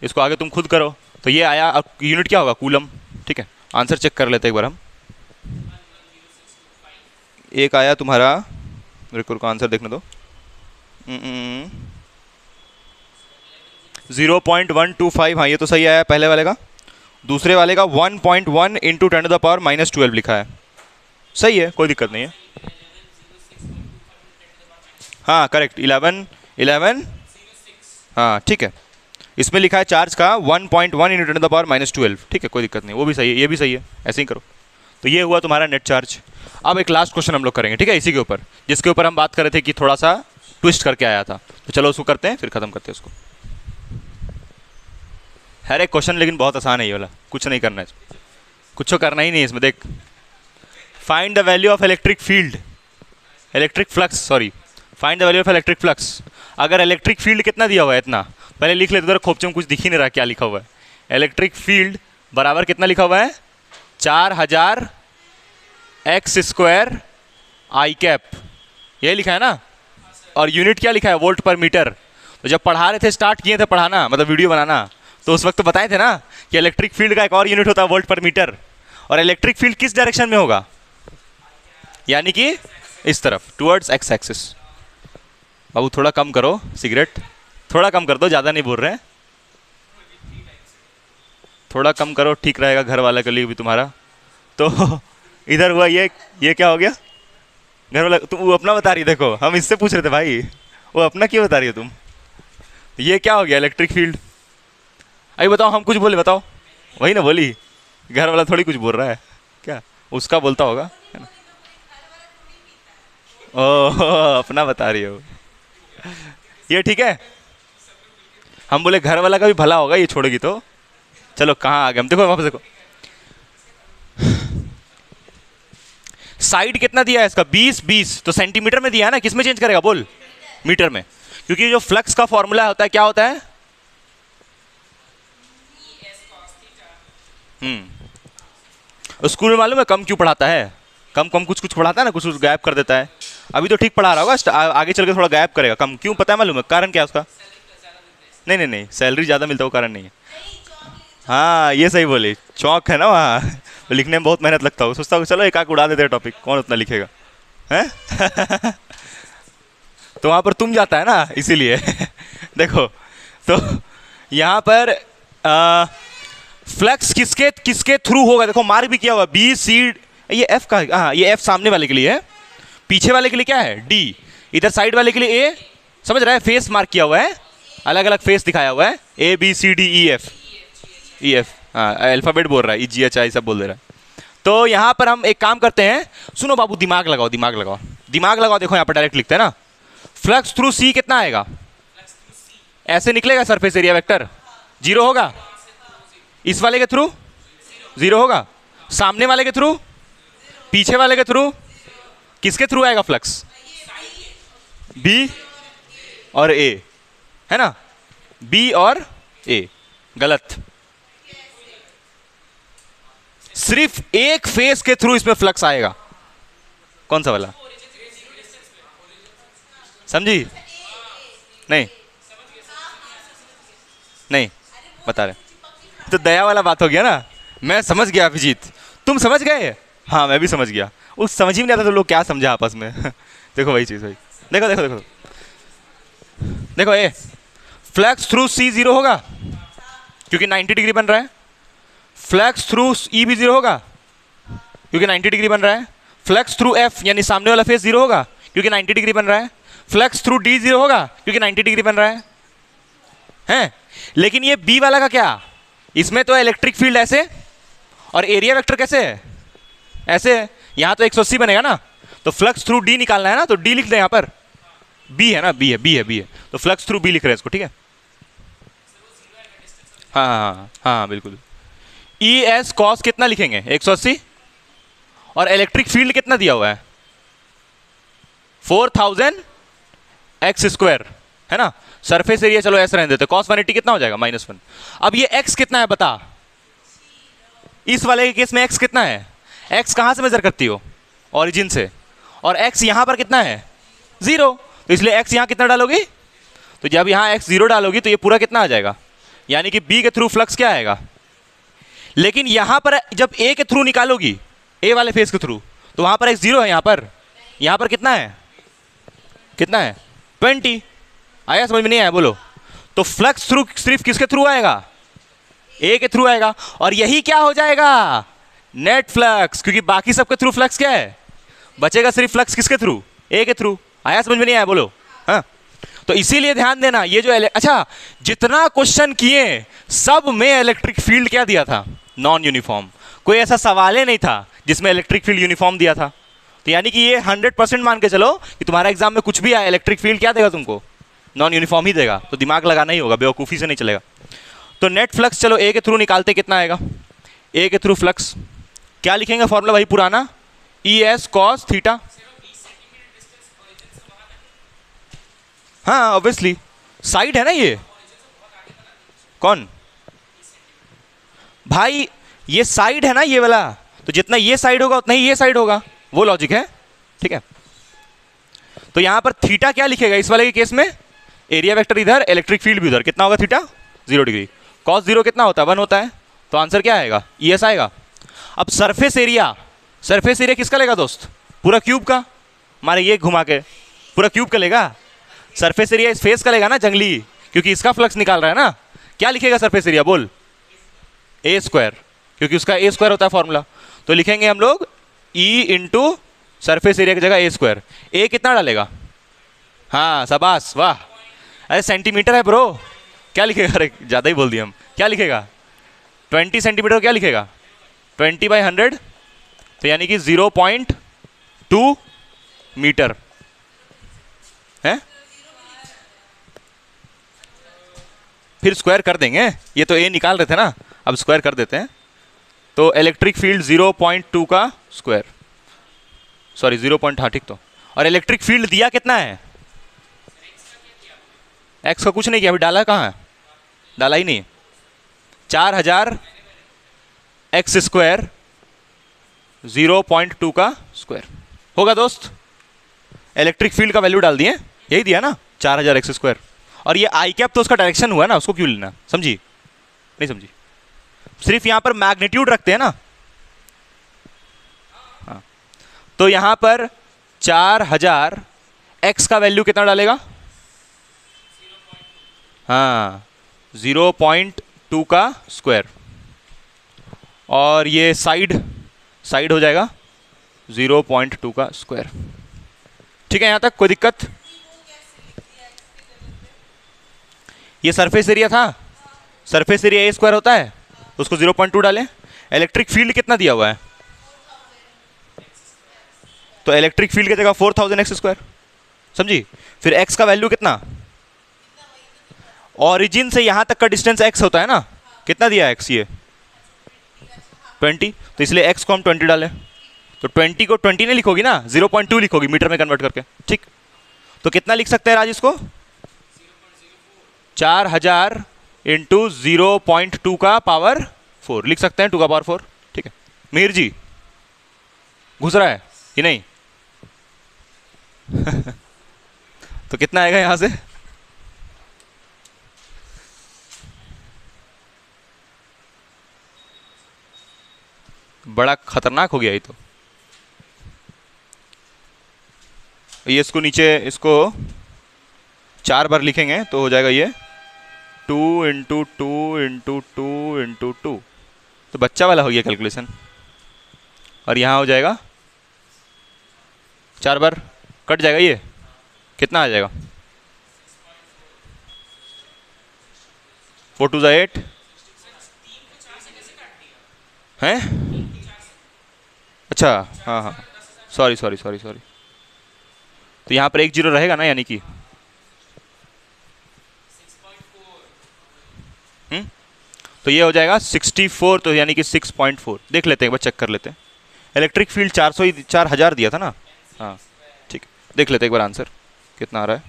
इसको आगे तुम खुद करो। तो ये आया, अब यूनिट क्या होगा कूलम। ठीक है, आंसर चेक कर लेते एक बार हम। एक आया तुम्हारा, रुको रुको आंसर देखने दो, 0.125, हाँ ये तो सही आया पहले वाले का। दूसरे वाले का 1.1 इंटू 10⁻⁻12 लिखा है, सही है, कोई दिक्कत नहीं है। हाँ करेक्ट, 11, हाँ ठीक है। इसमें लिखा है चार्ज का 1.1 इंटू 10⁻⁻12, ठीक है कोई दिक्कत नहीं, वो भी सही है, ये भी सही है, ऐसे ही करो। तो ये हुआ तुम्हारा नेट चार्ज। अब एक लास्ट क्वेश्चन हम लोग करेंगे, ठीक है, इसी के ऊपर, जिसके ऊपर हम बात कर रहे थे कि थोड़ा सा ट्विस्ट करके आया था। तो चलो उसको करते हैं, फिर खत्म करते हैं उसको। हर एक क्वेश्चन लेकिन बहुत आसान है ये वाला, कुछ नहीं करना है, कुछ करना ही नहीं है इसमें। देख, find the value of electric field, electric flux, sorry, find the value of electric flux. अगर इलेक्ट्रिक फील्ड कितना दिया हुआ है, इतना पहले लिख लेते, उधर खोपचे में कुछ दिख ही नहीं रहा क्या लिखा हुआ है। इलेक्ट्रिक फील्ड बराबर कितना लिखा हुआ है 4000 x² आई कैप, ये लिखा है ना। और यूनिट क्या लिखा है, वोल्ट पर मीटर। तो जब पढ़ा रहे थे, स्टार्ट किए थे पढ़ाना, मतलब वीडियो बनाना, तो उस वक्त तो बताए थे ना कि इलेक्ट्रिक फील्ड का एक और यूनिट होता है वोल्ट पर मीटर। और इलेक्ट्रिक फील्ड किस डायरेक्शन में होगा, यानी कि इस तरफ, टुवर्ड्स एक्स एक्सिस। बाबू थोड़ा कम करो सिगरेट, थोड़ा कम कर दो, ज़्यादा नहीं बोल रहे हैं, थोड़ा कम करो, ठीक रहेगा घर वाले के लिए भी तुम्हारा। तो इधर हुआ ये क्या हो गया, घर वाला, तुम वो अपना बता रही, देखो हम इससे पूछ रहे थे भाई, वो अपना क्यों बता रही हो तुम। ये क्या हो गया इलेक्ट्रिक फील्ड, अभी बताओ, हम कुछ बोले, बताओ, वही ना बोली, घर वाला थोड़ी कुछ बोल रहा है, क्या उसका बोलता होगा, है ना। ओह अपना बता रही हो, ये ठीक है। हम बोले घर वाला का भी भला होगा, ये छोड़ेगी तो। चलो कहाँ आ गए हम, देखो वापस देखो, साइड कितना दिया है इसका 20 तो सेंटीमीटर में दिया है ना, किस में चेंज करेगा बोल, मीटर में, क्योंकि जो फ्लक्स का फॉर्मूला होता है क्या होता है, स्कूल में मालूम है कम क्यों पढ़ाता है, कम कुछ पढ़ाता है ना, कुछ गायब कर देता है। अभी तो ठीक पढ़ा रहा होगा, आगे चल के थोड़ा गायब करेगा, कम क्यों पता है मालूम है, कारण क्या है उसका, नहीं सैलरी ज़्यादा मिलता है वो कारण नहीं है। हाँ ये सही बोली, चौक है ना वहाँ, तो लिखने में बहुत मेहनत लगता है, सोचता हूँ चलो एक आग उड़ा देते हैं टॉपिक, कौन उतना लिखेगा हैं तो वहाँ पर तुम जाता है ना इसीलिए देखो, तो यहाँ पर फ्लक्स किसके थ्रू होगा, देखो मार्क भी किया हुआ बी सी, ये एफ का, हाँ ये एफ सामने वाले के लिए है, पीछे वाले के लिए क्या है डी, इधर साइड वाले के लिए ए, समझ रहा है, फेस मार्क किया हुआ है, अलग अलग फेस दिखाया हुआ है, A B C D E F, हाँ अल्फाबेट बोल रहा है, EGHI सब बोल दे रहा है। तो यहाँ पर हम एक काम करते हैं, सुनो बाबू, दिमाग लगाओ, देखो यहाँ पर डायरेक्ट लिखते हैं ना, फ्लक्स थ्रू सी कितना आएगा, ऐसे निकलेगा सरफेस एरिया वेक्टर, 0 होगा, इस वाले के थ्रू 0 होगा, सामने वाले के थ्रू, पीछे वाले के थ्रू, किसके थ्रू आएगा फ्लक्स, बी और ए, है ना, बी और ए, गलत, सिर्फ एक फेस के थ्रू इसमें फ्लक्स आएगा, कौन सा वाला, समझी, नहीं बता रहे, तो दया वाला बात हो गया ना, मैं समझ गया अभिजीत, तुम समझ गए, हाँ मैं भी समझ गया, उस समझ ही नहीं आता तो लोग क्या समझा आपस में देखो वही चीज़ वही, देखो ए, फ्लक्स थ्रू सी 0 होगा क्योंकि 90 डिग्री बन रहा है, फ्लक्स थ्रू ई भी 0 होगा क्योंकि 90 डिग्री बन रहा है, फ्लक्स थ्रू एफ यानी सामने वाला फेस 0 होगा क्योंकि 90 डिग्री बन रहा है, फ्लक्स थ्रू डी जीरो होगा क्योंकि 90 डिग्री बन रहा है हैं? लेकिन ये बी वाला का क्या, इसमें तो इलेक्ट्रिक फील्ड ऐसे और एरिया वेक्टर कैसे है, ऐसे है। यहां तो 180 बनेगा ना, तो फ्लक्स थ्रू डी निकालना है ना, तो डी लिख दें यहां पर, बी है ना, बी है, तो फ्लक्स थ्रू बी लिख रहे हैं इसको, ठीक है। हाँ हाँ हाँ हाँ बिल्कुल। ई एस कॉस कितना लिखेंगे 180, और इलेक्ट्रिक फील्ड कितना दिया हुआ है 4000 एक्स स्क्वायर है ना। सरफेस एरिया चलो ऐसे रहने देते, कॉस 180 कितना हो जाएगा -1। अब ये एक्स कितना है बता, इस वाले के केस में एक्स कितना है, एक्स कहां से मेजर करती हो, ओरिजिन से, और एक्स यहां पर कितना है 0, तो इसलिए एक्स यहां कितना डालोगी, तो जब यहां एक्स 0 डालोगी तो ये पूरा कितना आ जाएगा, यानी कि बी के थ्रू फ्लक्स क्या आएगा। लेकिन यहां पर जब ए के थ्रू निकालोगी, ए वाले फेस के थ्रू, तो वहां पर एक्स 0 है, यहां पर कितना है 20। आया समझ में नहीं आया बोलो। तो फ्लक्स थ्रू सिर्फ किसके थ्रू आएगा, ए के थ्रू आएगा, और यही क्या हो जाएगा नेट फ्लक्स, क्योंकि बाकी सबके थ्रू फ्लक्स क्या है, बचेगा सिर्फ फ्लक्स किसके थ्रू, ए के थ्रू। आया समझ में नहीं आया बोलो। हाँ, तो इसीलिए ध्यान देना, ये जो अच्छा जितना क्वेश्चन किए सब में इलेक्ट्रिक फील्ड क्या दिया था, नॉन यूनिफॉर्म। कोई ऐसा सवाल ही नहीं था जिसमें इलेक्ट्रिक फील्ड यूनिफॉर्म दिया था। तो यानी कि ये 100% मान के चलो कि तुम्हारा एग्जाम में कुछ भी आए, इलेक्ट्रिक फील्ड क्या देगा तुमको, नॉन यूनिफॉर्म ही देगा। तो दिमाग लगाना ही होगा, बेवकूफ़ी से नहीं चलेगा। तो नेट फ्लक्स चलो ए के थ्रू निकालते कितना आएगा, ए के थ्रू फ्लक्स क्या लिखेंगे फॉर्मूला वही पुराना, ई एस कॉस थीटा। हाँ ऑब्वियसली साइड है ना ये, कौन भाई, ये साइड है ना ये वाला, तो जितना ये साइड होगा उतना ही ये साइड होगा, वो लॉजिक है, ठीक है। तो यहां पर थीटा क्या लिखेगा इस वाले के केस में, एरिया वेक्टर इधर, इलेक्ट्रिक फील्ड भी उधर, कितना होगा थीटा 0 डिग्री, कॉस 0 कितना होता है 1 होता है, तो आंसर क्या आएगा ई एस आएगा। अब सरफेस एरिया किसका लेगा दोस्त, पूरा क्यूब का, मारे ये घुमा के पूरा क्यूब का लेगा, सरफेस एरिया इस फेस का लेगा ना जंगली, क्योंकि इसका फ्लक्स निकाल रहा है ना। क्या लिखेगा सरफेस एरिया बोल, ए स्क्वायर, क्योंकि उसका ए स्क्वायर होता है फॉर्मूला, तो लिखेंगे हम लोग ई इंटू सरफेस एरिया की जगह ए स्क्वायर। ए कितना डालेगा, हाँ शाबाश वाह, अरे सेंटीमीटर है ब्रो, क्या लिखेगा, अरे ज़्यादा ही बोल दिया हम, क्या लिखेगा 20 सेंटीमीटर, क्या लिखेगा 20/100, तो यानी कि 0.2 मीटर है। फिर स्क्वायर कर देंगे, ये तो ए निकाल रहे थे ना, अब स्क्वायर कर देते हैं। तो इलेक्ट्रिक फील्ड 0.2 का स्क्वायर, सॉरी 0. हाँ ठीक, तो और इलेक्ट्रिक फील्ड दिया कितना है, एक्स का कुछ नहीं किया अभी, डाला कहाँ है, डाला ही नहीं, 4000 एक्स स्क्वायर 0.2 का स्क्वायर होगा दोस्त। इलेक्ट्रिक फील्ड का वैल्यू डाल दिए, यही दिया ना 4000 एक्स स्क्वायर, और ये आई कैप तो उसका डायरेक्शन हुआ ना, उसको क्यों लेना, समझी नहीं समझी, सिर्फ यहां पर मैग्नीट्यूड रखते हैं ना। हाँ, तो यहां पर 4000 एक्स का वैल्यू कितना डालेगा, हाँ 0.2 का स्क्वायर, और ये साइड हो जाएगा 0.2 का स्क्वायर, ठीक है। यहां तक कोई दिक्कत, ये सरफेस एरिया था, सरफेस एरिया ए स्क्वायर होता है, उसको 0.2 डालें। इलेक्ट्रिक फील्ड कितना दिया हुआ है, तो इलेक्ट्रिक फील्ड की जगह 4000 एक्स स्क्वायर, समझी। फिर एक्स का वैल्यू कितना, ओरिजिन से यहां तक का डिस्टेंस एक्स होता है ना, कितना दिया एक्स, ये 20, तो इसलिए एक्स को हम 20 डालें, तो 20 को 20 नहीं लिखोगी ना, 0.2 लिखोगी मीटर में कन्वर्ट करके, ठीक। तो कितना लिख सकते हैं राज इसको, 4000 इंटू 0.2 का पावर 4 लिख सकते हैं, 2 का पावर 4, ठीक है। मीर जी घुस रहा है कि नहीं तो कितना आएगा यहां से, बड़ा खतरनाक हो गया ये तो। ये इसको नीचे, इसको 4 बार लिखेंगे तो हो जाएगा ये 2 इंटू 2 इंटू 2 इंटू 2, तो बच्चा वाला हो गया कैलकुलेशन, और यहाँ हो जाएगा 4 बार कट जाएगा ये, कितना आ जाएगा? 4 2 ज़ा 8 हैं? अच्छा हाँ हाँ, सॉरी सॉरी सॉरी सॉरी। तो यहाँ पर 1 0 रहेगा ना, यानी कि तो ये हो जाएगा 64, तो यानी कि 6.4। देख लेते हैं एक बार, चेक कर लेते हैं। इलेक्ट्रिक फील्ड 4000 दिया था ना? हाँ ठीक, देख लेते हैं एक बार आंसर कितना आ रहा है।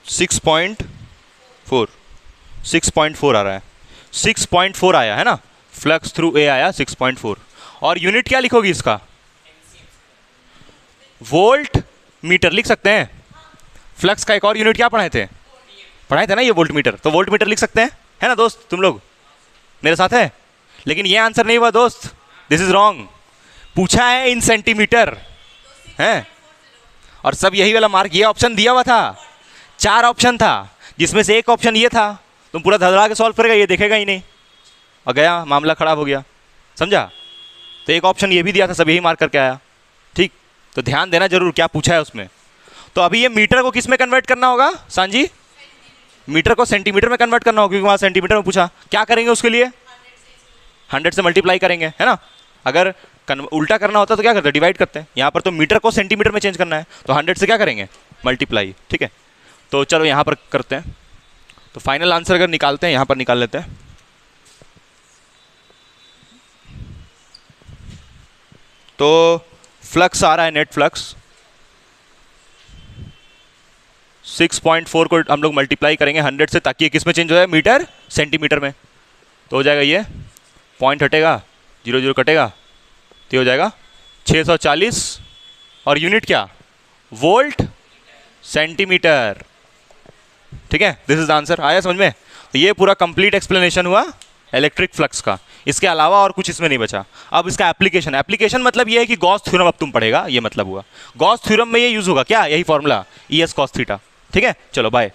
6.4 6.4 आ रहा है, 6.4 आया है ना, फ्लक्स थ्रू ए आया 6.4। और यूनिट क्या लिखोगी इसका? वोल्ट मीटर लिख सकते हैं। फ्लक्स का एक और यूनिट क्या पढ़ाए थे ना ये, वोल्ट मीटर, तो वोल्ट मीटर लिख सकते हैं, है ना दोस्त? तुम लोग मेरे साथ है? लेकिन ये आंसर नहीं हुआ दोस्त, दिस इज रॉन्ग। पूछा है इन सेंटीमीटर है, और सब यही वाला मार्क, ये ऑप्शन दिया हुआ था, 4 ऑप्शन था, जिसमें से एक ऑप्शन ये था। तुम पूरा धड़धा के सॉल्व करेगा, ये देखेगा ही नहीं, और गया मामला खराब हो गया, समझा? तो एक ऑप्शन ये भी दिया था, सब यही मार्क करके आया। ठीक, तो ध्यान देना जरूर क्या पूछा है उसमें। तो अभी ये मीटर को किस में कन्वर्ट करना होगा सांजी? मीटर को सेंटीमीटर में कन्वर्ट करना होगा, क्योंकि वहाँ सेंटीमीटर में पूछा। क्या करेंगे उसके लिए? 100 से मल्टीप्लाई करेंगे, है ना? अगर उल्टा करना होता तो क्या करते? डिवाइड करते हैं। यहाँ पर तो मीटर को सेंटीमीटर में चेंज करना है, तो 100 से क्या करेंगे? मल्टीप्लाई। ठीक है, तो चलो यहाँ पर करते हैं। तो फाइनल आंसर अगर निकालते हैं, यहाँ पर निकाल लेते हैं। तो फ्लक्स आ रहा है, नेट फ्लक्स 6.4 को हम लोग मल्टीप्लाई करेंगे 100 से, ताकि ये किस में चेंज हो जाए? मीटर सेंटीमीटर में। तो हो जाएगा, ये पॉइंट हटेगा, 0 0 कटेगा, तो ये हो जाएगा 640। और यूनिट क्या? Volt centimetre. ठीक है, दिस इज द आंसर। आया समझ में? तो ये पूरा कंप्लीट एक्सप्लेनेशन हुआ इलेक्ट्रिक फ्लक्स का। इसके अलावा और कुछ इसमें नहीं बचा। अब इसका एप्लीकेशन मतलब ये है कि गॉस थ्योरम अब तुम पढ़ेगा, ये मतलब हुआ। गॉस थ्योरम में ये यूज होगा क्या? यही फॉर्मूला, ES cos थीटा। ठीक है, चलो बाय।